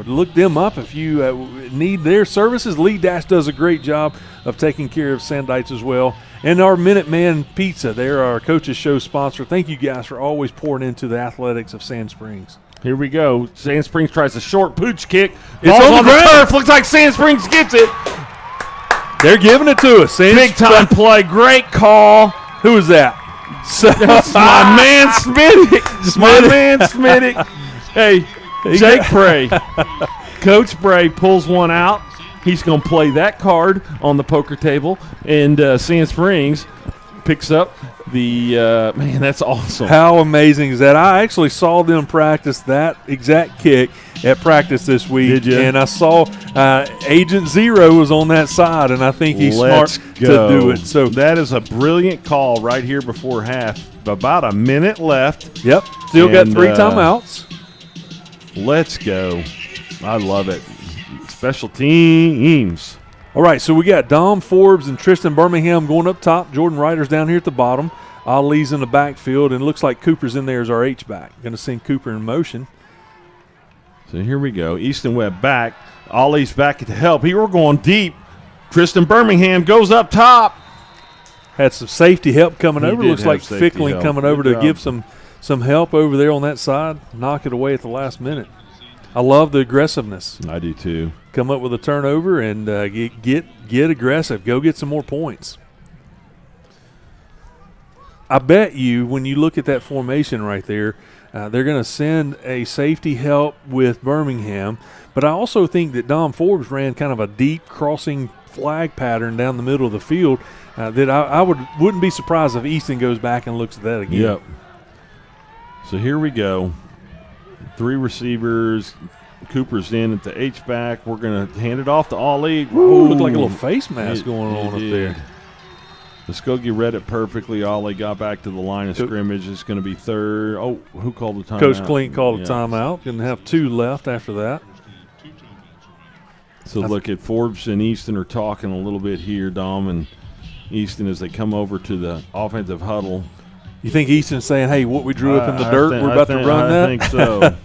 Look them up if you need their services. Lead Dash does a great job of taking care of Sandites as well. And our Minuteman Pizza, they're our Coaches Show sponsor. Thank you guys for always pouring into the athletics of Sand Springs. Here we go. Sand Springs tries a short pooch kick. It's on the turf. Looks like Sand Springs gets it. They're giving it to us. Big-time play. Great call. Who is that? That's my man Smitty. My man Smitty. Hey, Jake Bray. Coach Bray pulls one out. He's going to play that card on the poker table, and Sand Springs picks up the man, that's awesome. How amazing is that? I actually saw them practice that exact kick at practice this week. Did you? And I saw Agent Zero was on that side, and I think he's smart to do it. So that is a brilliant call right here before half. About a minute left. Yep. Still got 3 timeouts. Let's go. I love it. Special teams. All right, so we got Dom Forbes and Tristan Birmingham going up top. Jordan Ryder's down here at the bottom. Ali's in the backfield, and it looks like Cooper's in there as our H-back. Going to send Cooper in motion. So here we go. Easton Webb back. Ali's back to help. Here we're going deep. Tristan Birmingham goes up top. Had some safety help coming over. Looks like Fickling Fickling coming over to give some help over there on that side. Knock it away at the last minute. I love the aggressiveness. I do too. Come up with a turnover and get aggressive. Go get some more points. I bet you when you look at that formation right there, they're going to send a safety help with Birmingham. But I also think that Dom Forbes ran kind of a deep crossing flag pattern down the middle of the field that I wouldn't be surprised if Easton goes back and looks at that again. Yep. So here we go. 3 receivers. Cooper's in at the H-back. We're going to hand it off to Ali. Looked like a little face mask going on up there. Muskogee read it perfectly. Ali got back to the line of scrimmage. It's going to be third. Oh, who called the timeout? Coach Klink called a timeout. Going to have 2 left after that. So look at Forbes and Easton are talking a little bit here, Dom and Easton, as they come over to the offensive huddle. You think Easton's saying, hey, what we drew up in the dirt, we're about to run that? I think so.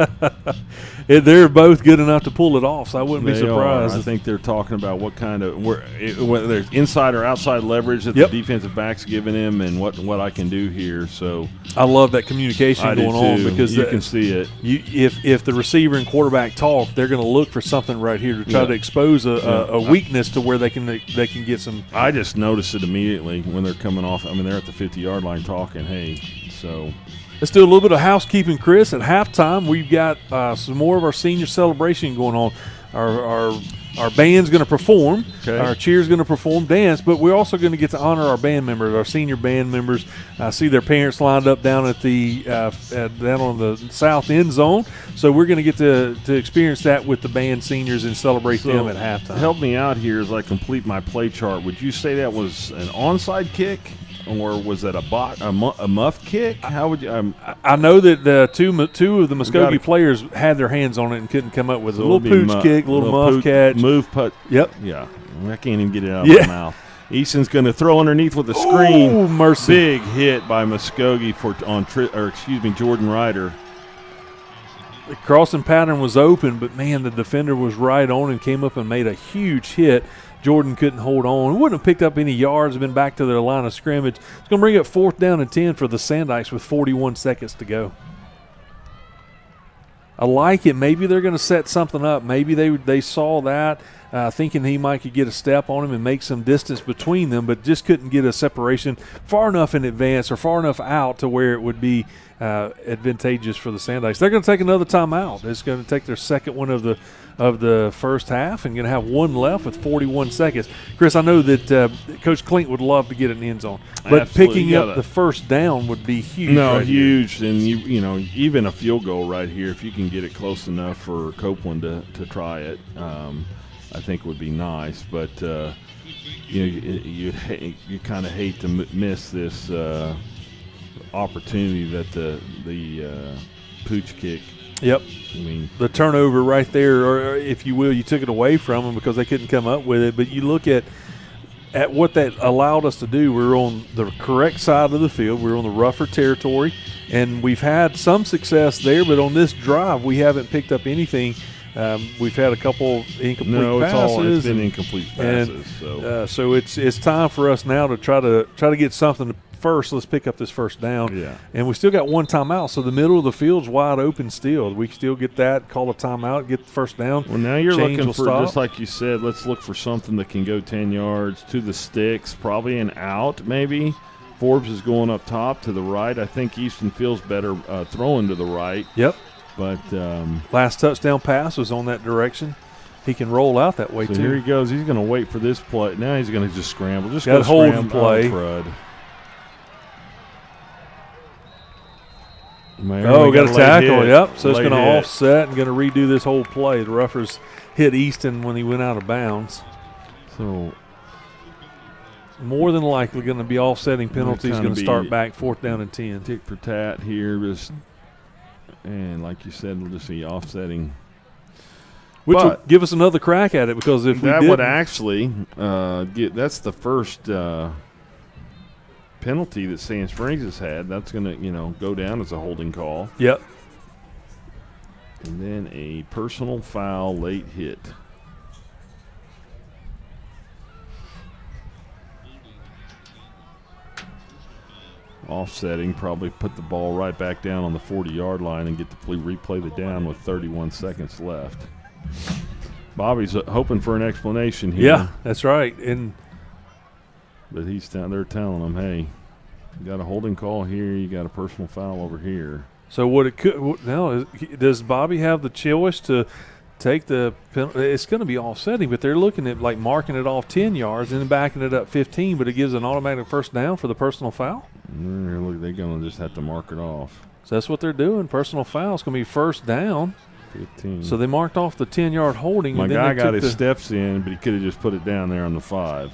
They're both good enough to pull it off, so I wouldn't be surprised. I think they're talking about what kind of whether there's inside or outside leverage that the defensive back's giving him, and what I can do here. So I love that communication going on because you can see it. If the receiver and quarterback talk, they're going to look for something right here to try to expose a weakness to where they can get some. I just noticed it immediately when they're coming off. I mean, they're at the 50-yard line talking. Hey, so. Let's do a little bit of housekeeping, Chris. At halftime, we've got some more of our senior celebration going on. Our band's going to perform. Okay. Our cheer's going to perform, dance, but we're also going to get to honor our band members, our senior band members. I see their parents lined up down at the down on the south end zone. So we're going to get to experience that with the band seniors and celebrate them at halftime. Help me out here as I complete my play chart. Would you say that was an onside kick? Or was that a muff kick? How would you? I know that two of the Muskogee players had their hands on it and couldn't come up with a little pooch kick, a little muff catch. Move putt. Yep. Yeah. I can't even get it out of my mouth. Easton's going to throw underneath with the screen. Oh, mercy. Big hit by Muskogee Jordan Ryder. The crossing pattern was open, but, man, the defender was right on and came up and made a huge hit. Jordan couldn't hold on. Wouldn't have picked up any yards, been back to their line of scrimmage. It's going to bring up 4th down and 10 for the Sandikes with 41 seconds to go. I like it. Maybe they're going to set something up. Maybe they saw that, thinking he might could get a step on him and make some distance between them, but just couldn't get a separation far enough in advance or far enough out to where it would be advantageous for the Sandikes. They're going to take another timeout. It's going to take their second one of the first half and going to have one left with 41 seconds. Chris, I know that Coach Klink would love to get it in the end zone, but picking up the first down would be huge. No, right huge, here. And you know, even a field goal right here, if you can get it close enough for Copeland to try it, I think would be nice. But you kind of hate to miss this opportunity that the pooch kick. Yep. I mean, the turnover right there, or if you will, you took it away from them because they couldn't come up with it. But you look at what that allowed us to do. We were on the correct side of the field. We were on the rougher territory, and we've had some success there. But on this drive, we haven't picked up anything. We've had a couple incomplete passes. It's been incomplete passes. So it's time for us now to try to get something. First, let's pick up this first down. Yeah. And we still got one timeout, so the middle of the field's wide open still. We still get that, call a timeout, get the first down. Well, now you're looking for, stop. just like you said, let's look for something that can go 10 yards to the sticks, probably an out maybe. Forbes is going up top to the right. I think Easton feels better throwing to the right. Yep. But last touchdown pass was on that direction. He can roll out that way, so too. Here he goes. He's going to wait for this play. Now he's going to just scramble. Just got go hold and scramble. play. Oh, crud. Got a tackle, hit. yep. So it's going to hit. offset and going to redo this whole play. The Ruffers hit Easton when he went out of bounds. So more than likely going to be offsetting penalties, going to start back 4th down and 10. Tick for tat here. And like you said, we'll just see offsetting. Which will give us another crack at it, because if that we would actually that's the first penalty that Sand Springs has had. That's going to go down as a holding call. Yep. And then a personal foul late hit. Offsetting, probably put the ball right back down on the 40-yard line and get to replay the down with 31 seconds left. Bobby's hoping for an explanation here. Yeah, that's right. But they're telling him, hey, you got a holding call here, you got a personal foul over here. So does Bobby have the choice to take the penalty? It's going to be offsetting, but they're looking at like marking it off 10 yards and then backing it up 15, but it gives an automatic first down for the personal foul. Look, they're going to just have to mark it off. So that's what they're doing. Personal foul is going to be first down. 15. So they marked off the 10-yard holding. My and then guy got his steps in, but he could have just put it down there on the 5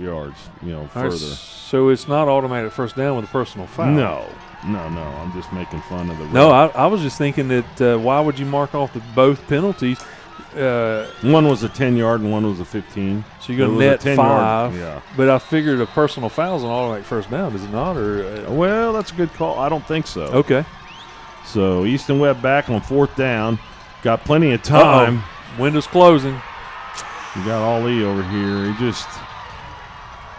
yards, further. Right, so it's not automatic first down with a personal foul. No. I'm just making fun of the. No, I was just thinking that why would you mark off both penalties? One was a 10-yard and one was a 15. So you're going to net 5. Yeah. But I figured a personal foul is an automatic first down, is it not? Well, that's a good call. I don't think so. Okay. So Easton Webb back on 4th down. Got plenty of time. Window's closing. You got Ali over here. He just,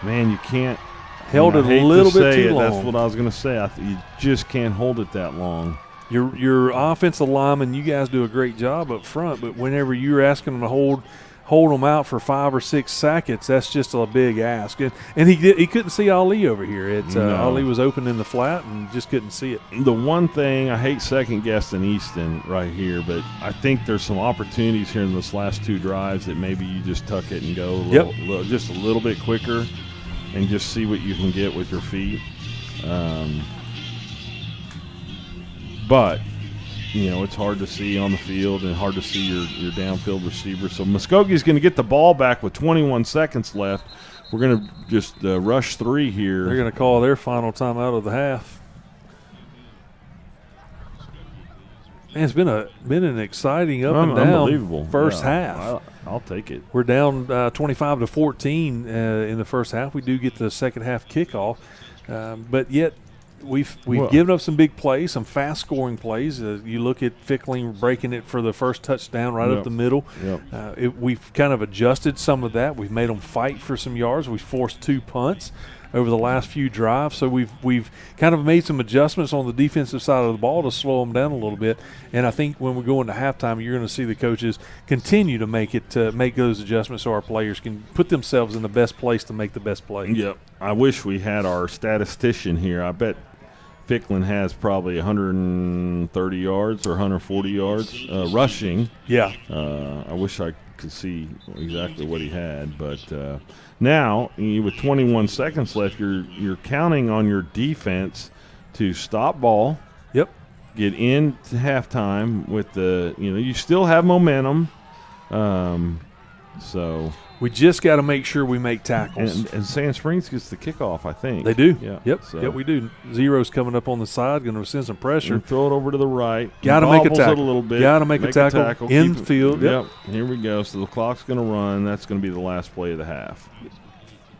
man, you can't. Held it a little bit too long. That's what I was going to say. You just can't hold it that long. Your offensive lineman, you guys do a great job up front, but whenever you're asking them to hold hold them out for 5 or 6 seconds, that's just a big ask. And he couldn't see Ali over here. No. Ali was open in the flat and just couldn't see it. The one thing, I hate second-guessing Easton right here, but I think there's some opportunities here in this last 2 drives that maybe you just tuck it and go just a little bit quicker and just see what you can get with your feet. But it's hard to see on the field and hard to see your downfield receiver. So Muskogee's going to get the ball back with 21 seconds left. We're going to just rush 3 here. They're going to call their final timeout of the half. Man, it's been an exciting up and down first half. I'll take it. We're down 25-14 in the first half. We do get the second half kickoff, but yet we've given up some big plays, some fast scoring plays. You look at Fickling breaking it for the first touchdown right up the middle. We've kind of adjusted some of that. We've made them fight for some yards. We forced 2 punts over the last few drives, so we've kind of made some adjustments on the defensive side of the ball to slow them down a little bit. And I think when we go into halftime, you're going to see the coaches continue to make those adjustments so our players can put themselves in the best place to make the best play. Yep. I wish we had our statistician here. I bet Ficklen has probably 130 yards or 140 yards rushing. Yeah. I wish I could see exactly what he had, but now with 21 seconds left, you're counting on your defense to stop ball. Yep. Get into halftime with you still have momentum, so. We just got to make sure we make tackles. And Sand Springs gets the kickoff, I think. They do. Yeah. Yep. So. Yep, we do. Zero's coming up on the side, going to send some pressure. And throw it over to the right. Got to make a tackle. It a little bit. Got to make a tackle. In the field. Yep. Here we go. So the clock's going to run. That's going to be the last play of the half.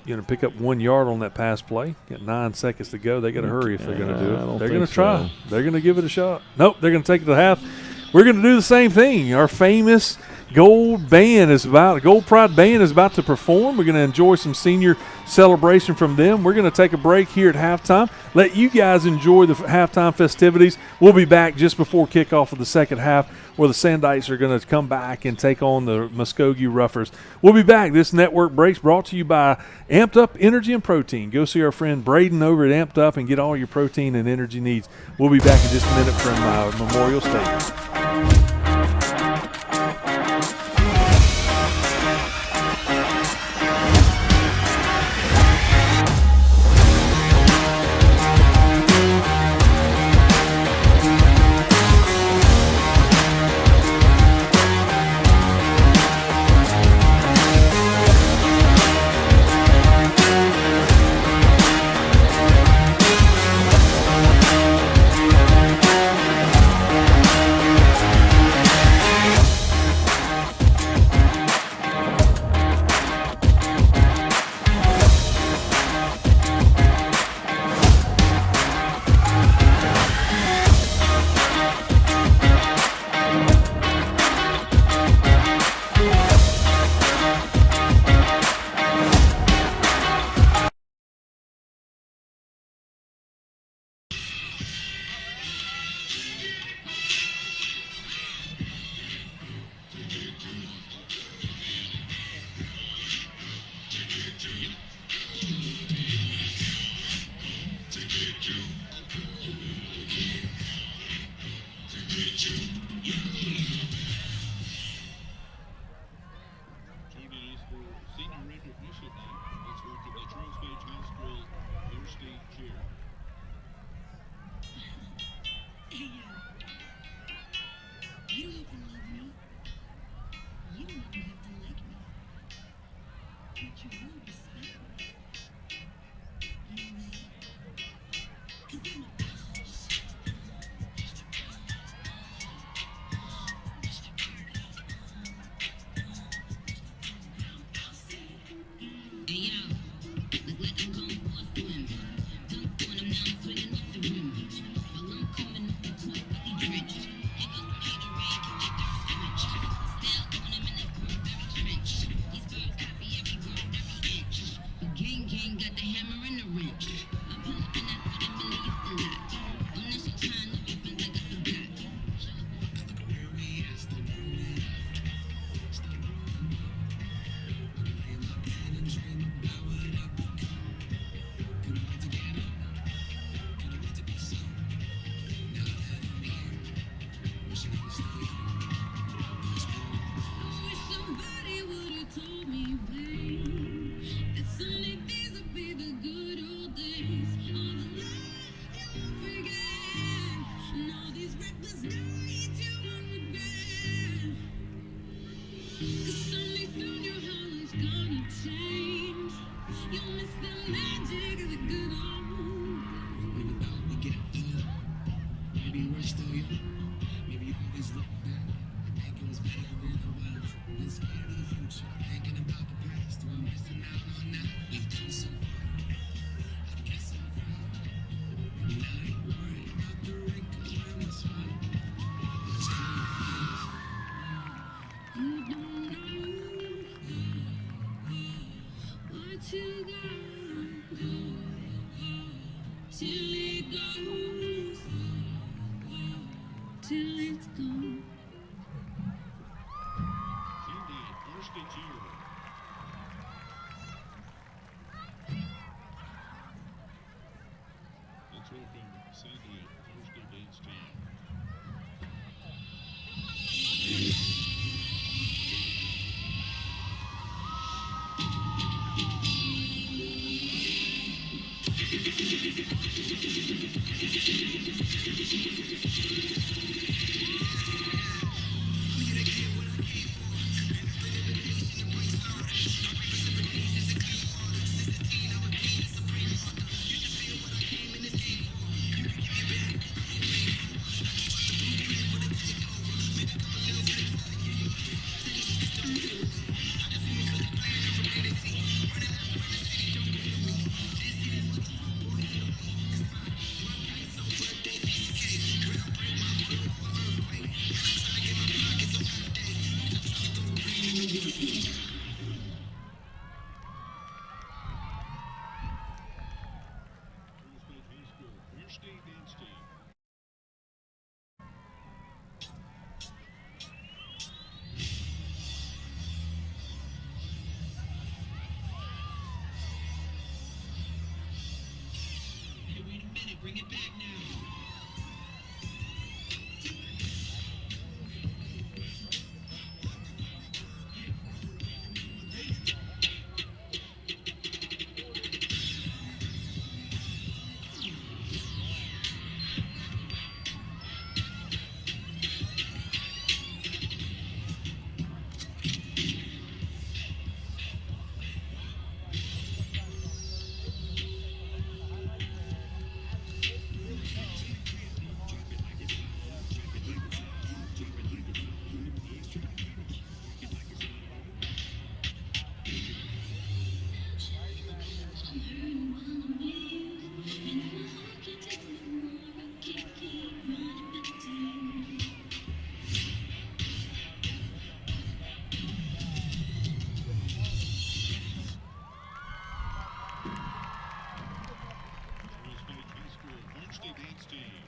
Going to pick up 1 yard on that pass play. Got 9 seconds to go. They got to hurry if they're going to do it. They're going to try. So. They're going to give it a shot. Nope. They're going to take it to half. We're going to do the same thing. Our famous Gold Pride Band is about to perform. We're going to enjoy some senior celebration from them. We're going to take a break here at halftime. Let you guys enjoy the halftime festivities. We'll be back just before kickoff of the second half, where the Sandites are going to come back and take on the Muskogee Roughers. We'll be back. This network break's brought to you by Amped Up Energy and Protein. Go see our friend Braden over at Amped Up and get all your protein and energy needs. We'll be back in just a minute from Memorial Stadium. King got the hammer and the wrench. I pull up and I put him in the Let's welcome Sunday Varsity Dance Team. Varsity Dance Team. Hey, wait a minute, bring it back now. Varsity Dance Team.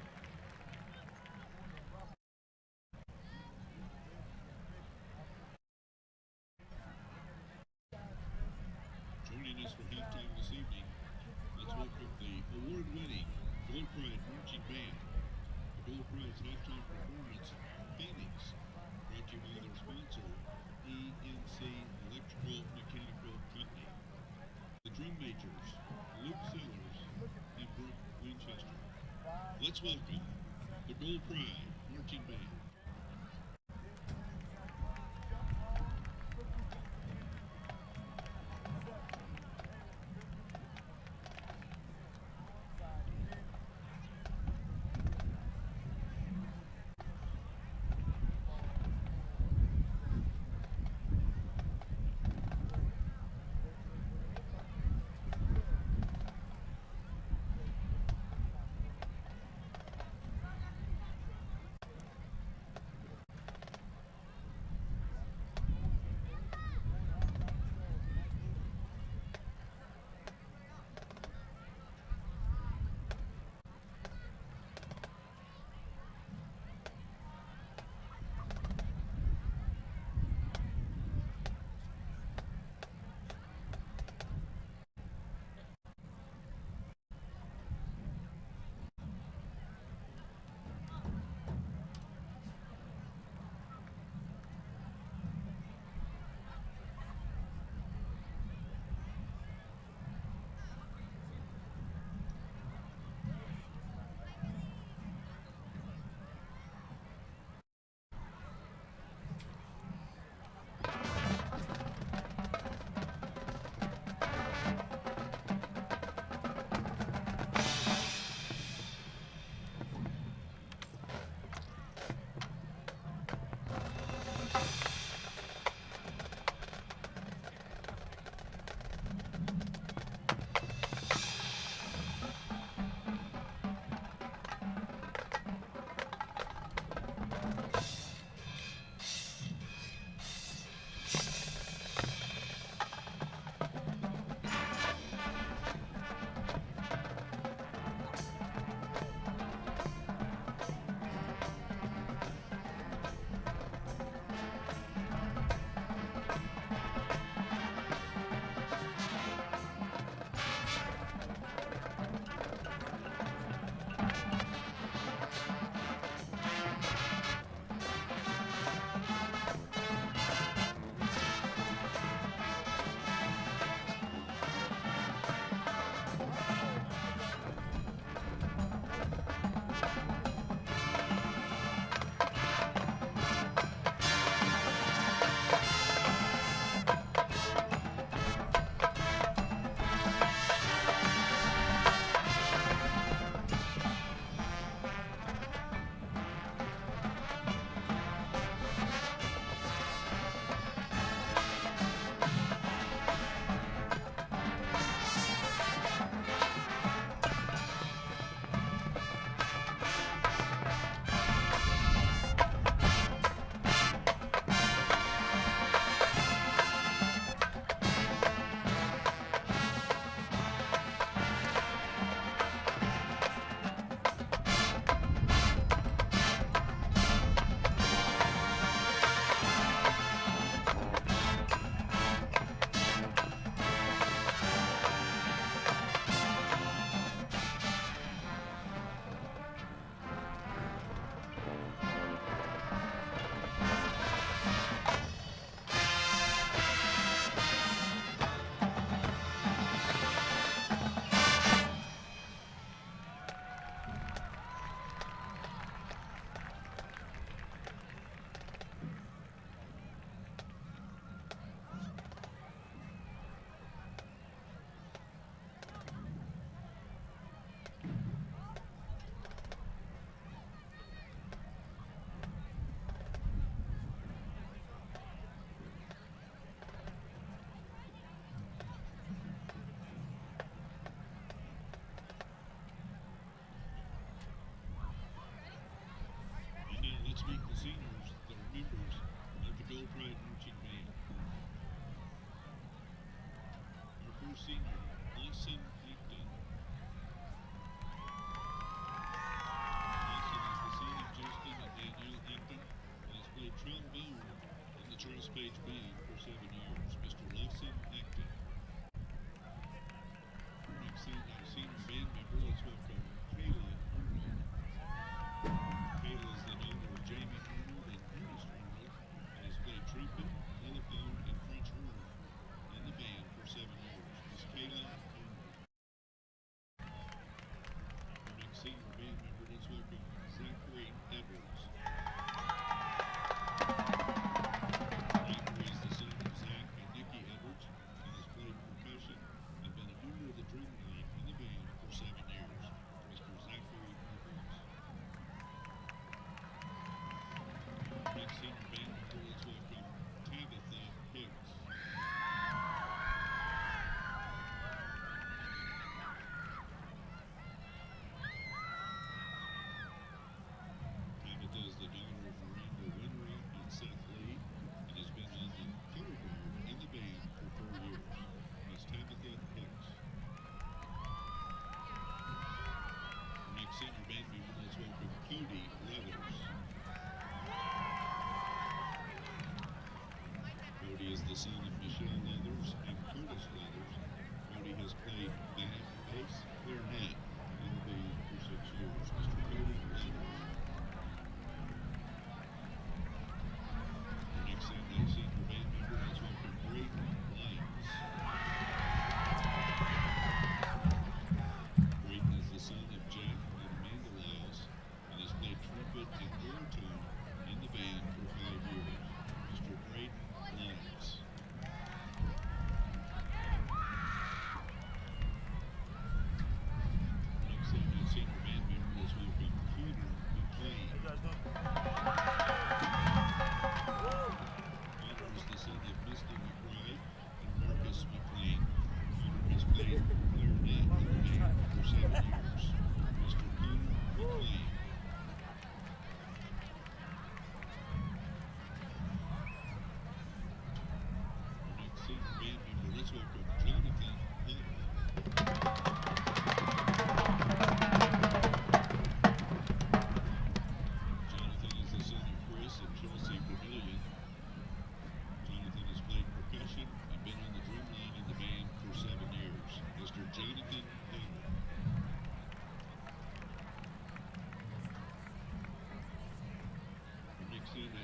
Joining us for halftime this evening, let's welcome the award-winning Gold Pride Marching Band. The Gold Pride's halftime performance, Phoenix, brought to you by their sponsor, ENC Electrical Mechanical Company. The drum majors, Luke Sellers and Brooke Winchester. Let's welcome the Gold Pride Marching Band.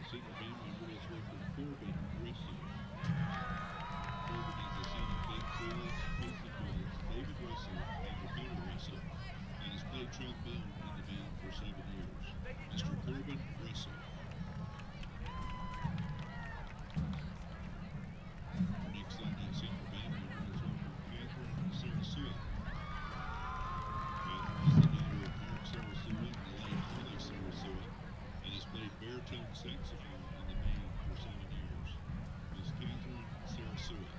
senior band member, let's welcome Corbin Russell. Corbin is the son of Ben Coolidge, Quincy Coolidge, David Russell, and Dakota Russell, and has played trombone in the band for 7 years. Mr. Corbin Russell. Our next Sunday senior band member, let's welcome Catherine Sarasua. Catherine is the daughter of Mark Sarasua and the late Holly Sarasua, and has played baritone saxophone in the band for 7 years. Miss Catherine Sarasua.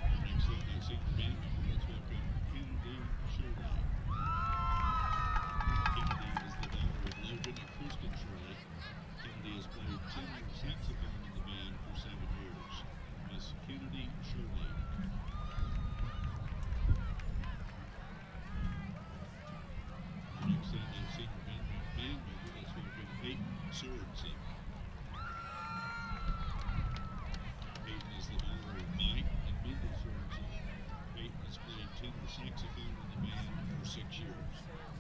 Our next Sunday senior band member, let's welcome Kennedy Shirley. Kennedy is the daughter of Logan and Kristen Shirley. Kennedy has played tenor saxophone in the band for 7 years. Miss Kennedy Shirley. Our next Sunday senior band member, let's welcome Peyton Sorensen. Peyton is the daughter of Mike and Mindy Sorensen. Peyton has played tenor saxophone in the band for 6 years.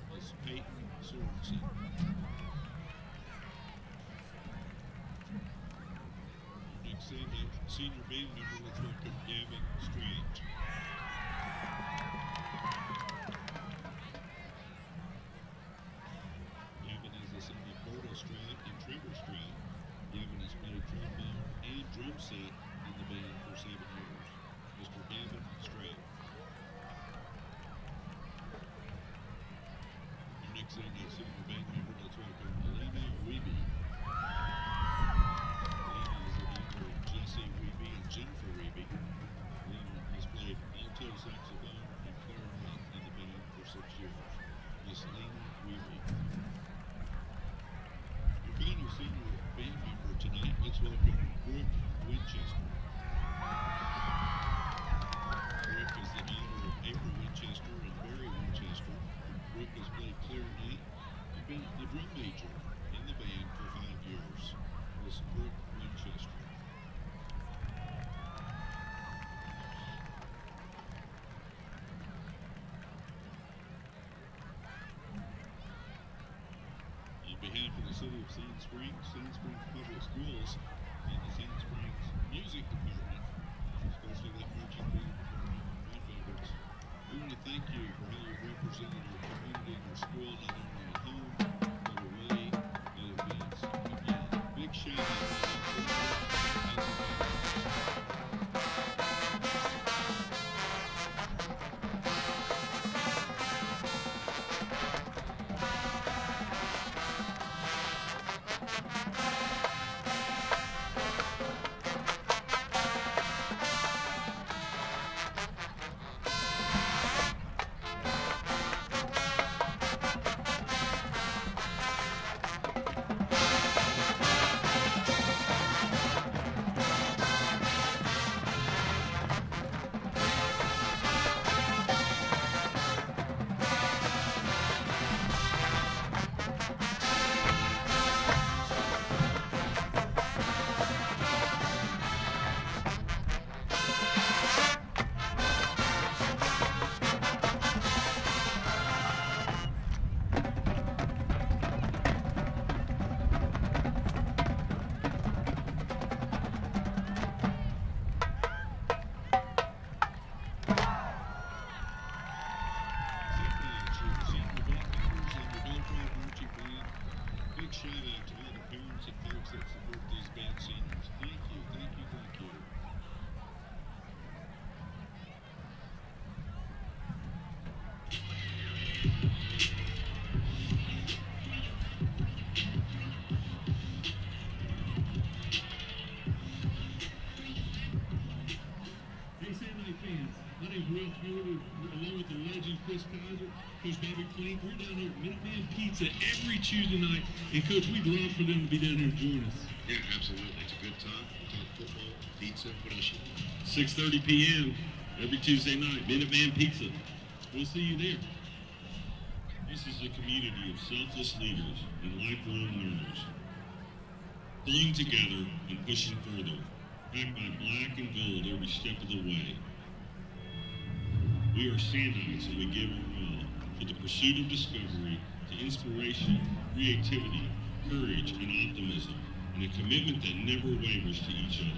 Miss Peyton Sorensen. Our next Sunday senior band member, let's welcome Gavin Strange. Gavin is the son of Berta Stroud and Trevor Stroud. Gavin has played trombone and drum set in the band for 7 years. Mr. Gavin Stroud. Our next Sunday senior band member, let's welcome Alina Weeby. Alina is the daughter of Jesse Weeby and Jennifer Weeby. Alina has played alto saxophone and clarinet in the band for 6 years. Miss Alina Weeby. Your final senior band member tonight, let's welcome Brooke Winchester. Brooke is the daughter of April Winchester and Barry Winchester. Brooke has played clarinet and been the drum major in the band for 5 years. Miss Brooke Winchester. On behalf of the City of Sand Springs Public Schools, and the Sand Springs Music Department, especially that marching band department, my favorites, we want to thank you for how you've represented our community and our school, not only at home, but away at events. Again, big shout out to all big shout out to all the parents and folks that support these band seniors. Thank you, thank you, thank you. Hey, Sand Night fans, my name's Ralph Miller, along with the legend Chris Kaiser, Coach Bobby Clink. We're down here at Minuteman Pizza every Tuesday night, and Coach, we'd love for them to be down here to join us. Yeah, absolutely. It's a good time. We talk football, pizza, what else you want? 6:30 p.m. every Tuesday night, Minuteman Pizza. We'll see you there. This is a community of selfless leaders and lifelong learners, pulling together and pushing further, backed by black and gold every step of the way. We are Sandites and we give our all. to the pursuit of discovery, to inspiration, creativity, courage, and optimism, and a commitment that never wavers to each other.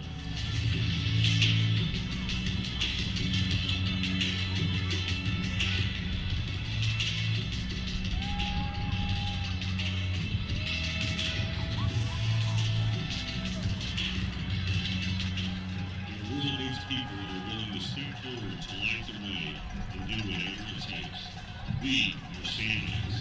The world needs people that are willing to step forward to light the way and do whatever it takes. We are Sandals.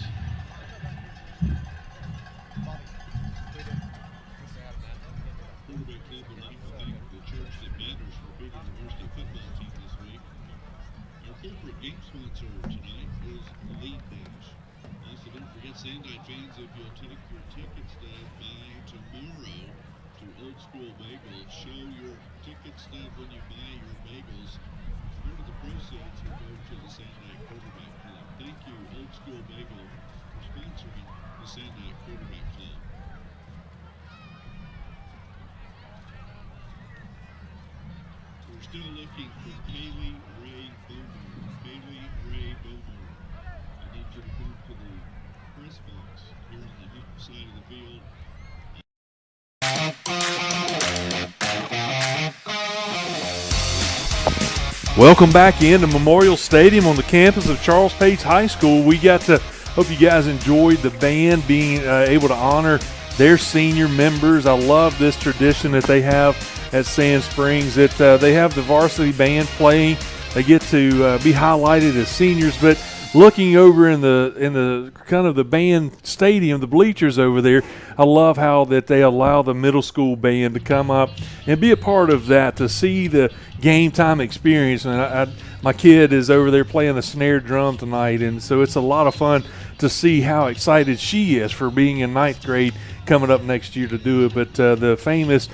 Quarterback Club would like to thank the Church That Matters for beating the varsity football team this week. Our corporate game sponsor tonight is Lead Dash. Also, don't forget, Sandite fans, if you'll take your ticket stub by tomorrow to Old School Bagel, show your ticket stub when you buy your bagels. Part of the proceeds will go to the Sandite Quarterback Club. Thank you, Old School Bagel, for sponsoring the Sandite Quarterback Club. We're still looking for Kaylee Ray Bowman. Kaylee Ray Bowman. I need you to come to the press box here on the left side of the field. Welcome back into Memorial Stadium on the campus of Charles Page High School. We got to hope you guys enjoyed the band being able to honor their senior members. I love this tradition that they have at Sand Springs, that they have the varsity band playing. They get to be highlighted as seniors, but looking over in the kind of the band stadium, the bleachers over there, I love how that they allow the middle school band to come up and be a part of that, to see the game time experience. And my kid is over there playing the snare drum tonight, and so it's a lot of fun to see how excited she is for being in ninth grade coming up next year to do it. But the famous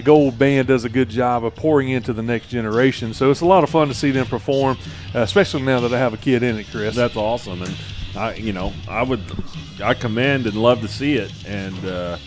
Gold Band does a good job of pouring into the next generation. So it's a lot of fun to see them perform, especially now that I have a kid in it, Chris. That's awesome, and I commend and love to see it. And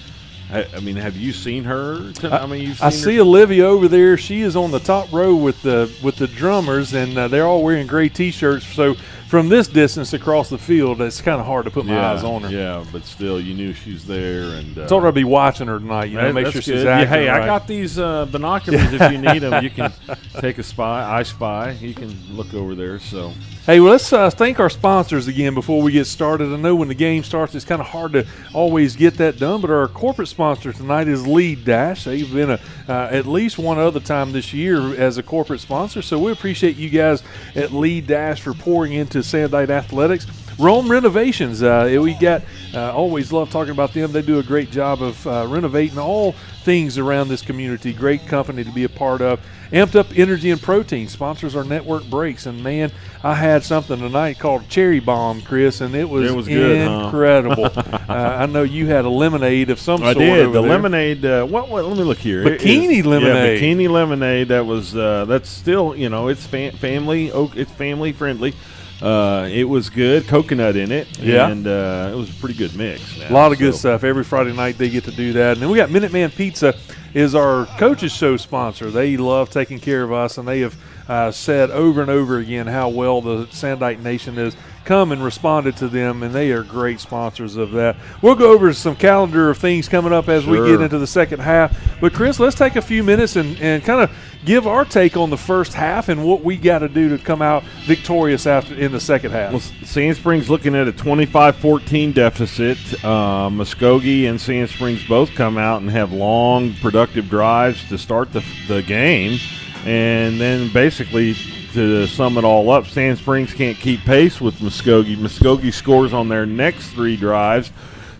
I mean, have you seen her? I see Olivia over there. She is on the top row with the drummers, and they're all wearing gray T-shirts. So from this distance across the field, it's kind of hard to put my eyes on her. Yeah, but still, you knew she was there. And told her I'd be watching her tonight. Make sure she's acting hey, right. I got these binoculars if you need them. You can take a spy. I Spy. You can look over there. So. Hey, well, let's thank our sponsors again before we get started. I know when the game starts, it's kind of hard to always get that done, but our corporate sponsor tonight is Lead Dash. They've been at least one other time this year as a corporate sponsor, so we appreciate you guys at Lead Dash for pouring into Sandite Athletics. Rome Renovations, we got always love talking about them. They do a great job of renovating all things around this community. Great company to be a part of. Amped Up Energy and Protein sponsors our network breaks, and man, I had something tonight called Cherry Bomb, Chris, and it was good, incredible. I know you had a lemonade of some sort. I did. Over the there. Lemonade. What? Let me look here. Bikini lemonade. Yeah, bikini lemonade. That was. That's still. It's family. It's family friendly. It was good. Coconut in it. Yeah. And it was a pretty good mix. A lot of good stuff. Every Friday night they get to do that. And then we got Minuteman Pizza is our Coaches Show sponsor. They love taking care of us, and they have said over and over again how well the Sandite Nation has come and responded to them, and they are great sponsors of that. We'll go over some calendar of things coming up as we get into the second half. But, Chris, let's take a few minutes and kind of give our take on the first half and what we got to do to come out victorious in the second half. Well, Sand Springs looking at a 25-14 deficit. Muskogee and Sand Springs both come out and have long, productive drives to start the game. And then basically, to sum it all up, Sand Springs can't keep pace with Muskogee. Muskogee scores on their next three drives,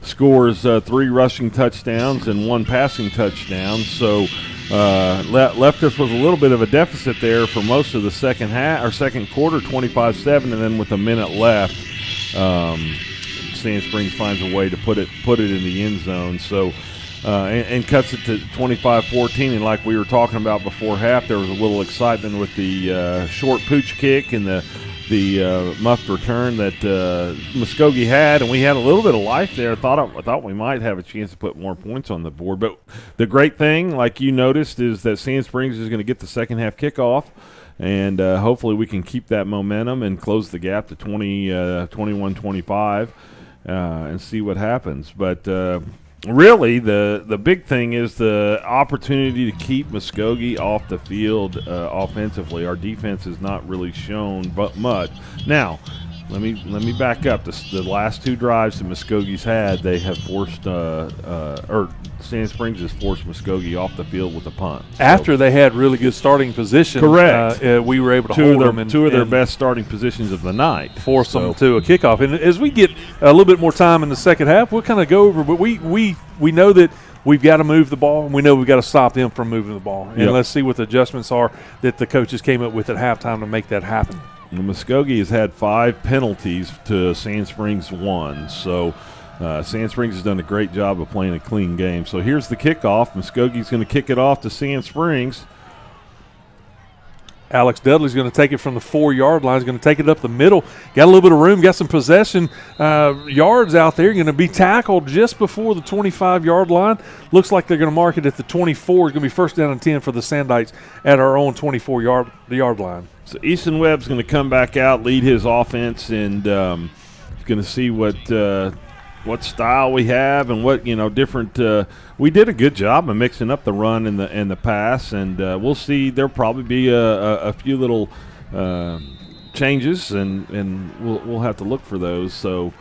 scores 3 rushing touchdowns and 1 passing touchdown. So left us with a little bit of a deficit there for most of the second half or second quarter, 25-7, and then with a minute left, Sand Springs finds a way to put it in the end zone. So. And cuts it to 25-14, and like we were talking about before half, there was a little excitement with the short pooch kick and the muffed return that Muskogee had, and we had a little bit of life there. I thought we might have a chance to put more points on the board. But the great thing, like you noticed, is that Sand Springs is going to get the second half kickoff, and hopefully we can keep that momentum and close the gap to 21-25 and see what happens. But really, the big thing is the opportunity to keep Muskogee off the field offensively. Our defense has not really shown but much. Now, let me back up. The last two drives that Muskogee's had, they have forced or Sand Springs has forced Muskogee off the field with a punt. After they had really good starting position, correct, we were able to hold them and two of their best starting positions of the night, force them to a kickoff. And as we get a little bit more time in the second half, we'll kind of go over. But we know that we've got to move the ball, and we know we've got to stop them from moving the ball. And let's see what the adjustments are that the coaches came up with at halftime to make that happen. Muskogee has had 5 penalties to Sand Springs 1, so Sand Springs has done a great job of playing a clean game. So here's the kickoff. Muskogee's going to kick it off to Sand Springs. Alex Dudley's going to take it from the 4-yard line. He's going to take it up the middle. Got a little bit of room. Got some possession yards out there. Going to be tackled just before the 25-yard line. Looks like they're going to mark it at the 24. It's going to be first down and 10 for the Sandites at our own 24-yard line. So Easton Webb's going to come back out, lead his offense, and he's going to see what style we have and what different. We did a good job of mixing up the run and the pass, and we'll see. There'll probably be a few little changes, and we'll have to look for those. So,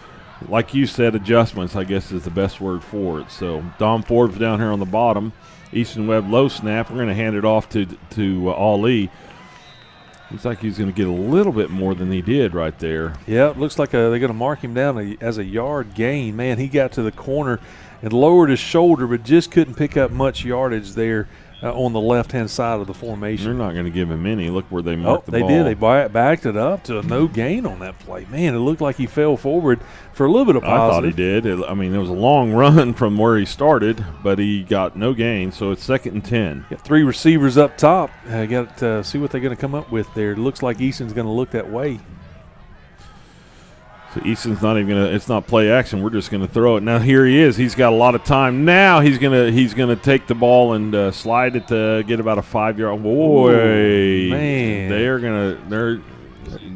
like you said, adjustments, I guess, is the best word for it. So Dom Forbes down here on the bottom. Easton Webb low snap. We're going to hand it off to Ali. Looks like he's going to get a little bit more than he did right there. Yeah, it looks like they're going to mark him down as a yard gain. Man, he got to the corner and lowered his shoulder, but just couldn't pick up much yardage there on the left-hand side of the formation. They're not going to give him any. Look where they marked the ball. They did. They backed it up to a no gain on that play. Man, it looked like he fell forward for a little bit of positive. I thought he did. There was a long run from where he started, but he got no gain, so it's 2nd and 10. Got 3 receivers up top. Got to see what they're going to come up with there. It looks like Easton's going to look that way. So Easton's not even gonna. It's not play action. We're just gonna throw it. Now here he is. He's got a lot of time. Now he's gonna take the ball and slide it to get about a 5-yard. Boy, man,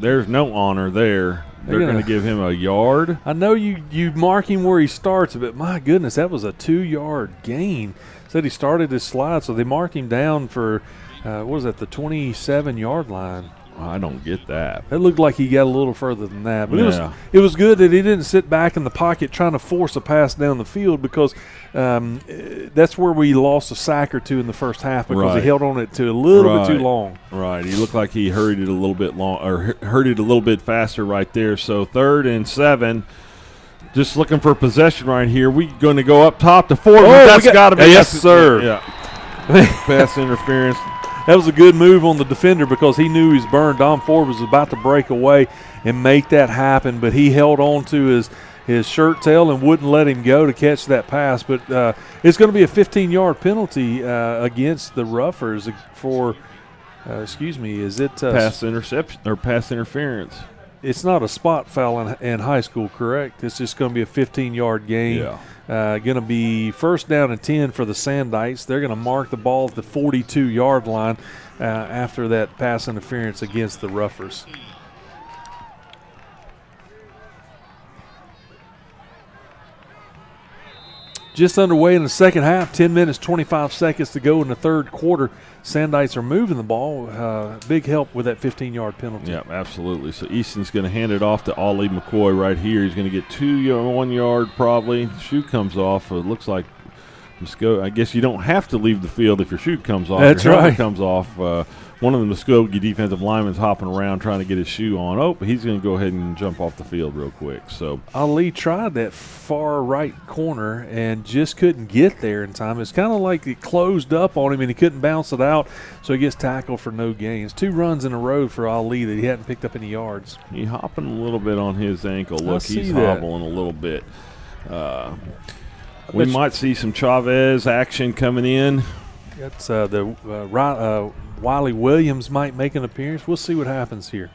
there's no honor there. They're gonna give him a yard. I know you mark him where he starts, but my goodness, that was a 2-yard gain. Said he started his slide, so they marked him down for what was that, the 27-yard line. I don't get that. It looked like he got a little further than that. But yeah. it was good that he didn't sit back in the pocket trying to force a pass down the field, because that's where we lost a sack or two in the first half, because he held on it to a little bit too long. Right. He looked like he hurried it a little bit hurried it a little bit faster right there. So 3rd and 7. Just looking for possession right here. We're going to go up top to Ford. That's got to be. Yes, sir. Yeah. Pass interference. That was a good move on the defender, because he knew he was burned. Dom Ford was about to break away and make that happen, but he held on to his shirt tail and wouldn't let him go to catch that pass. But it's going to be a 15-yard penalty against the Ruffers for is it pass interception or pass interference? It's not a spot foul in high school, correct? It's just going to be a 15-yard gain. Yeah. Going to be first down and 10 for the Sandites. They're going to mark the ball at the 42-yard line after that pass interference against the Ruffers. Just underway in the second half, 10 minutes, 25 seconds to go in the third quarter. Sandites are moving the ball. Big help with that 15-yard penalty. Yeah, absolutely. So Easton's going to hand it off to Ali McCoy right here. He's going to get 1 yard probably. Shoe comes off. It looks like I guess you don't have to leave the field if your shoe comes off. That's your helmet right. Comes off. One of the Muskogee defensive linemen's hopping around trying to get his shoe on. Oh, but he's going to go ahead and jump off the field real quick. So Ali tried that far right corner and just couldn't get there in time. It's kind of like it closed up on him and he couldn't bounce it out, so he gets tackled for no gains. 2 runs in a row for Ali that he hadn't picked up any yards. He's hopping a little bit on his ankle. Look, he's hobbling a little bit. We might see some Chavez action coming in. That's Wiley Williams might make an appearance. We'll see what happens here.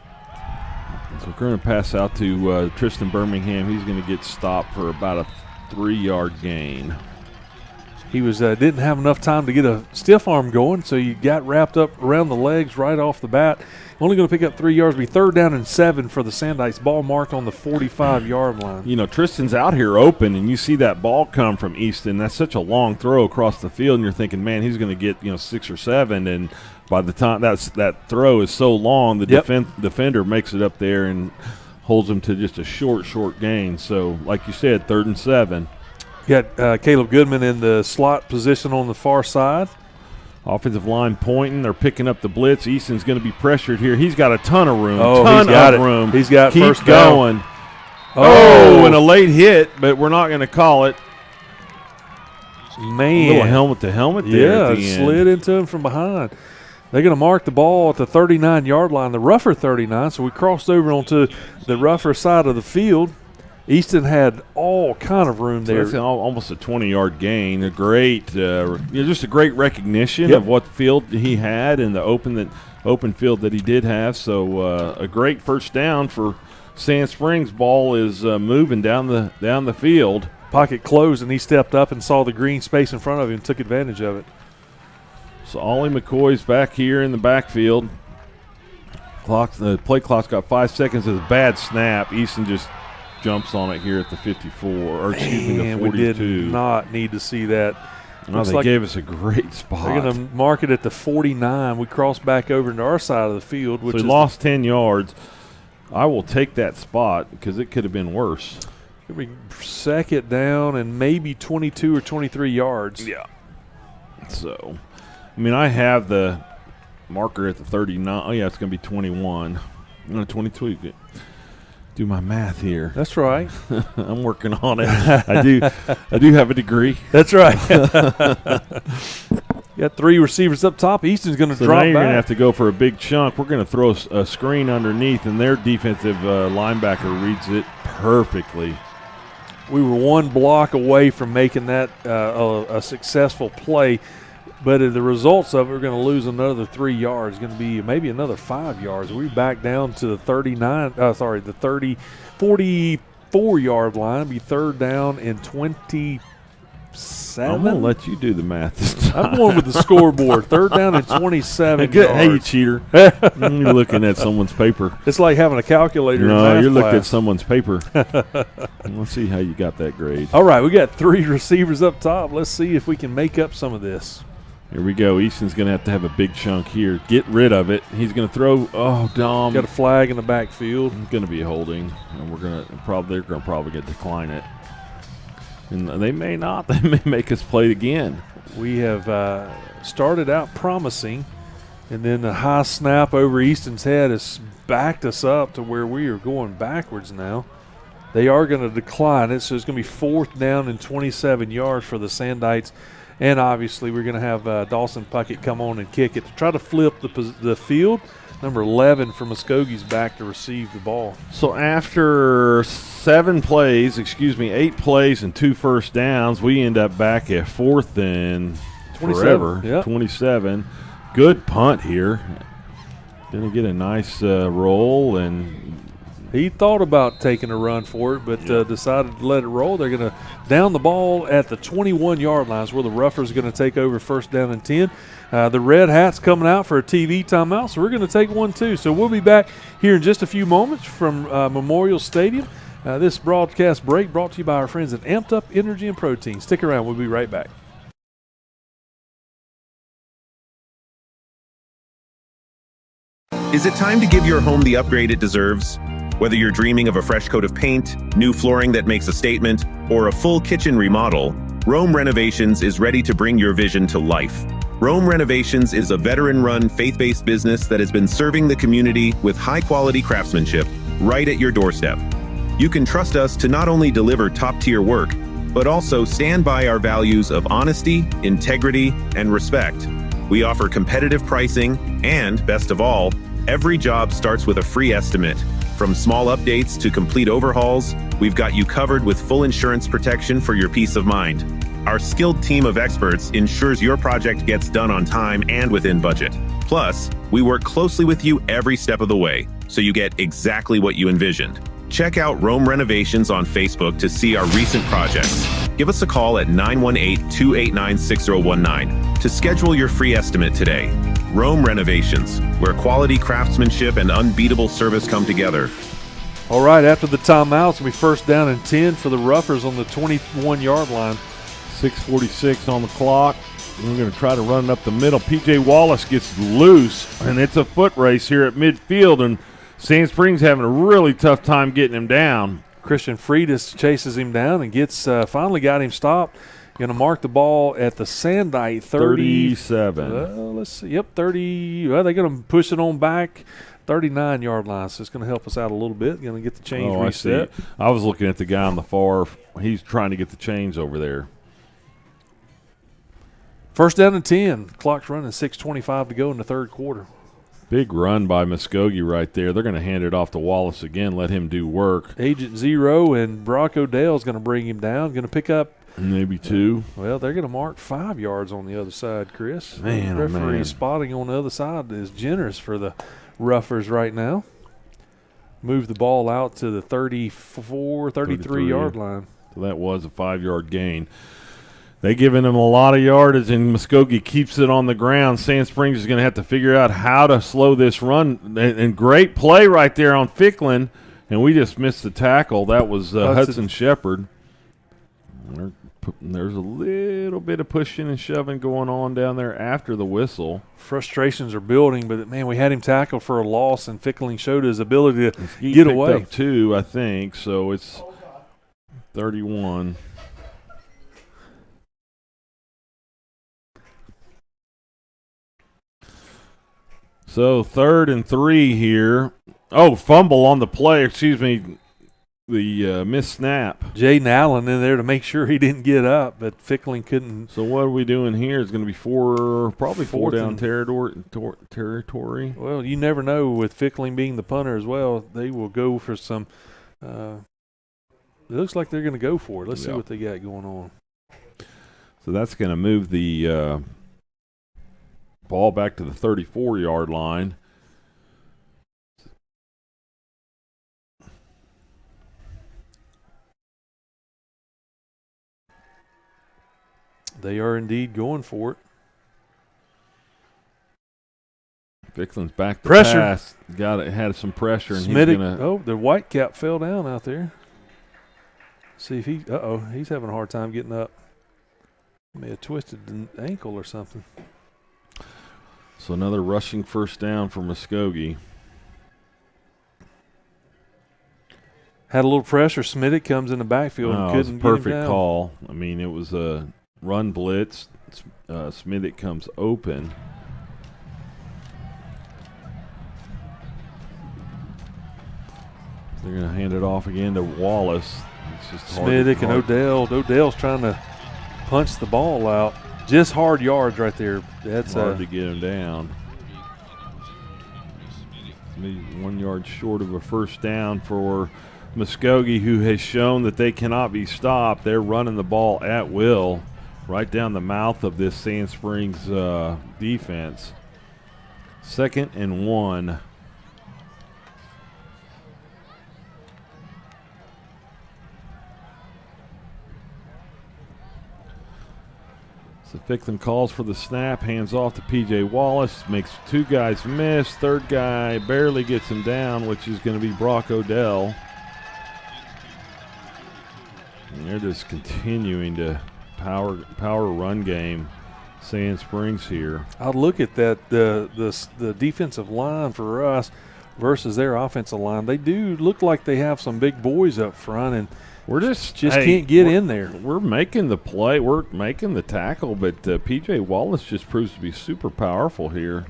So we're going to pass out to Tristan Birmingham. He's going to get stopped for about a 3-yard gain. He was didn't have enough time to get a stiff arm going, so you got wrapped up around the legs right off the bat. Only going to pick up 3 yards. Be 3rd down and 7 for the Sandites. Ball marked on the 45-yard line. You know, Tristan's out here open, and you see that ball come from Easton. That's such a long throw across the field, and you're thinking, man, he's going to get 6 or 7. And by the time that throw is so long, the defender makes it up there and holds him to just a short gain. So, like you said, 3rd and 7. Got Caleb Goodman in the slot position on the far side. Offensive line pointing. They're picking up the blitz. Easton's going to be pressured here. He's got a ton of room. He's got it. He's got Keep first going. down. And a late hit, but we're not going to call it. Man. A little helmet-to-helmet there at the end. Slid into him from behind. They're going to mark the ball at the 39-yard line, the rougher 39, so we crossed over onto the rougher side of the field. Easton had all kind of room there. So that's almost a 20-yard gain. A great, just a great recognition of what field he had and the open field that he did have. So a great first down for Sand Springs. Ball is moving down the field. Pocket closed, and he stepped up and saw the green space in front of him and took advantage of it. So Ollie McCoy's back here in the backfield. The play clock's got 5 seconds. It's a bad snap. Easton just jumps on it here at the 54, or excuse me, the 42. We did not need to see that. No, they gave us a great spot. They're going to mark it at the 49. We cross back over into our side of the field. So he lost 10 yards. I will take that spot because it could have been worse. It'll be 2nd down and maybe 22 or 23 yards. Yeah. So, I mean, I have the marker at the 39. Oh, yeah, it's going to be 21. No, 22. Do my math here. That's right. I'm working on it. I do have a degree. That's right. Got 3 receivers up top. Easton's going to drop now you're back. going to have to go for a big chunk. We're going to throw a screen underneath, and their defensive linebacker reads it perfectly. We were 1 block away from making that a successful play. But the results of it, we're going to lose another 3 yards. It's going to be maybe another 5 yards. We're back down to the 44-yard line. It'll be 3rd down and 27. I'm going to let you do the math this time. I'm going with the scoreboard. 3rd down and 27 yards. Hey, you cheater. You're looking at someone's paper. It's like having a calculator No, in math you're class. looking at someone's paper. Let's see how you got that grade. All right, we got 3 receivers up top. Let's see if we can make up some of this. Here we go. Easton's going to have a big chunk here. Get rid of it. He's going to throw. Oh, Dom. Got a flag in the backfield. It's going to be holding, and they're probably going to decline it. And they may not. They may make us play it again. We have started out promising, and then the high snap over Easton's head has backed us up to where we are going backwards now. They are going to decline it, so it's going to be 4th down and 27 yards for the Sandites. And obviously we're going to have Dawson Puckett come on and kick it to try to flip the field. Number 11 for Muskogee's back to receive the ball. So after 8 plays and 2 first downs, we end up back at 4th and 27. Yep. 27. Good punt here. Going to get a nice roll, and he thought about taking a run for it, but decided to let it roll. They're going to down the ball at the 21-yard line, where the Roughers are going to take over 1st down and 10. The Red Hats coming out for a TV timeout, so we're going to take one too. So we'll be back here in just a few moments from Memorial Stadium. This broadcast break brought to you by our friends at Amped Up Energy and Protein. Stick around. We'll be right back. Is it time to give your home the upgrade it deserves? Whether you're dreaming of a fresh coat of paint, new flooring that makes a statement, or a full kitchen remodel, Rome Renovations is ready to bring your vision to life. Rome Renovations is a veteran-run, faith-based business that has been serving the community with high-quality craftsmanship right at your doorstep. You can trust us to not only deliver top-tier work, but also stand by our values of honesty, integrity, and respect. We offer competitive pricing, and best of all, every job starts with a free estimate. From small updates to complete overhauls, we've got you covered with full insurance protection for your peace of mind. Our skilled team of experts ensures your project gets done on time and within budget. Plus, we work closely with you every step of the way, so you get exactly what you envisioned. Check out Rome Renovations on Facebook to see our recent projects. Give us a call at 918-289-6019 to schedule your free estimate today. Rome Renovations, where quality craftsmanship and unbeatable service come together. All right, after the timeout, it's going to be first down and 10 for the Ruffers on the 21-yard line. 6:46 on the clock. We're going to try to run it up the middle. P.J. Wallace gets loose, and it's a foot race here at midfield, and Sand Springs having a really tough time getting him down. Christian Friedis chases him down and gets finally got him stopped. Going to mark the ball at the Sandite 37. Let's see. Yep, 30. Well, they're going to push it on back. 39-yard line, so it's going to help us out a little bit. Going to get the chains reset. I see. I was looking at the guy on the far. He's trying to get the chains over there. First down and 10. Clock's running, 6:25 to go in the third quarter. Big run by Muskogee right there. They're going to hand it off to Wallace again, let him do work. Agent Zero and Brock Odell's going to bring him down. Going to pick up maybe 2. Well, they're going to mark 5 yards on the other side, Chris. Man, the referee man. spotting on the other side is generous for the Ruffers right now. Move the ball out to the 33-yard line. So that was a 5-yard gain. They giving him a lot of yardage, and Muskogee keeps it on the ground. Sand Springs is going to have to figure out how to slow this run. And great play right there on Ficklin, and we just missed the tackle. That was Hudson Shepard. There's a little bit of pushing and shoving going on down there after the whistle. Frustrations are building, but, man, we had him tackled for a loss, and Fickling showed his ability to get away. Up 2, I think, so it's 31. So 3rd and 3 here. Oh, fumble on the play. Excuse me. The missed snap. Jaden Allen in there to make sure he didn't get up, but Fickling couldn't. So what are we doing here? It's going to be probably four down territory. Well, you never know with Fickling being the punter as well. They will go for some. It looks like they're going to go for it. Let's see what they got going on. So that's going to move the ball back to the 34-yard line. They are indeed going for it. Fickling's back to pressure. Pass. Had some pressure, and Smitty, he's going to. Oh, the white cap fell down out there. See if he. He's having a hard time getting up. May have twisted the ankle or something. So another rushing first down for Muskogee. Had a little pressure. Smitty comes in the backfield and couldn't it was a get him perfect down. call. I mean, it was a run blitz. Smitty comes open. They're going to hand it off again to Wallace. It's just Smitty and Odell. Odell's trying to punch the ball out. Just hard yards right there. That's hard to get him down. 1 yard short of a first down for Muskogee, who has shown that they cannot be stopped. They're running the ball at will right down the mouth of this Sand Springs defense. 2nd and 1. So Ficklin calls for the snap, hands off to P.J. Wallace, makes 2 guys miss. 3rd guy barely gets him down, which is going to be Brock Odell. And they're just continuing to power run game. Sand Springs here. I'll look at that the defensive line for us versus their offensive line. They do look like they have some big boys up front, and we're just can't get in there. We're making the play. We're making the tackle, but P.J. Wallace just proves to be super powerful here.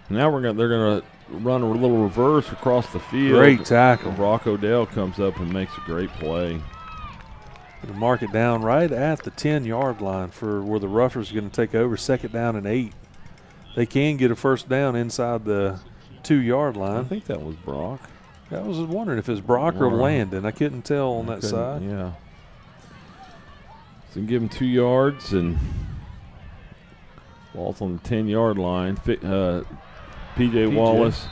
Now they're going to run a little reverse across the field. Great tackle. Brock Odell comes up and makes a great play. To mark it down right at the 10-yard line for where the Ruffers are going to take over. 2nd down and 8. They can get a first down inside the 2-yard line. I think that was Brock. I was wondering if it was Brock or Landon. I couldn't tell on that side. Yeah. So give him 2 yards, and ball's on the 10-yard line. P.J. Wallace.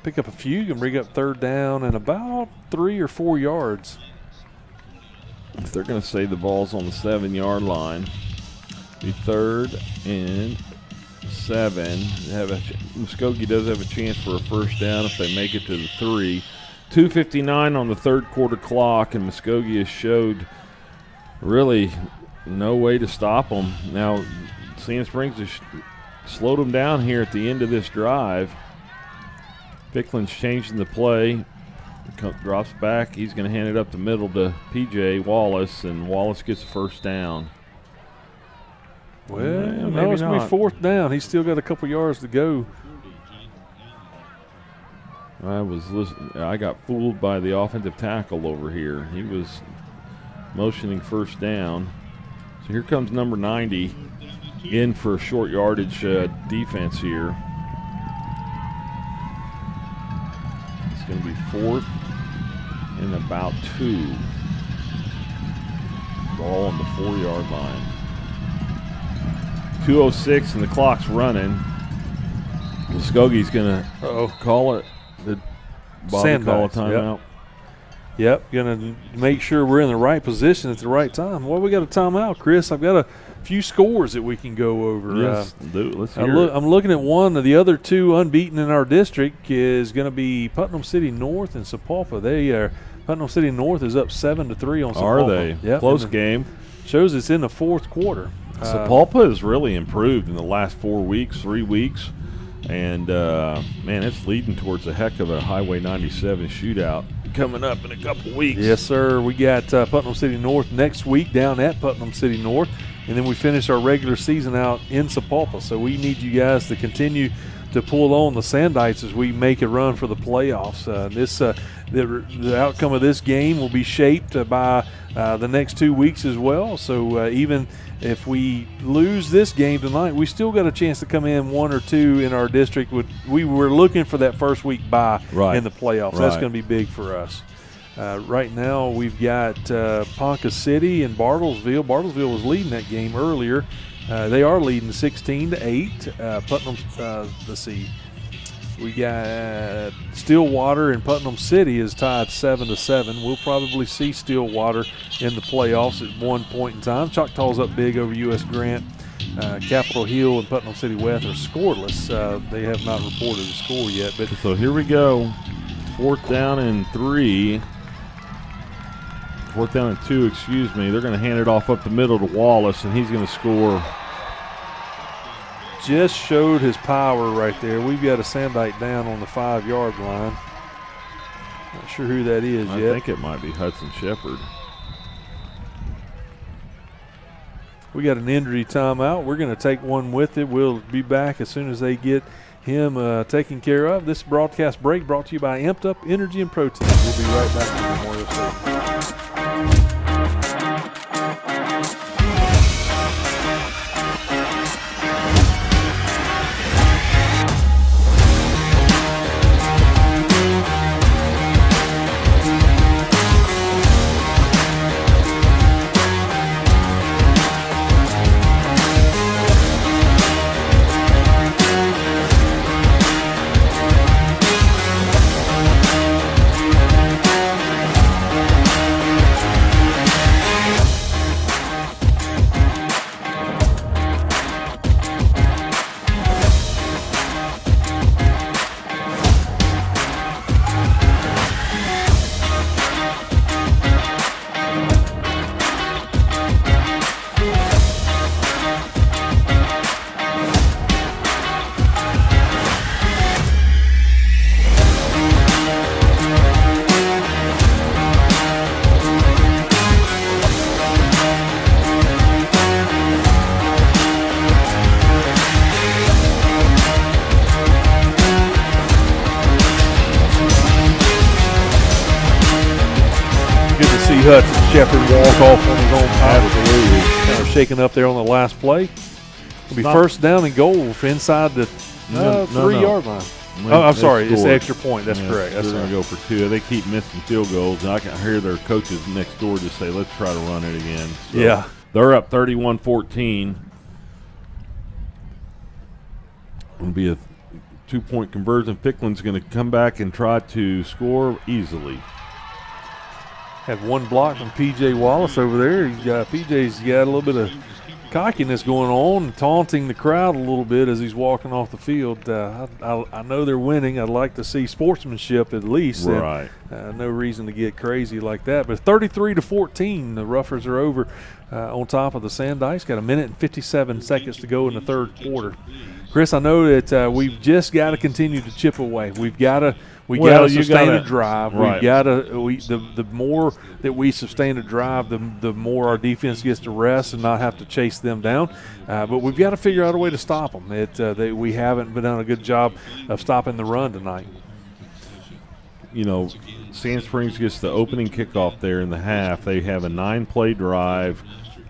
Pick up a few and bring up 3rd down and about 3 or 4 yards. They're going to say the ball's on the 7-yard line. Be 3rd and 7. Muskogee does have a chance for a first down if they make it to the 3. 2:59 on the third quarter clock, and Muskogee has showed really no way to stop them. Now, Sand Springs has slowed them down here at the end of this drive. Ficklen's changing the play. Drops back. He's going to hand it up the middle to P.J. Wallace, and Wallace gets the first down. Well, maybe no, it's going to not. be 4th down. He's still got a couple yards to go. I got fooled by the offensive tackle over here. He was motioning first down. So here comes number 90 in for a short yardage defense here. It's going to be 4th and about 2. Ball on the 4-yard line. 2:06 and the clock's running. Muskogee's going to call it. Did Bobby call a timeout? Yep, going to make sure we're in the right position at the right time. Well, we got a timeout, Chris. I've got a few scores that we can go over. Yes, do it. Let's hear it. I'm looking at one of the other 2 unbeaten in our district is going to be Putnam City North and Sapulpa. Putnam City North is up 7-3 on Sapulpa. Are they? Yep. Close game. Shows it's in the 4th quarter. Sapulpa has really improved in the last 3 weeks. And, man, it's leading towards a heck of a Highway 97 shootout coming up in a couple weeks. Yes, sir. We got Putnam City North next week down at Putnam City North, and then we finish our regular season out in Sapulpa. So we need you guys to continue to pull on the Sandites as we make a run for the playoffs. The outcome of this game will be shaped by the next 2 weeks as well. So even if we lose this game tonight, we still got a chance to come in 1 or 2 in our district. We were looking for that first week bye in the playoffs. Right. That's going to be big for us. Right now we've got Ponca City and Bartlesville. Bartlesville was leading that game earlier. They are leading 16-8. Putnam, let's see. We got Stillwater and Putnam City is tied 7-7. We'll probably see Stillwater in the playoffs at one point in time. Choctaw's up big over U.S. Grant. Capitol Hill and Putnam City West are scoreless. They have not reported a score yet. But so here we go. 4th down and 3. 4th down and 2, excuse me. They're going to hand it off up the middle to Wallace, and he's going to score. just showed his power right there. We've got a Sandite down on the 5-yard line. Not sure who that is yet. I think it might be Hudson Shepard. We got an injury timeout. We're going to take one with it. We'll be back as soon as they get him taken care of. This broadcast break brought to you by Amped Up Energy and Protein. We'll be right back to Memorial Stadium. Hudson Shepard walk off on his own power. Absolutely. Kind of shaking up there on the last play. It'll be first down and goal for inside the 3-yard line. Oh, I'm sorry. It's the extra point. That's correct. That's they're going to go for 2. They keep missing field goals, and I can hear their coaches next door just say, let's try to run it again. So yeah. They're up 31-14. It'll be a 2-point conversion. Ficklen's going to come back and try to score easily. Had one block from P.J. Wallace over there. P.J.'s got a little bit of cockiness going on and taunting the crowd a little bit as he's walking off the field. I know they're winning. I'd like to see sportsmanship at least. Right. And, no reason to get crazy like that. But 33-14, the Ruffers are over on top of the Sandikes. Got a minute and 57 seconds to go in the third quarter. Chris, I know that we've just got to continue to chip away. We've got to sustain a drive. Right. We've got to. The more that we sustain a drive, the more our defense gets to rest and not have to chase them down. But we've got to figure out a way to stop them. We haven't been done a good job of stopping the run tonight. You know, Sand Springs gets the opening kickoff there in the half. They have a 9-play drive,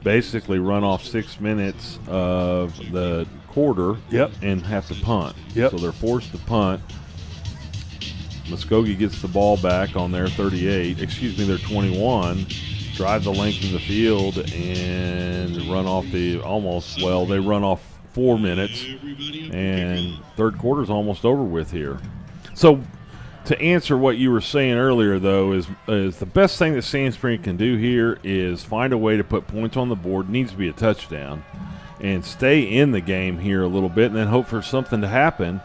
basically run off 6 minutes of the quarter. Yep. And have to punt. Yep. So they're forced to punt. Muskogee gets the ball back on their 21, drive the length of the field, and run off they run off 4 minutes, and third quarter's almost over with here. So to answer what you were saying earlier, though, is the best thing that Sand Spring can do here is find a way to put points on the board. It needs to be a touchdown, and stay in the game here a little bit, and then hope for something to happen.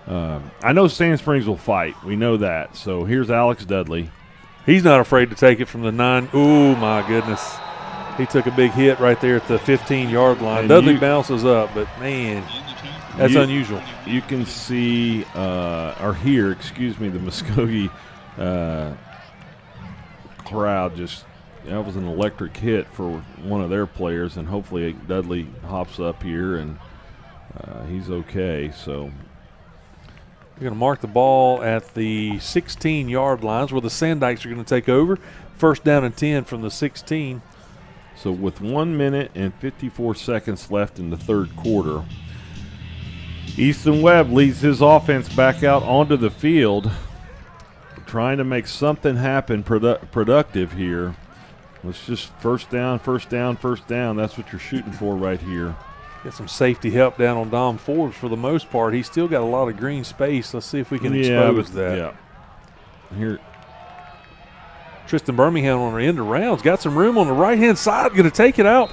I know Sand Springs will fight. We know that. So here's Alex Dudley. He's not afraid to take it from the 9. Oh, my goodness. He took a big hit right there at the 15-yard line. And Dudley bounces up, but, man, that's unusual. You can see the Muskogee crowd just – that was an electric hit for one of their players, and hopefully Dudley hops up here and he's okay. So – we're going to mark the ball at the 16-yard lines where the Sandikes are going to take over. First down and 10 from the 16. So with 1 minute and 54 seconds left in the third quarter, Easton Webb leads his offense back out onto the field, trying to make something happen productive here. Let's just first down. That's what you're shooting for right here. Get some safety help down on Dom Forbes for the most part. He's still got a lot of green space. Let's see if we can expose that. Yeah. Here, Tristan Birmingham on the end of rounds. Got some room on the right-hand side. Going to take it out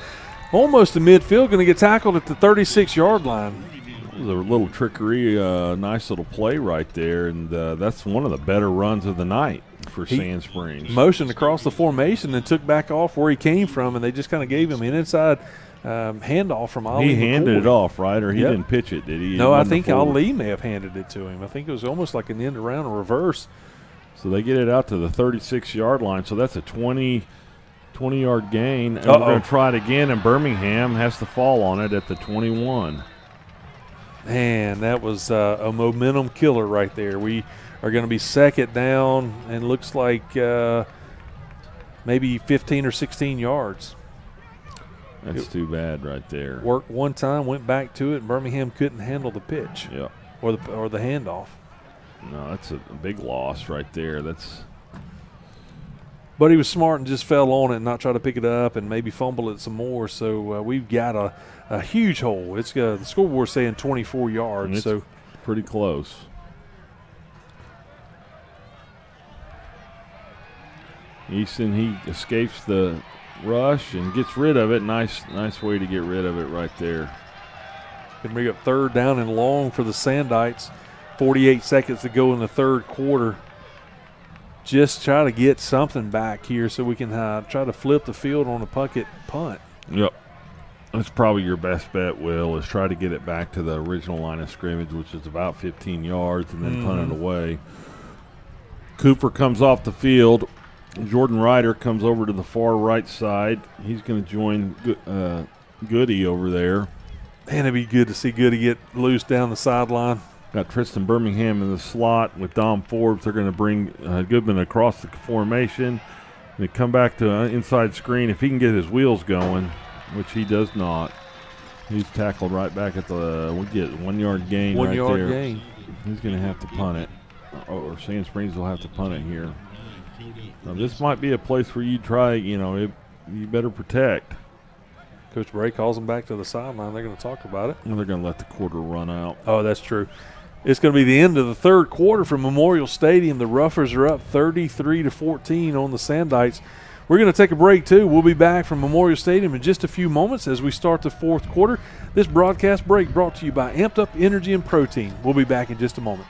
almost to midfield. Going to get tackled at the 36-yard line. That was a little trickery, nice little play right there, and that's one of the better runs of the night for Sand Springs. Motioned across the formation and took back off where he came from, and they just kind of gave him an inside handoff from Ali. He handed McCoy. It off, right? Or he didn't pitch it, did he? No, I think Ali may have handed it to him. I think it was almost like an end around a reverse. So they get it out to the 36-yard line. So that's a 20-yard gain. And we're going to try it again, and Birmingham has to fall on it at the 21. Man, that was a momentum killer right there. We are going to be second down and looks like maybe 15 or 16 yards. That's too bad right there. Worked one time, went back to it, and Birmingham couldn't handle the pitch or the handoff. No, that's a big loss right there. But he was smart and just fell on it and not try to pick it up and maybe fumble it some more. So we've got a huge hole. It's the scoreboard saying 24 yards. So pretty close. Easton, he escapes the rush and gets rid of it. Nice way to get rid of it right there. Can bring up third down and long for the Sandites. 48 seconds to go in the third quarter. Just try to get something back here so we can try to flip the field on a punt. Yep. That's probably your best bet, Will, is try to get it back to the original line of scrimmage, which is about 15 yards, and then punt it away. Cooper comes off the field. Jordan Ryder comes over to the far right side. He's going to join Goody over there. And it'd be good to see Goody get loose down the sideline. Got Tristan Birmingham in the slot with Dom Forbes. They're going to bring Goodman across the formation. They come back to an inside screen. If he can get his wheels going, which he does not, he's tackled right back at we get 1 yard gain right there. 1 yard gain. He's going to have to punt it. Or Sand Springs will have to punt it here. Now, this might be a place where you try, you better protect. Coach Bray calls them back to the sideline. They're going to talk about it. And they're going to let the quarter run out. Oh, that's true. It's going to be the end of the third quarter from Memorial Stadium. The Roughers are up 33-14 on the Sandites. We're going to take a break, too. We'll be back from Memorial Stadium in just a few moments as we start the fourth quarter. This broadcast break brought to you by Amped Up Energy and Protein. We'll be back in just a moment.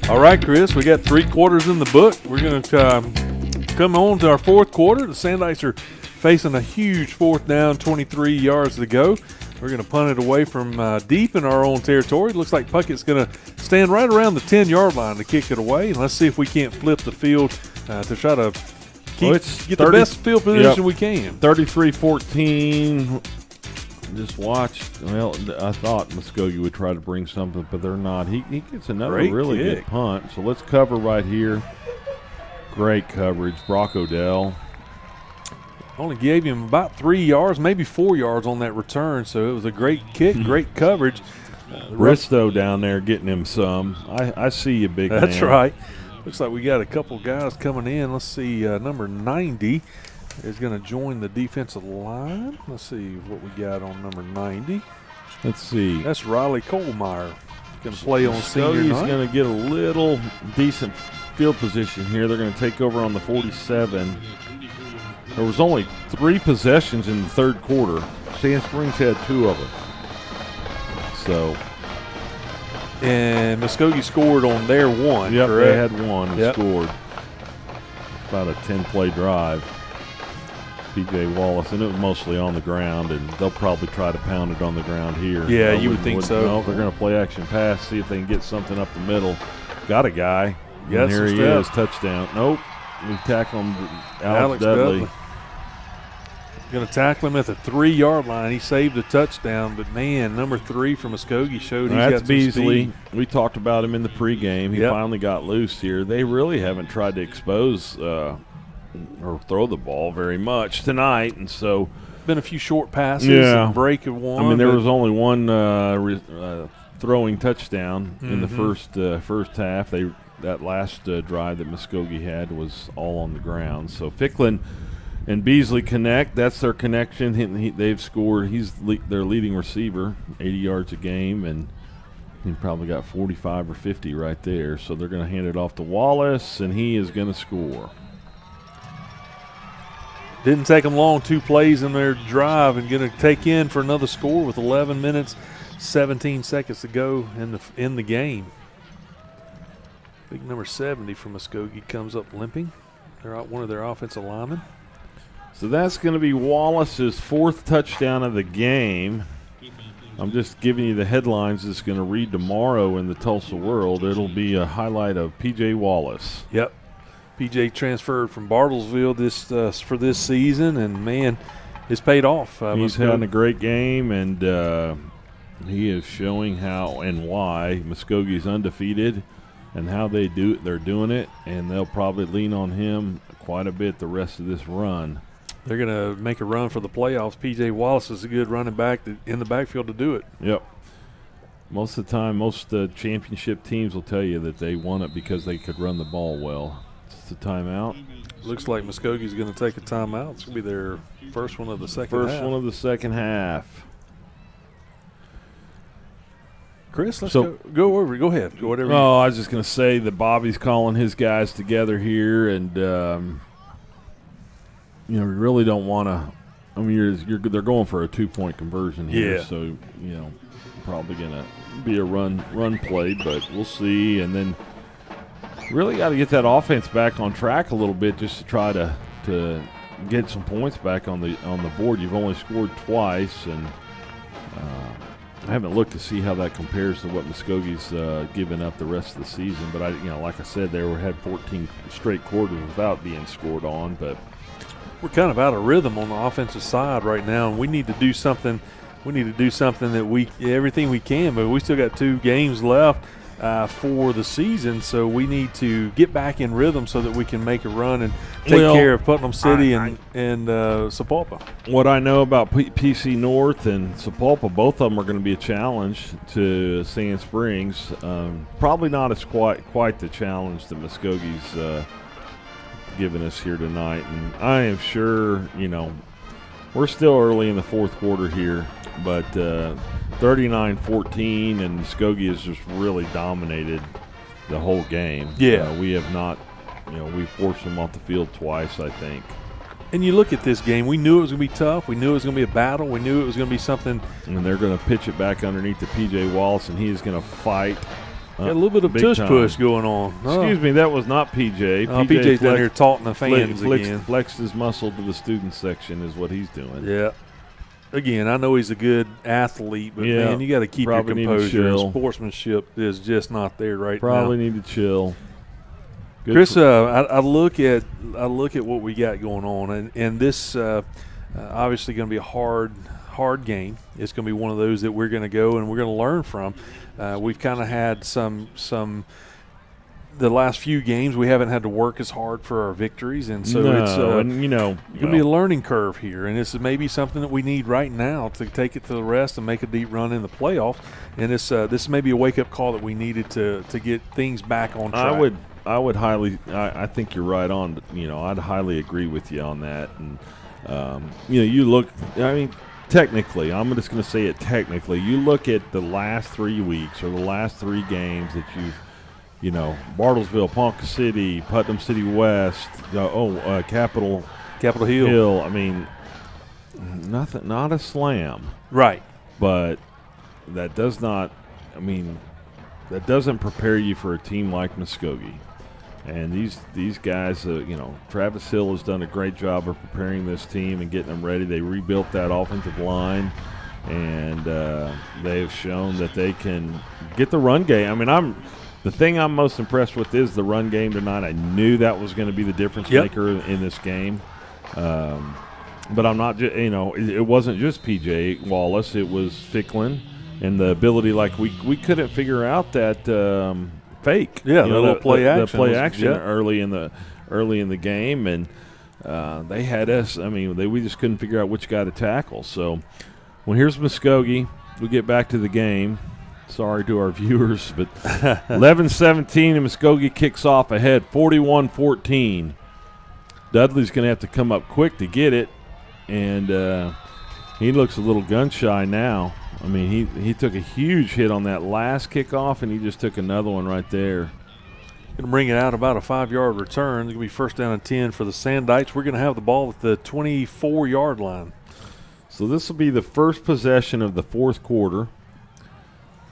All right, Chris, we got 3 quarters in the book. We're going to come on to our fourth quarter. The Sandites are facing a huge fourth down, 23 yards to go. We're going to punt it away from deep in our own territory. Looks like Puckett's going to stand right around the 10-yard line to kick it away. And let's see if we can't flip the field to try to get the best field position we can. 33-14. Just watched. Well, I thought Muskogee would try to bring something, but they're not. He gets another really good punt. So let's cover right here. Great coverage. Brock Odell. Only gave him about 3 yards, maybe 4 yards on that return. So it was a great kick, great coverage. Bristow down there getting him some. I see you, big man. That's right. Looks like we got a couple guys coming in. Let's see, number 90 is going to join the defensive line. Let's see what we got on number 90. Let's see. That's Riley Kohlmeyer. Going to play on senior night. He's going to get a little decent field position here. They're going to take over on the 47. There was only 3 possessions in the third quarter. Sand Springs had 2 of them. So. And Muskogee scored on their one. Yep, correct? they had one and scored. About a 10-play drive. P.J. Wallace, and it was mostly on the ground, and they'll probably try to pound it on the ground here. Yeah, you would think so. No, they're going to play action pass, see if they can get something up the middle. Got a guy. Yes, and here he is, touchdown. Nope, we tackle him, Alex Dudley. Going to tackle him at the 3-yard line. He saved a touchdown, but man, number 3 from Muskogee showed he's got some Beasley. speed. We talked about him in the pregame. He finally got loose here. They really haven't tried to expose or throw the ball very much tonight, and so been a few short passes and break of one. I mean, there was only one throwing touchdown in the first half. That last drive that Muskogee had was all on the ground. So Ficklin and Beasley connect. That's their connection. They've scored. He's their leading receiver, 80 yards a game, and he probably got 45 or 50 right there. So they're going to hand it off to Wallace, and he is going to score. Didn't take them long, 2 plays in their drive, and going to take in for another score with 11 minutes, 17 seconds to go in the game. Big number 70 from Muskogee comes up limping. They're out one of their offensive linemen. So that's going to be Wallace's 4th touchdown of the game. I'm just giving you the headlines it's going to read tomorrow in the Tulsa World. It'll be a highlight of P.J. Wallace. Yep. P.J. transferred from Bartlesville for this season, and, man, it's paid off. He's having a great game, and he is showing how and why Muskogee's undefeated and how they're doing it, and they'll probably lean on him quite a bit the rest of this run. they're going to make a run for the playoffs. P.J. Wallace is a good running back in the backfield to do it. Yep. Most of the time, most championship teams will tell you that they won it because they could run the ball well. It's a timeout. Looks like Muskogee's going to take a timeout. It's going to be their first one of the second half. First one of the second half. Chris, let's go over. Go ahead. Go whatever. Oh, I was just going to say that Bobby's calling his guys together here, and we really don't want to. I mean, they're going for a 2-point conversion here, Yeah. so probably going to be a run play, but we'll see. And then really got to get that offense back on track a little bit, just to try to get some points back on the board. You've only scored twice, and I haven't looked to see how that compares to what Muskogee's given up the rest of the season. But like I said, they had 14 straight quarters without being scored on. But we're kind of out of rhythm on the offensive side right now, and we need to do something. We need to do something that everything we can, but we still got 2 games left for the season, so we need to get back in rhythm so that we can make a run and take care of Putnam City and Sapulpa. What I know about PC North and Sapulpa, both of them are going to be a challenge to Sand Springs. Probably not as quite the challenge that Muskogee's given us here tonight, and I am sure we're still early in the fourth quarter here, but 39-14, and Muskogee has just really dominated the whole game. Yeah. We have not, we forced them off the field twice, I think. And you look at this game, we knew it was going to be tough. We knew it was going to be a battle. We knew it was going to be something. And they're going to pitch it back underneath to P.J. Wallace, and he is going to fight. Got a little bit of tush push going on. Excuse me, that was not P.J. PJ's down here taunting the fans again. Flexed his muscle to the student section is what he's doing. Yeah. Again, I know he's a good athlete, but, man, you got to keep your composure. Sportsmanship is just not there right now. Probably need to chill. Good Chris, I look at what we got going on, and this obviously going to be a hard game. It's going to be one of those that we're going to go and we're going to learn from. We've kind of had some the last few games we haven't had to work as hard for our victories, and so it's going to be a learning curve here, and this is maybe something that we need right now to take it to the rest and make a deep run in the playoffs. And this may be a wake up call that we needed to get things back on track. I would highly. I think you're right on. I'd highly agree with you on that. And you look. I mean, technically, I'm just going to say it. Technically, you look at the last 3 weeks or the last 3 games that you've. Bartlesville, Ponca City, Putnam City West, Capitol Hill. I mean, nothing, not a slam. Right. But that does not. I mean, that doesn't prepare you for a team like Muskogee. And these guys, Travis Hill has done a great job of preparing this team and getting them ready. They rebuilt that offensive line, and they have shown that they can get the run game. I mean, the thing I'm most impressed with is the run game tonight. I knew that was going to be the difference maker in this game. But I'm not just, it wasn't just P.J. Wallace. It was Ficklin and the ability, like we couldn't figure out that fake. Yeah, the little play action. The play action early in the game, and they had us. I mean, we just couldn't figure out which guy to tackle. So, here's Muskogee. We get back to the game. Sorry to our viewers, but 11-17, and Muskogee kicks off ahead, 41-14. Dudley's going to have to come up quick to get it, and he looks a little gun-shy now. I mean, he took a huge hit on that last kickoff, and he just took another one right there. Going to bring it out about a 5-yard return. It's going to be first down and 10 for the Sandites. We're going to have the ball at the 24-yard line. So this will be the first possession of the fourth quarter.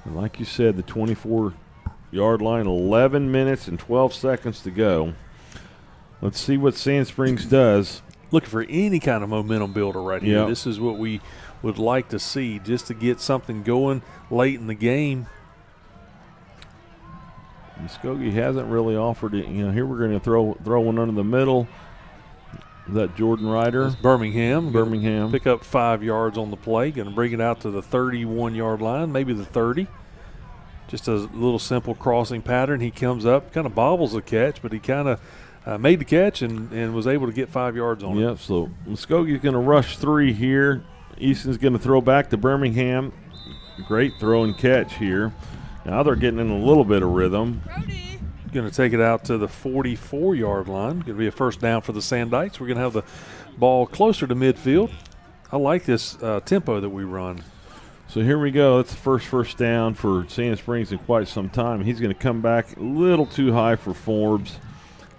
And like you said, the 24-yard line, 11 minutes and 12 seconds to go. Let's see what Sand Springs does. Looking for any kind of momentum builder right here. This is what we would like to see, just to get something going late in the game. Muskogee hasn't really offered it. Here we're going to throw one under the middle. Is that Jordan Ryder? That's Birmingham. Birmingham. Pick up 5 yards on the play. Going to bring it out to the 31-yard line, maybe the 30. Just a little simple crossing pattern. He comes up, kind of bobbles the catch, but he kind of made the catch and was able to get 5 yards on it. Yep, so Muskogee's going to rush 3 here. Easton's going to throw back to Birmingham. Great throw and catch here. Now they're getting in a little bit of rhythm. Going to take it out to the 44-yard line. Going to be a first down for the Sandites. We're going to have the ball closer to midfield. I like this tempo that we run. So here we go. That's the first down for Sand Springs in quite some time. He's going to come back a little too high for Forbes.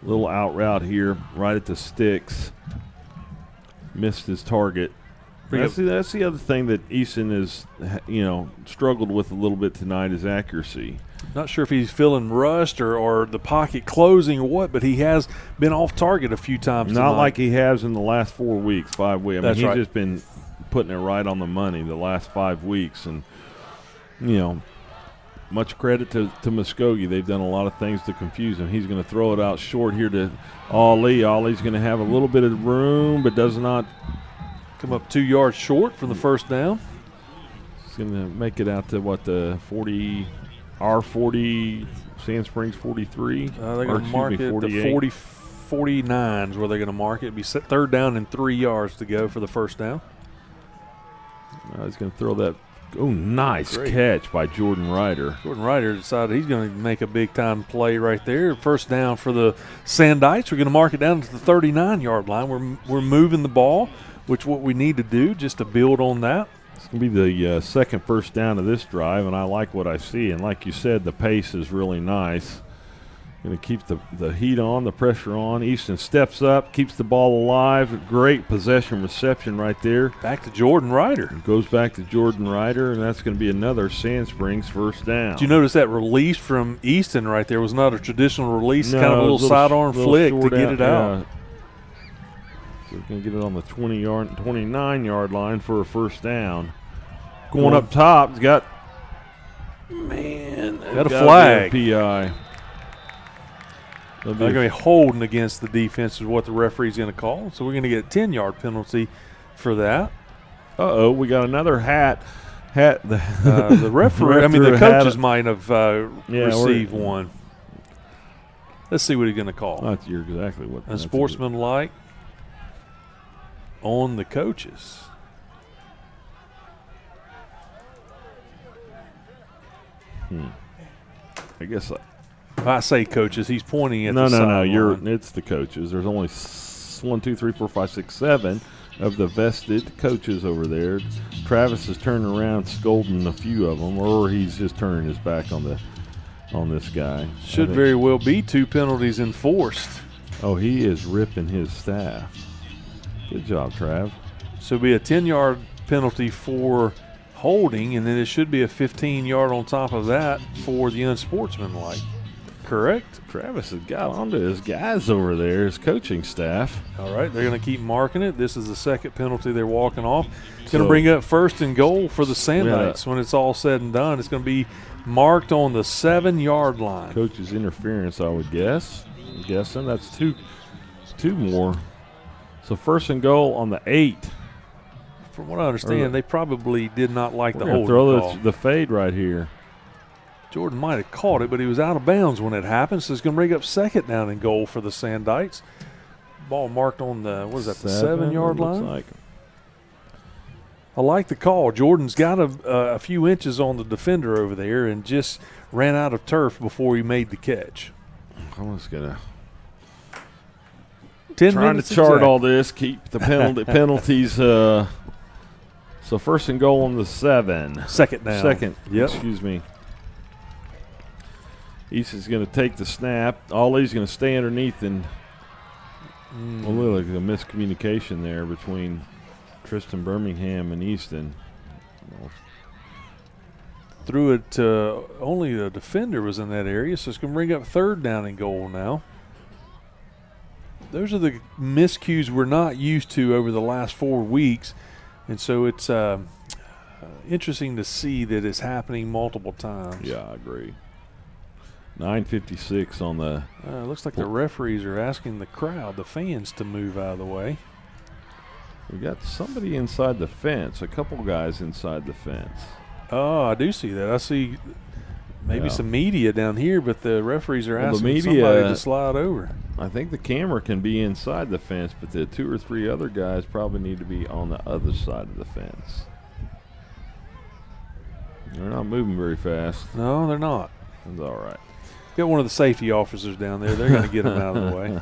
A little out route here, right at the sticks. Missed his target. That's the other thing that Easton has, struggled with a little bit tonight is accuracy. Not sure if he's feeling rushed or the pocket closing or what, but he has been off target a few times Not tonight. like he has in the last 4 weeks, 5 weeks. That's he's right. just been putting it right on the money the last 5 weeks. And, much credit to Muskogee. They've done a lot of things to confuse him. He's going to throw it out short here to Ollie. Ollie's going to have a little bit of room, but does not come up 2 yards short from the first down. He's going to make it out to, the 40, our 40, Sand Springs 43? They're going to mark it the 49 is where they're going to mark it. It'll be third down and 3 yards to go for the first down. He's going to throw that. Oh, nice catch by Jordan Ryder. Jordan Ryder decided he's going to make a big-time play right there. First down for the Sandites. We're going to mark it down to the 39-yard line. We're moving the ball, which what we need to do just to build on that. It's going to be the second first down of this drive, and I like what I see. And like you said, the pace is really nice. Going to keep the heat on, the pressure on. Easton steps up, keeps the ball alive. Great possession reception right there. Back to Jordan Ryder. Goes back to Jordan Ryder, and that's going to be another Sand Springs first down. Did you notice that release from Easton right there was not a traditional release, No, kind of a little sidearm flick to get it out. Yeah. So we're going to get it on the 29-yard line for a first down. Going up top, he's got a flag. PI. They're going to be holding against the defense is what the referee's going to call. So we're going to get a 10-yard penalty for that. We got another hat. The referee, the coaches might have received one. Let's see what he's going to call. That's exactly what. Unsportsmanlike on the coaches. I guess. I say coaches. He's pointing at No. sideline. It's the coaches. There's only 1, 2, 3, 4, 5, 6, 7 of the vested coaches over there. Travis is turning around, scolding a few of them, or he's just turning his back on this guy. Should very well be 2 penalties enforced. Oh, he is ripping his staff. Good job, Trav. So it'll be a 10-yard penalty for holding, and then it should be a 15-yard on top of that for the unsportsmanlike. Correct? Travis has got onto his guys over there, his coaching staff. All right, they're going to keep marking it. This is the second penalty they're walking off. It's going to bring up first and goal for the Sandites when it's all said and done. It's going to be marked on the 7-yard line. Coach's interference, I would guess. I'm guessing that's two more. So first and goal on the 8. From what I understand, they probably did not like the holding throw call. the fade right here. Jordan might have caught it, but he was out of bounds when it happened, so it's going to bring up second down and goal for the Sandites. Ball marked on the, the 7-yard line? Like. I like the call. Jordan's got a few inches on the defender over there and just ran out of turf before he made the catch. I'm just going to 10 trying minutes to chart exact. all this, keep the penalties. So first and goal on the 7. Second down. Yep. Excuse me. Easton's going to take the snap. Ollie's going to stay underneath, and a little like a miscommunication there between Tristan Birmingham and Easton. Threw it to only the defender was in that area, so it's going to bring up third down and goal now. Those are the miscues we're not used to over the last 4 weeks, and so it's interesting to see that it's happening multiple times. Yeah, I agree. 9:56 on the. Looks like the referees are asking the crowd, the fans, to move out of the way. We got somebody inside the fence, a couple guys inside the fence. Oh, I do see that. I see Maybe some media down here, but the referees are Well, the asking media, somebody to slide over. I think the camera can be inside the fence, but the 2 or 3 other guys probably need to be on the other side of the fence. They're not moving very fast. No, they're not. That's all right. Got one of the safety officers down there. They're going to get them out of the way.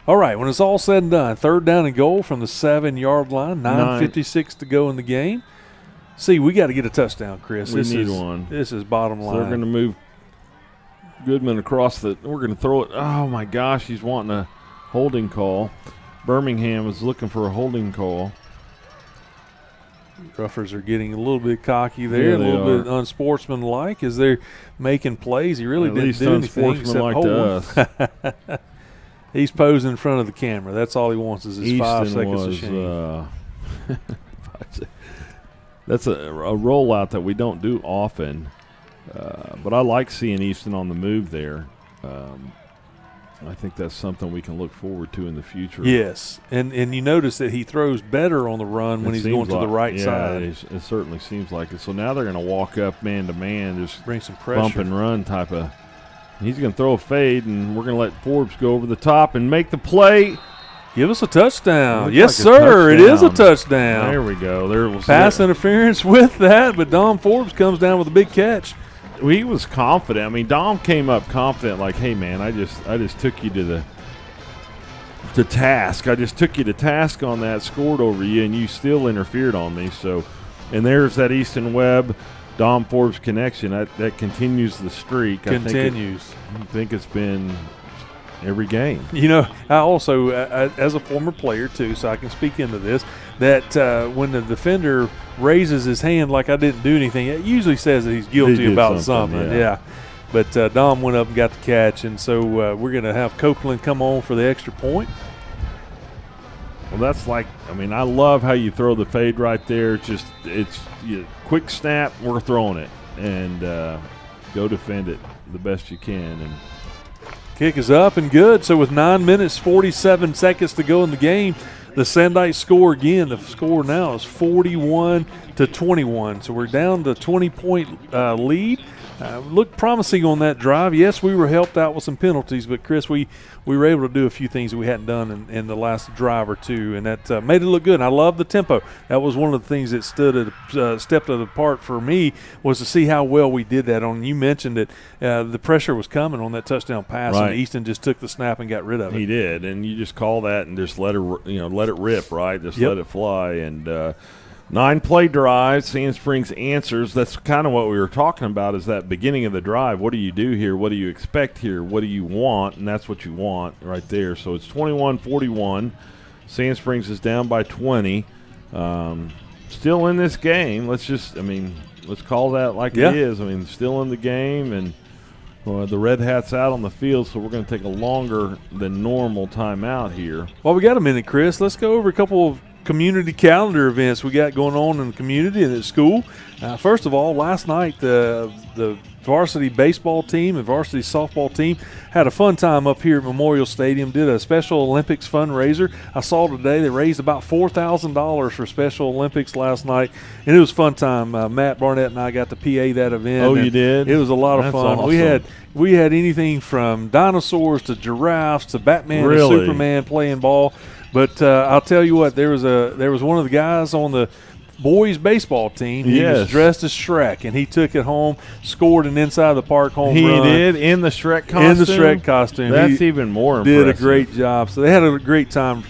All right, when it's all said and done, 3rd down and goal from the 7-yard line, 9:56 to go in the game. See, we got to get a touchdown, Chris. We need one. This is bottom line. So they're going to move Goodman across the – we're going to throw it. Oh, my gosh, he's wanting a holding call. Birmingham is looking for a holding call. Ruffers are getting a little bit cocky there, Yeah, a little bit unsportsmanlike as they're making plays. He really didn't do anything except hold us. He's posing in front of the camera. That's all he wants is his 5 seconds of shame. That's a rollout that we don't do often, but I like seeing Easton on the move there. I think that's something we can look forward to in the future. Yes, and you notice that he throws better on the run when he's going to the right side. It certainly seems like it. So now they're going to walk up man-to-man, just bring some pressure. Bump and run type of. He's going to throw a fade, and we're going to let Forbes go over the top and make the play. Give us a touchdown. Yes, sir. It is a touchdown. There we go. There was pass interference with that, but Dom Forbes comes down with a big catch. He was confident. I mean, Dom came up confident, like, "Hey, man, I just took you to task. I just took you to task on that, scored over you, and you still interfered on me." So, and there's that Easton Webb, Dom Forbes connection. That continues the streak. I think it's been every game. You know, I also, as a former player too, so I can speak into this, that when the defender raises his hand like I didn't do anything, it usually says that he's guilty about something. Yeah. But Dom went up and got the catch, and so we're going to have Copeland come on for the extra point. Well, that's like, I mean, I love how you throw the fade right there. It's quick snap, we're throwing it, and go defend it the best you can. And kick is up and good. So with 9 minutes, 47 seconds to go in the game, the Sandite score again. The score now is 41-21. So we're down to 20-point lead. Looked promising on that drive. Yes, we were helped out with some penalties, but Chris, we were able to do a few things that we hadn't done in the last drive or two, and that made it look good. And I love the tempo. That was one of the things that stepped it apart for me, was to see how well we did that. You mentioned that the pressure was coming on that touchdown pass, right, and Easton just took the snap and got rid of it. He did, and you just call that and just let it rip, right? Just let it fly. And 9-play drive, Sand Springs answers. That's kind of what we were talking about, is that beginning of the drive. What do you do here? What do you expect here? What do you want? And that's what you want right there. So it's 21-41. Sand Springs is down by 20. Still in this game. Let's call that like it is. I mean, still in the game, and the Red Hat's out on the field, so we're going to take a longer than normal timeout here. Well, we got a minute, Chris. Let's go over a couple of community calendar events we got going on in the community and at school. First of all, last night the varsity baseball team and varsity softball team had a fun time up here at Memorial Stadium, did a Special Olympics fundraiser. I saw today they raised about $4,000 for Special Olympics last night, and it was a fun time. Matt Barnett and I got to PA that event. Oh, you did? It was a lot of fun. Awesome. We had anything from dinosaurs to giraffes to Batman to Superman playing ball. But I'll tell you what, there was one of the guys on the boys baseball team. He was dressed as Shrek, and he took it home, scored an inside the park home run. He did, in the Shrek costume? In the Shrek costume. That's even more impressive. Did a great job. So they had a great time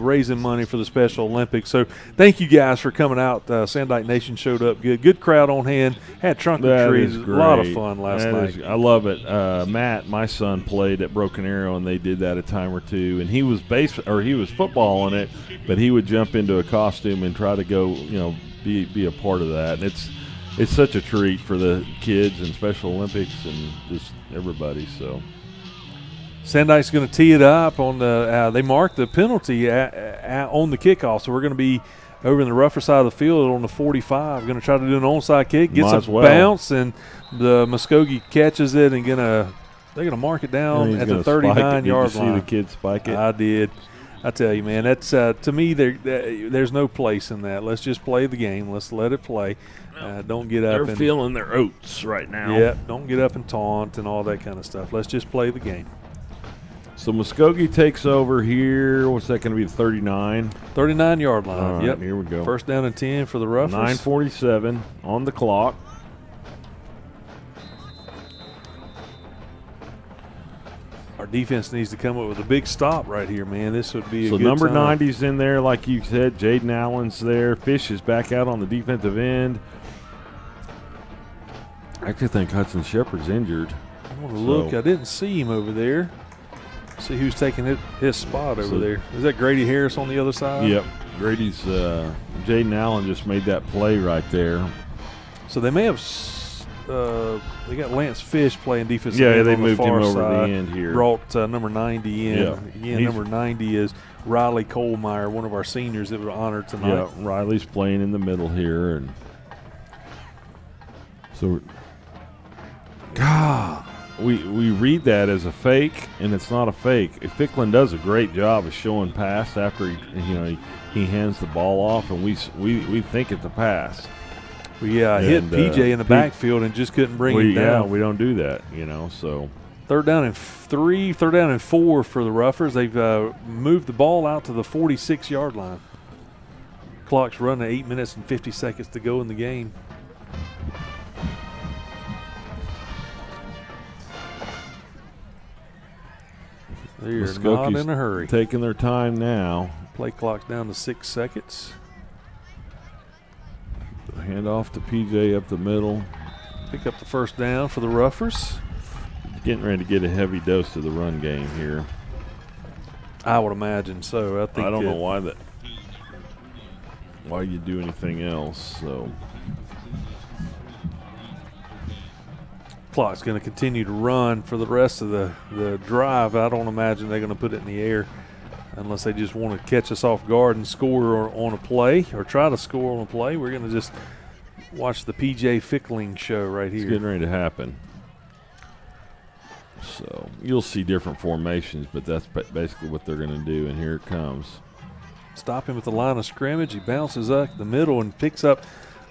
raising money for the Special Olympics. So thank you guys for coming out. Sandite Nation showed up good. Good crowd on hand. Had trunk or treats. A lot of fun last night. I love it. Matt, my son, played at Broken Arrow, and they did that a time or two. And he was footballing it, but he would jump into a costume and try to go, be a part of that. And it's such a treat for the kids and Special Olympics and just everybody. So Sandite's going to tee it up on the. They marked the penalty on the kickoff, so we're going to be over in the rougher side of the field on the 45. Going to try to do an onside kick, gets a bounce, and the Muskogee catches it and they're going to mark it down at the 39-yard line. Did you see the kid spike it? I did. I tell you, man, that's to me. There's no place in that. Let's just play the game. Let's let it play. Don't get up. They're feeling their oats right now. Yeah, don't get up and taunt and all that kind of stuff. Let's just play the game. So Muskogee takes over here. What's that going to be? 39. 39-yard line. All right, yep. here we go. First down and 10 for the Roughers. 9:47 on the clock. Our defense needs to come up with a big stop right here, man. This would be a So good number time. 90's in there, like you said. Jaden Allen's there. Fish is back out on the defensive end. I actually think Hudson Shepard's injured. I want to look. I didn't see him over there. See who's taking his spot over there. Is that Grady Harris on the other side? Yep. Grady's Jaden Allen just made that play right there. So they may have they got Lance Fish playing defensive Yeah, end they on the moved him far over side. the end here. Brought number 90 in. Yeah. Again, number 90 is Riley Kohlmeyer, one of our seniors that were honored tonight. Yeah, Riley's playing in the middle here, and so we read that as a fake, and it's not a fake. Ficklin does a great job of showing pass after he hands the ball off, and we think it's a pass. Well, yeah, hit PJ in the backfield and just couldn't bring him down. Yeah, we don't do that, so. Third down and 3, third down and 4 for the Roughers. They've moved the ball out to the 46-yard line. Clock's running 8 minutes and 50 seconds to go in the game. They're not in a hurry. Taking their time now. Play clock's down to 6 seconds. Hand off to PJ up the middle. Pick up the first down for the Roughers. Getting ready to get a heavy dose of the run game here. I would imagine so. I don't know why you do anything else. So clock's going to continue to run for the rest of the drive. I don't imagine they're going to put it in the air unless they just want to catch us off guard and score on a play or try to score on a play. We're going to just watch the PJ Fickling show right here. It's getting ready to happen. So you'll see different formations, but that's basically what they're going to do, and here it comes. Stop him at the line of scrimmage. He bounces up the middle and picks up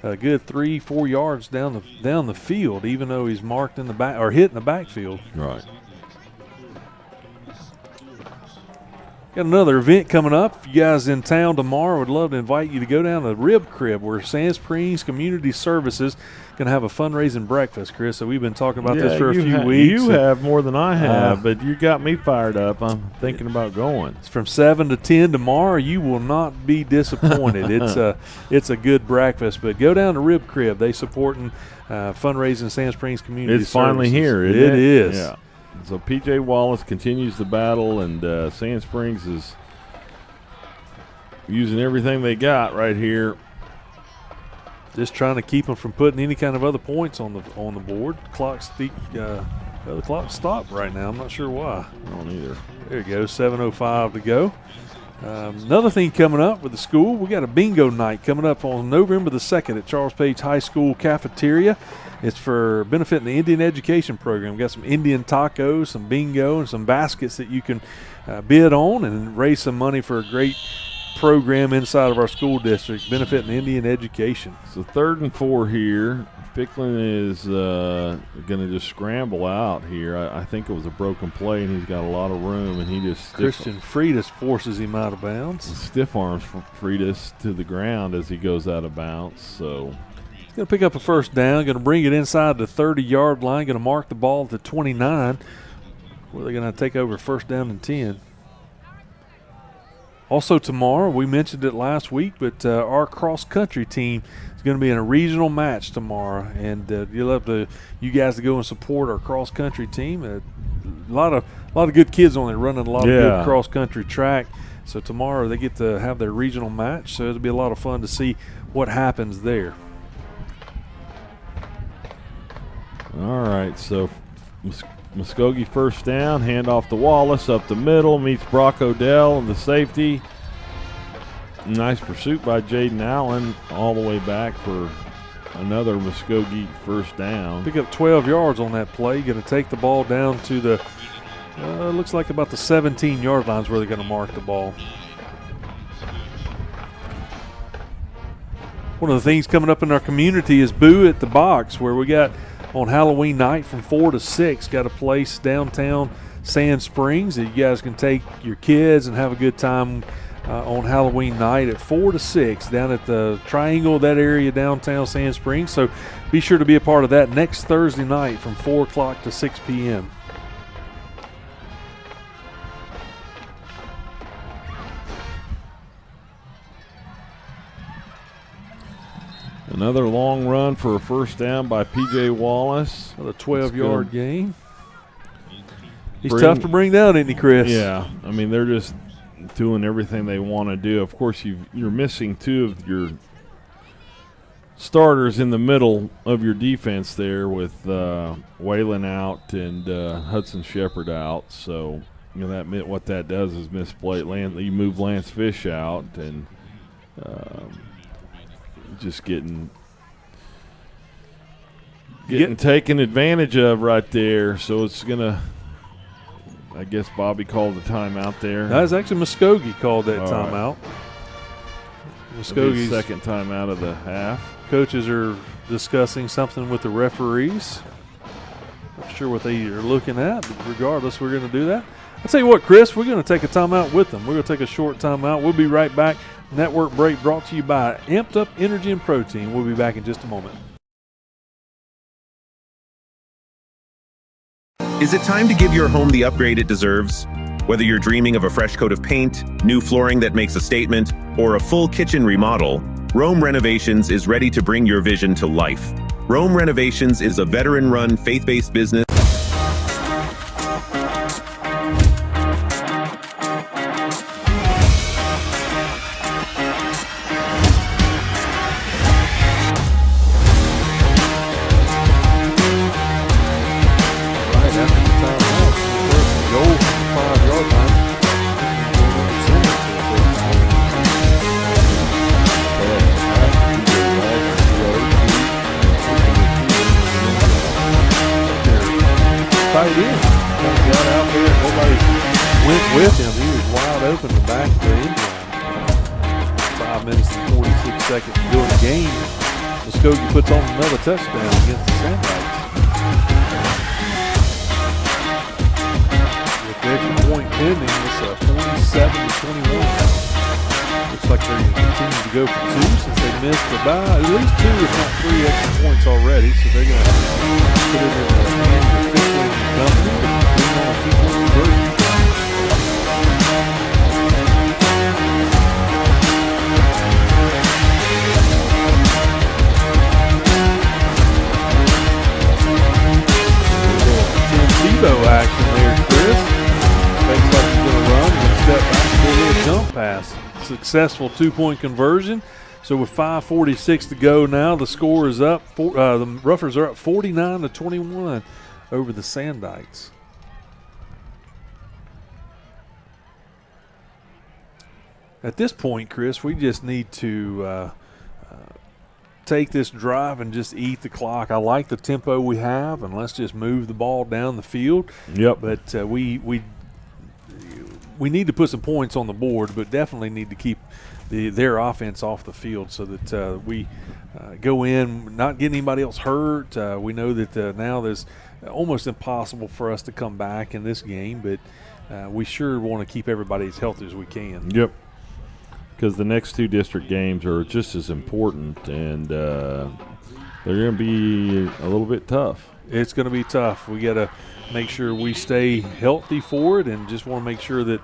a good 3-4 yards down the field, even though he's marked in the back or hit in the backfield. Right. Got another event coming up. If you guys in town tomorrow, would love to invite you to go down to the Rib Crib where Sand Springs Community Services going to have a fundraising breakfast, Chris. So we've been talking about this for a few weeks. You have more than I have, but you got me fired up. I'm thinking about going. It's from 7 to 10 tomorrow. You will not be disappointed. It's a good breakfast. But go down to Rib Crib. They supporting fundraising Sand Springs Community Services. It's finally here, isn't it? It is. Yeah. So P.J. Wallace continues the battle, and Sand Springs is using everything they got right here. Just trying to keep them from putting any kind of other points on the board. The clock's stopped right now. I'm not sure why. I don't either. There you go, 7:05 to go. Another thing coming up with the school, we got a bingo night coming up on November the 2nd at Charles Page High School cafeteria. It's for benefiting the Indian Education Program. We've got some Indian tacos, some bingo, and some baskets that you can bid on and raise some money for a great program inside of our school district, benefiting Indian education. So 3rd and 4 here. Ficklin is going to just scramble out here. I think it was a broken play, and he's got a lot of room, and he just Christian Freitas forces him out of bounds. Stiff arms Freitas to the ground as he goes out of bounds. So he's going to pick up a first down, going to bring it inside the 30-yard line, going to mark the ball to 29, where they're going to take over first down and 10. Also tomorrow, we mentioned it last week, but our cross-country team is going to be in a regional match tomorrow, and you'll have you guys to go and support our cross-country team. A lot of good kids on there running a lot of good cross-country track. So tomorrow they get to have their regional match, so it'll be a lot of fun to see what happens there. All right, so Muskogee first down, hand off to Wallace up the middle, meets Brock Odell, the safety. Nice pursuit by Jaden Allen all the way back for another Muskogee first down. Pick up 12 yards on that play. Going to take the ball down to the, looks like about the 17-yard line is where they're going to mark the ball. one of the things coming up in our community is Boo at the Box, where we got on Halloween night from 4 to 6, got a place downtown Sand Springs that you guys can take your kids and have a good time on Halloween night at 4 to 6 down at the Triangle, that area downtown Sand Springs. So be sure to be a part of that next Thursday night from 4 o'clock to 6 p.m. Another long run for a first down by P.J. Wallace. A 12-yard gain. He's tough to bring down, isn't he, Chris? Yeah. I mean, they're just doing everything they want to do. Of course, you're missing two of your starters in the middle of your defense there with Waylon out and Hudson Shepard out. So, what that does is misplay. You move Lance Fish out and just getting taken advantage of right there. So it's going to, I guess Bobby called the timeout there. That was actually Muskogee called that timeout. Muskogee's second timeout of the half. Coaches are discussing something with the referees. Not sure what they are looking at, but regardless, we're going to do that. I'll tell you what, Chris, we're going to take a timeout with them. We're going to take a short timeout. We'll be right back. Network break brought to you by Amped Up Energy and Protein. We'll be back in just a moment. Is it time to give your home the upgrade it deserves? Whether you're dreaming of a fresh coat of paint, new flooring that makes a statement, or a full kitchen remodel, Rome Renovations is ready to bring your vision to life. Rome Renovations is a veteran-run, faith-based business. With him, he was wide open the back of the end line. 5 minutes and 46 seconds to go in the game. Muskogee puts on another touchdown against the Sandlights. With the extra point pending, it's 47-21. Looks like they're going to continue to go for two since they missed about at least 2, if not 3 extra points already. So they're going to put it in the hands of Fisher and company and bring on a 2-point conversion. Action there, Chris. Looks like he's going to run and step back for a little jump pass. Successful 2-point conversion. So with 5:46 to go now, the score is up. The Roughers are up 49-21 over the Sandites. At this point, Chris, we just need to take this drive and just eat the clock. I like the tempo we have, and let's just move the ball down the field. Yep. But we need to put some points on the board, but definitely need to keep their offense off the field so that we go in, not get anybody else hurt. We know that now there's almost impossible for us to come back in this game, but we sure want to keep everybody as healthy as we can. Yep. Because the next 2 district games are just as important, and they're going to be a little bit tough. It's going to be tough. We got to make sure we stay healthy for it, and just want to make sure that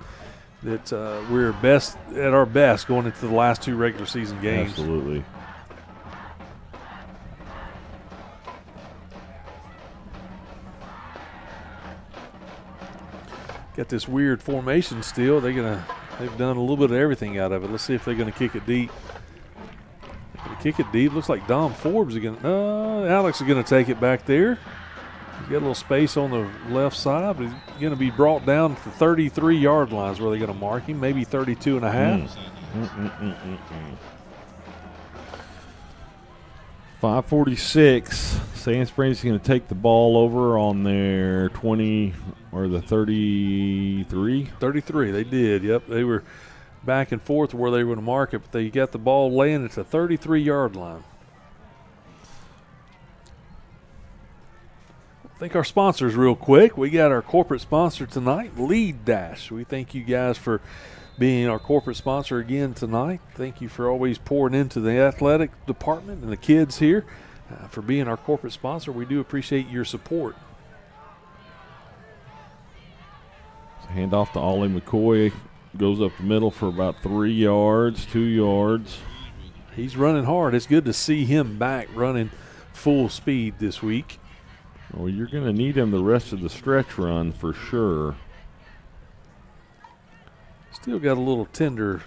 we're at our best going into the last 2 regular season games. Absolutely. Got this weird formation still. They've done a little bit of everything out of it. Let's see if they're going to kick it deep. Kick it deep. Looks like Dom Forbes is going to. Alex is going to take it back there. He's got a little space on the left side, but he's going to be brought down to 33-yard lines where they're going to mark him, maybe 32 and a half. 5:46. Sand Springs is going to take the ball over on their 20 or the 33. 33, they did. Yep, they were back and forth where they were going to mark it, but they got the ball laying at the 33-yard line. Thank our sponsors real quick. We got our corporate sponsor tonight, Lead Dash. We thank you guys for being our corporate sponsor again tonight. Thank you for always pouring into the athletic department and the kids here for being our corporate sponsor. We do appreciate your support. Hand off to Ollie McCoy. Goes up the middle for about 3 yards, 2 yards. He's running hard. It's good to see him back running full speed this week. Well, you're going to need him the rest of the stretch run for sure. Still got a little tender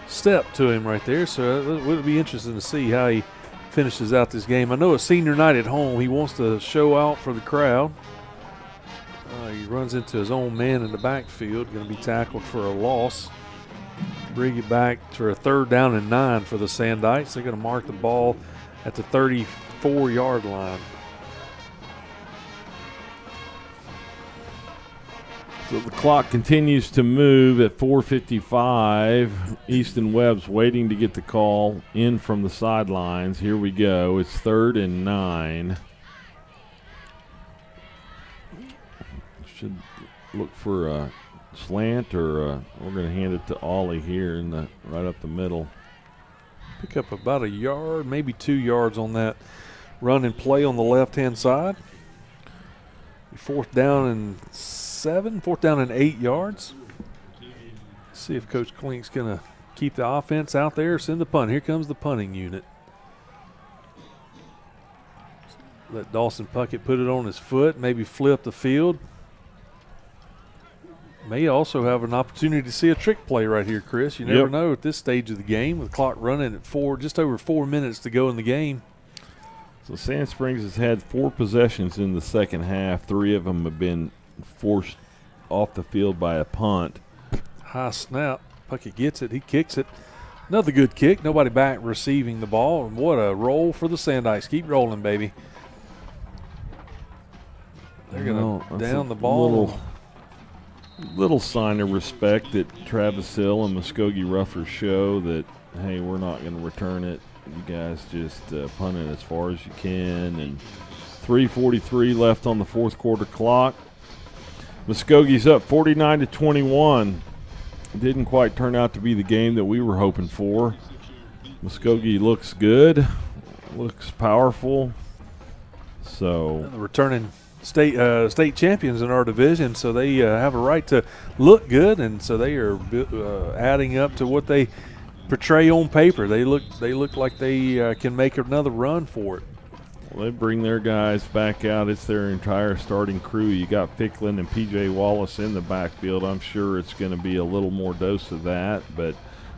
step to him right there, so it would be interesting to see how he finishes out this game. I know it's senior night at home. He wants to show out for the crowd. He runs into his own man in the backfield, going to be tackled for a loss. Bring it back for a 3rd down and 9 for the Sandites. They're going to mark the ball at the 34-yard line. So the clock continues to move at 4:55. Easton Webb's waiting to get the call in from the sidelines. Here we go. It's 3rd and 9. Should look for a slant or we're going to hand it to Ollie here in the right up the middle. Pick up about a yard, maybe 2 yards on that run and play on the left-hand side. 4th down and 7, 4th down and 8 yards. See if Coach Klink's going to keep the offense out there or send the punt. Here comes the punting unit. Let Dawson Puckett put it on his foot, maybe flip the field. May also have an opportunity to see a trick play right here, Chris. You never know at this stage of the game with the clock running at just over 4 minutes to go in the game. So Sand Springs has had 4 possessions in the second half. 3 of them have been forced off the field by a punt. High snap. Puckett gets it. He kicks it. Another good kick. Nobody back receiving the ball. And what a roll for the Sandites. Keep rolling, baby. They're going to down the ball. Little sign of respect that Travis Hill and Muskogee Ruffers show that, hey, we're not going to return it. You guys just punt it as far as you can. And 3:43 left on the 4th quarter clock. Muskogee's up 49-21. Didn't quite turn out to be the game that we were hoping for. Muskogee looks good, looks powerful. So the returning state champions in our division, so they have a right to look good, and so they are adding up to what they portray on paper. They look like they can make another run for it. Well, they bring their guys back out. It's their entire starting crew. You got Ficklin and P.J. Wallace in the backfield. I'm sure it's going to be a little more dose of that, but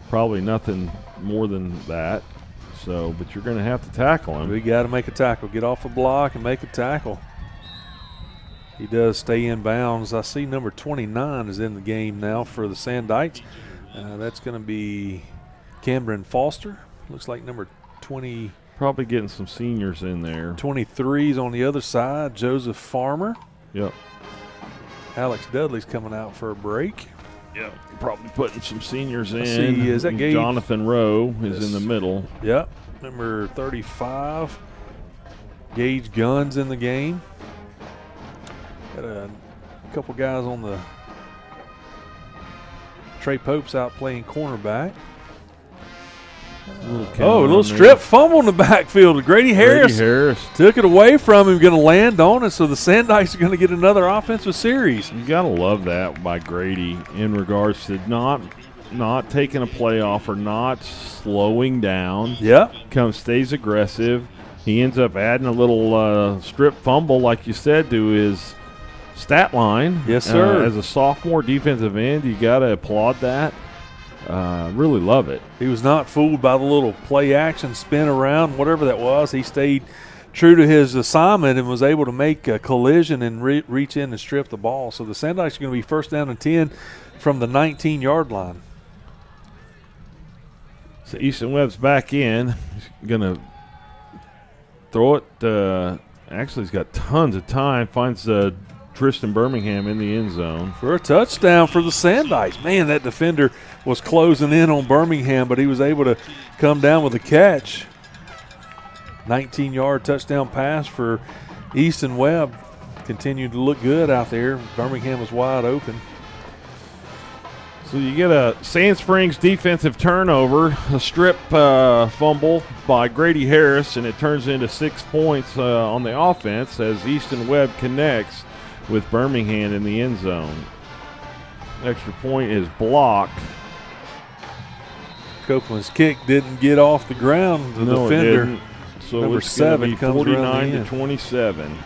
probably nothing more than that. So, but you're going to have to tackle him. We got to make a tackle. Get off the block and make a tackle. He does stay in bounds. I see number 29 is in the game now for the Sandites. That's going to be Cameron Foster. Looks like number 20. Probably getting some seniors in there. 23's on the other side. Joseph Farmer. Yep. Alex Dudley's coming out for a break. Yep. Probably putting some seniors in. See, is that Gage? Jonathan Rowe is in the middle. Yep. Number 35. Gage Gunn's in the game. Got a couple guys on the. Trey Pope's out playing cornerback. A little strip fumble in the backfield. Grady Harris took it away from him, going to land on it, so the Sandites are going to get another offensive series. You got to love that by Grady in regards to not taking a play off or not slowing down. Yep. Stays aggressive. He ends up adding a little strip fumble, like you said, to his stat line. Yes, sir. As a sophomore defensive end, you got to applaud that. Really love it. He was not fooled by the little play action spin around, whatever that was. He stayed true to his assignment and was able to make a collision and reach in and strip the ball. So the Sandites are going to be 1st down and 10 from the 19-yard line. So Easton Webb's back in. He's going to throw it. Actually, he's got tons of time. Finds Tristan Birmingham in the end zone. For a touchdown for the Sandites. Man, that defender was closing in on Birmingham, but he was able to come down with a catch. 19-yard touchdown pass for Easton Webb. Continued to look good out there. Birmingham was wide open. So you get a Sand Springs defensive turnover, a strip fumble by Grady Harris, and it turns into 6 points on the offense as Easton Webb connects with Birmingham in the end zone. Extra point is blocked. Copeland's kick didn't get off the ground. The defender, it didn't. So number it's gonna 7, be comes 49 around to 27.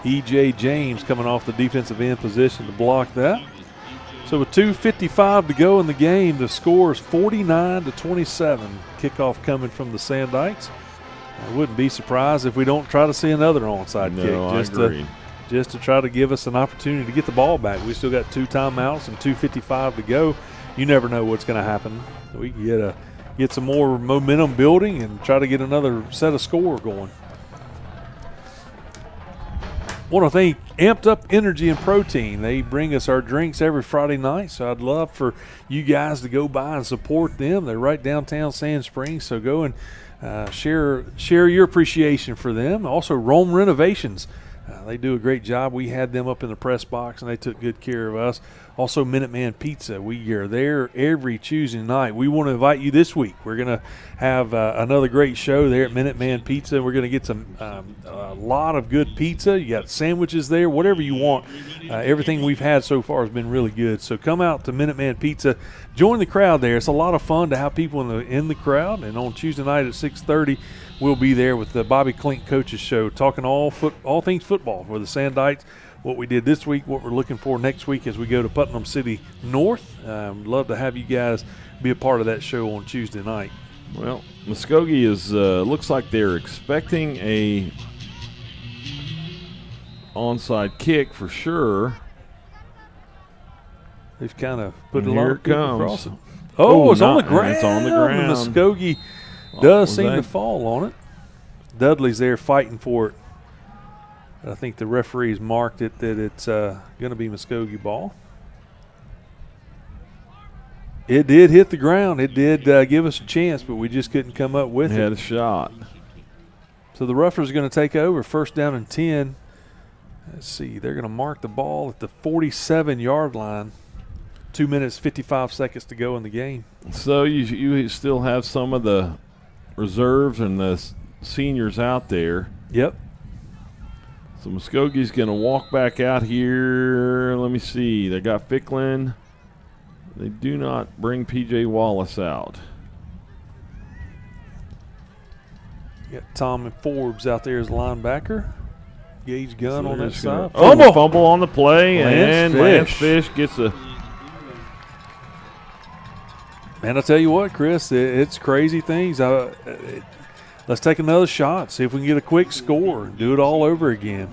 E.J. James coming off the defensive end position to block that. So with 2:55 to go in the game, the score is 49 to 27. Kickoff coming from the Sandites. I wouldn't be surprised if we don't try to see another onside kick. I agree. Just to try to give us an opportunity to get the ball back. We still got 2 timeouts and 2:55 to go. You never know what's going to happen. We can get some more momentum building and try to get another set of score going. Want to thank Amped Up Energy and Protein. They bring us our drinks every Friday night, so I'd love for you guys to go by and support them. They're right downtown Sand Springs, so go and share your appreciation for them. Also, Rome Renovations. They do a great job. We had them up in the press box, and they took good care of us. Also, Minuteman Pizza. We are there every Tuesday night. We want to invite you this week. We're going to have another great show there at Minuteman Pizza. We're going to get a lot of good pizza. You got sandwiches there, whatever you want. Everything we've had so far has been really good. So come out to Minuteman Pizza. Join the crowd there. It's a lot of fun to have people in the crowd. And on Tuesday night at 6:30, we'll be there with the Bobby Klink Coaches Show, talking all things football for the Sandites. What we did this week, what we're looking for next week as we go to Putnam City North. Love to have you guys be a part of that show on Tuesday night. Well, Muskogee is looks like they're expecting a onside kick for sure. They've kind of put And a lot here of it people comes. across it. Oh, it's on the not- ground. It's on the ground. Muskogee does seem to fall on it. Dudley's there fighting for it. I think the referees marked it that it's going to be Muskogee ball. It did hit the ground. It did give us a chance, but we just couldn't come up with Had it. a shot. So the Roughers are going to take over, 1st down and 10. Let's see, they're going to mark the ball at the 47-yard line. 2 minutes, 55 seconds to go in the game. So you still have some of the reserves and the seniors out there. Yep. So Muskogee's going to walk back out here. Let me see. They got Ficklin. They do not bring P.J. Wallace out. Got Tom Forbes out there as linebacker. Gage Gunn So on they're that just gonna- side. Fumble on the play, Lance and Lance Fish. Fish gets a. Man, I tell you what, Chris, it's crazy things. Let's take another shot, see if we can get a quick score, and do it all over again.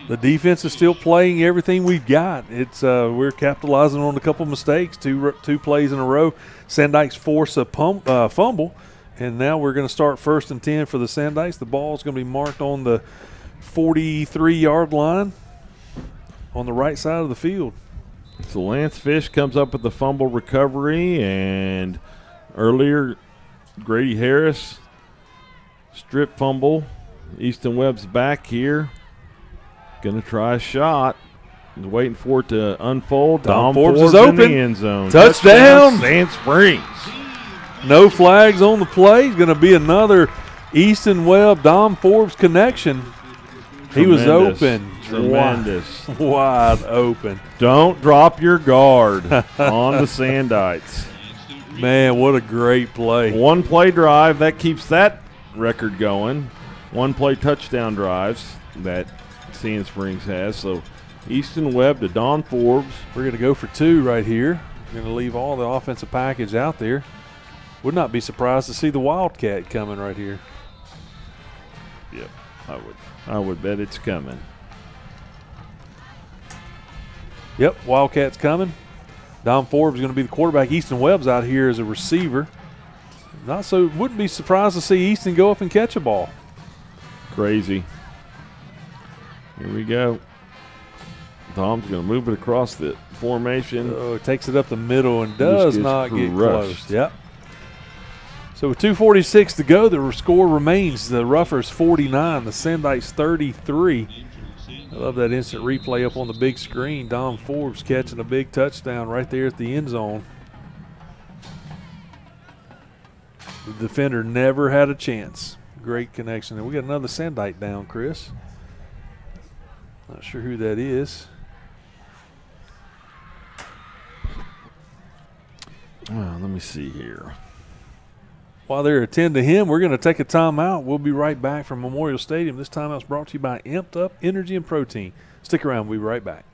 The defense is still playing everything we've got. It's we're capitalizing on a couple mistakes, two plays in a row. Sandites force a fumble, and now we're going to start 1st and 10 for the Sandites. The ball is going to be marked on the 43-yard line on the right side of the field. So Lance Fish comes up with the fumble recovery, and earlier Grady Harris strip fumble. Easton Webb's back here. Going to try a shot. He's waiting for it to unfold. Dom Forbes Forbes is in open. the end zone. Touchdown. Sand Springs. No flags on the play. It's going to be another Easton Webb, Dom Forbes connection. He was Tremendous. open. Tremendous. Wide open. Don't drop your guard on the Sandites. Man, what a great play. One play drive, that keeps that record going. One play touchdown drives that Sand Springs has. So Easton Webb to Don Forbes. We're going to go for 2 right here. We're going to leave all the offensive package out there. Would not be surprised to see the Wildcat coming right here. Yep, I would bet it's coming. Yep, Wildcat's coming. Dom Forbes is going to be the quarterback. Easton Webb's out here as a receiver. Wouldn't be surprised to see Easton go up and catch a ball. Crazy. Here we go. Tom's going to move it across the formation. Oh, it takes it up the middle and does gets not get crushed. close. Yep. So with 2:46 to go, the score remains the Ruffers 49, the Sendites 33. I love that instant replay up on the big screen. Dom Forbes catching a big touchdown right there at the end zone. The defender never had a chance. Great connection. And we got another Sendite down, Chris. Not sure who that is. Well, let me see here. While they're attending to him, we're going to take a timeout. We'll be right back from Memorial Stadium. This timeout's brought to you by Amped Up Energy and Protein. Stick around. We'll be right back.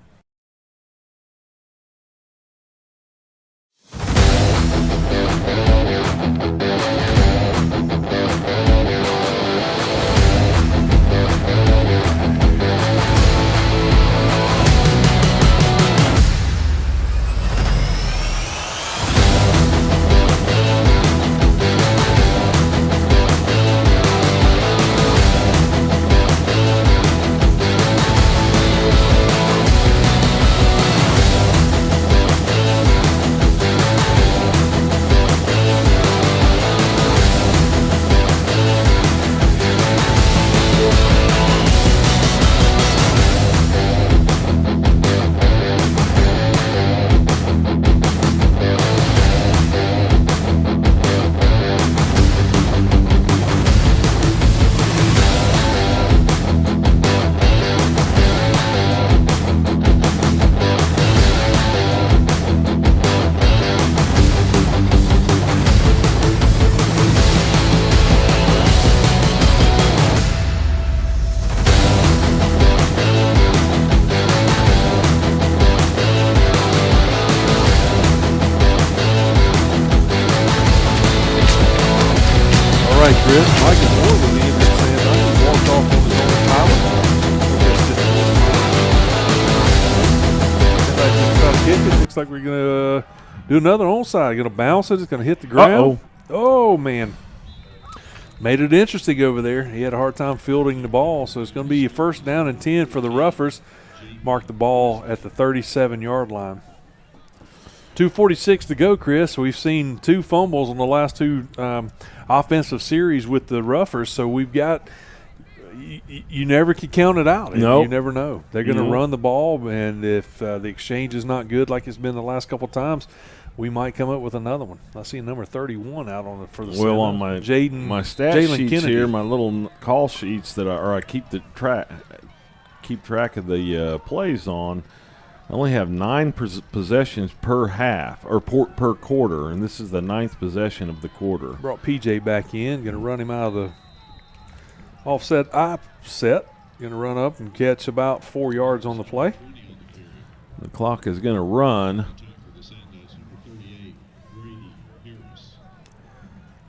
Looks like we're going to do another onside. Going to bounce it. It's going to hit the ground. Oh, man. Made it interesting over there. He had a hard time fielding the ball, so it's going to be a first down and 10 for the Ruffers. Mark the ball at the 37-yard line. 2:46 to go, Chris. We've seen 2 fumbles on the last 2 offensive series with the Ruffers, so we've got you never can count it out. Nope. You never know. They're going to run the ball, and if the exchange is not good like it's been the last couple of times, we might come up with another one. I see number 31 out on it for the center. Well, on my stat sheets Kennedy. here, my little call sheets that I keep track of the plays on, I only have 9 possessions per half or per quarter, and this is the 9th possession of the quarter. Brought PJ back in, going to run him out of the offset set. Going to run up and catch about 4 yards on the play. The clock is going to run.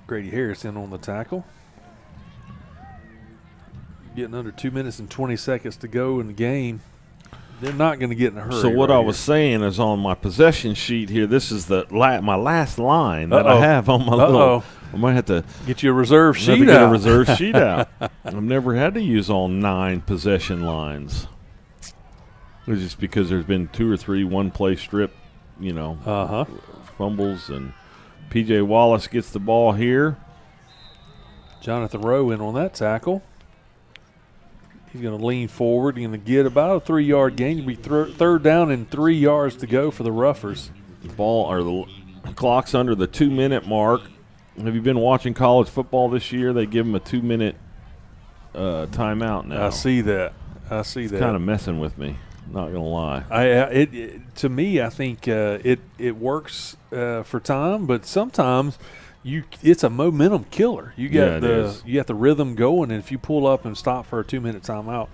Grady Harris in on the tackle. Getting under 2 minutes and 20 seconds to go in the game. They're not going to get in a hurry. So what I was saying is on my possession sheet here, this is the my last line that I have on my little. I might have to get you a reserve sheet get out. a reserve sheet out. I've never had to use all 9 possession lines. It's just because there's been 2 or 3 one-play strip, fumbles, and P.J. Wallace gets the ball here. Jonathan Rowe in on that tackle. He's going to lean forward. He's going to get about a 3-yard gain. It'll be third down and 3 yards to go for the Ruffers. The clock's under the 2-minute mark. Have you been watching college football this year? They give them a 2-minute timeout now. I see that. It's kind of messing with me. Not gonna lie. To me, I think it works for time, but sometimes it's a momentum killer. You got the rhythm going, and if you pull up and stop for a 2-minute timeout,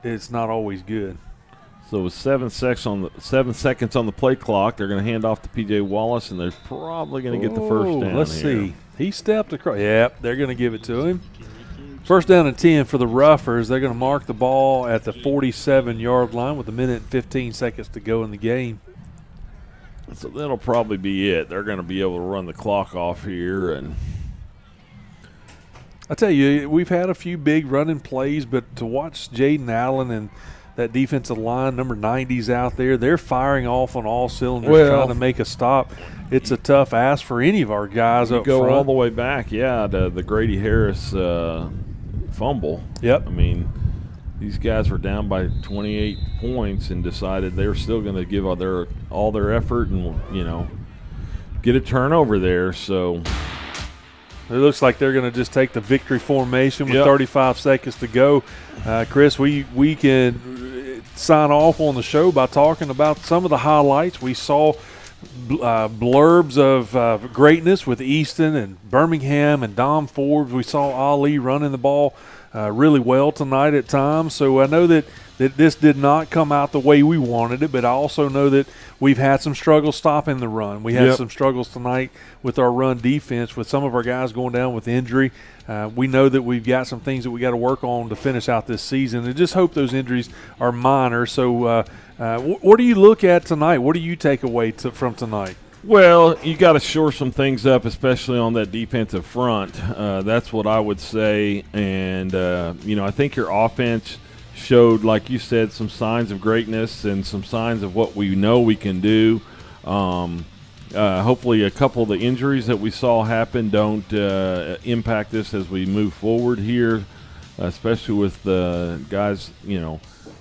it's not always good. So with 7 seconds on the play clock, they're going to hand off to P.J. Wallace, and they're probably going to get the first down. Let's see. He stepped across. Yep, they're going to give it to him. First down and 10 for the Ruffers. They're going to mark the ball at the 47-yard line with 1 minute and 15 seconds to go in the game. So that'll probably be it. They're going to be able to run the clock off here. And I tell you, we've had a few big running plays, but to watch Jaden Allen and that defensive line, number 90's out there. They're firing off on all cylinders, Well, trying to make a stop. It's a tough ask for any of our guys up Go front. all the way back, to the Grady Harris fumble. Yep. I mean, these guys were down by 28 points and decided they were still going to give all their effort and, get a turnover there. So it looks like they're going to just take the victory formation with Yep. 35 seconds to go. Chris, we can sign off on the show by talking about some of the highlights. We saw blurbs of greatness with Easton and Birmingham and Dom Forbes. We saw Ali running the ball really well tonight at times. So I know that this did not come out the way we wanted it, but I also know that we've had some struggles stopping the run. We had some struggles tonight with our run defense with some of our guys going down with injury. We know that we've got some things that we got to work on to finish out this season, and just hope those injuries are minor. So what do you look at tonight? What do you take away from tonight? Well, you got to shore some things up, especially on that defensive front. That's what I would say. And, I think your offense showed, like you said, some signs of greatness and some signs of what we know we can do. Hopefully a couple of the injuries that we saw happen don't impact us as we move forward here, especially with the guys,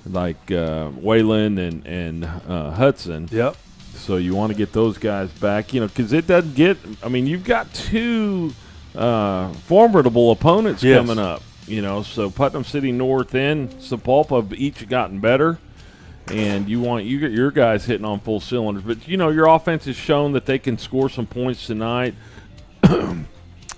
like Waylon and Hudson. Yep. So you want to get those guys back, because it doesn't get – I mean, you've got two formidable opponents coming up, So Putnam City North and Sapulpa have each gotten better, and you want your guys hitting on full cylinders. But, your offense has shown that they can score some points tonight.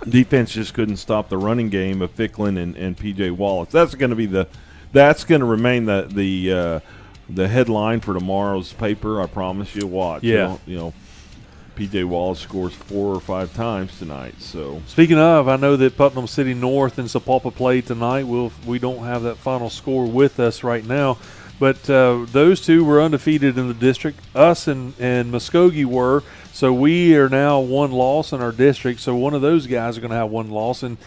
Defense just couldn't stop the running game of Ficklin and P.J. Wallace. That's going to remain the headline for tomorrow's paper. I promise you. Watch. Yeah. P.J. Wallace scores 4 or 5 times tonight. So speaking of, I know that Putnam City North and Sapulpa played tonight. We don't have that final score with us right now, but those two were undefeated in the district. Us and Muskogee were. So we are now 1 loss in our district. So one of those guys are going to have 1 loss, and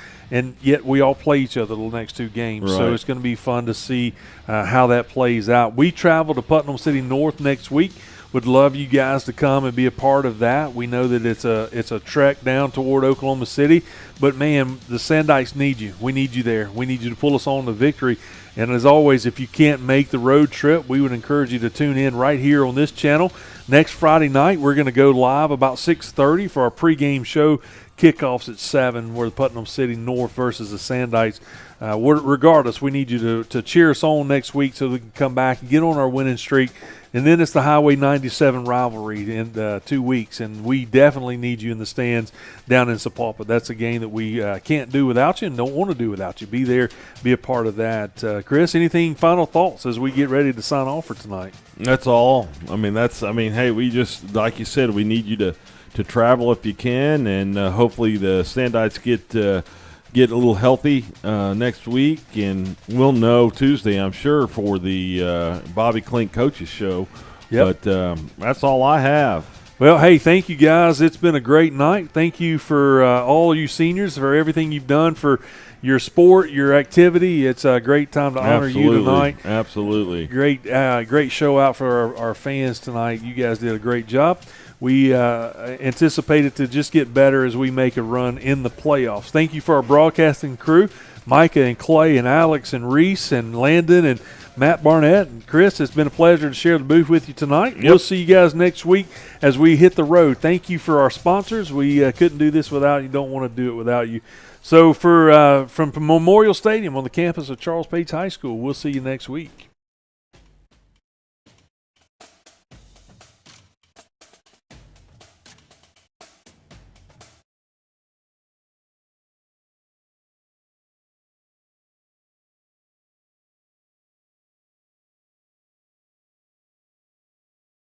yet we all play each other the next 2 games. Right. So it's going to be fun to see how that plays out. We travel to Putnam City North next week. Would love you guys to come and be a part of that. We know that it's a trek down toward Oklahoma City, but man, the Sandites need you. We need you there. We need you to pull us on to victory. And as always, if you can't make the road trip, we would encourage you to tune in right here on this channel. Next Friday night, we're going to go live about 6:30 for our pregame show. Kickoffs at 7, where the Putnam City North versus the Sandites. Regardless, we need you to cheer us on next week so we can come back and get on our winning streak. And then it's the Highway 97 rivalry in 2 weeks, and we definitely need you in the stands down in Sapulpa. That's a game that we can't do without you and don't want to do without you. Be there, be a part of that. Chris, anything final thoughts as we get ready to sign off for tonight? that's all. Hey, we just, like you said, we need you to travel if you can, and hopefully the Sandites get a little healthy next week, and we'll know Tuesday, I'm sure, for the Bobby Klink Coaches Show. Yep. But that's all I have. Well, hey, thank you guys. It's been a great night. Thank you for all you seniors for everything you've done for your sport, your activity. It's a great time to honor you tonight. Absolutely. Great show out for our fans tonight. You guys did a great job. We anticipate it to just get better as we make a run in the playoffs. Thank you for our broadcasting crew, Micah and Clay and Alex and Reese and Landon and Matt Barnett and Chris. It's been a pleasure to share the booth with you tonight. Yep. We'll see you guys next week as we hit the road. Thank you for our sponsors. We couldn't do this without you. Don't want to do it without you. So from Memorial Stadium on the campus of Charles Page High School, we'll see you next week.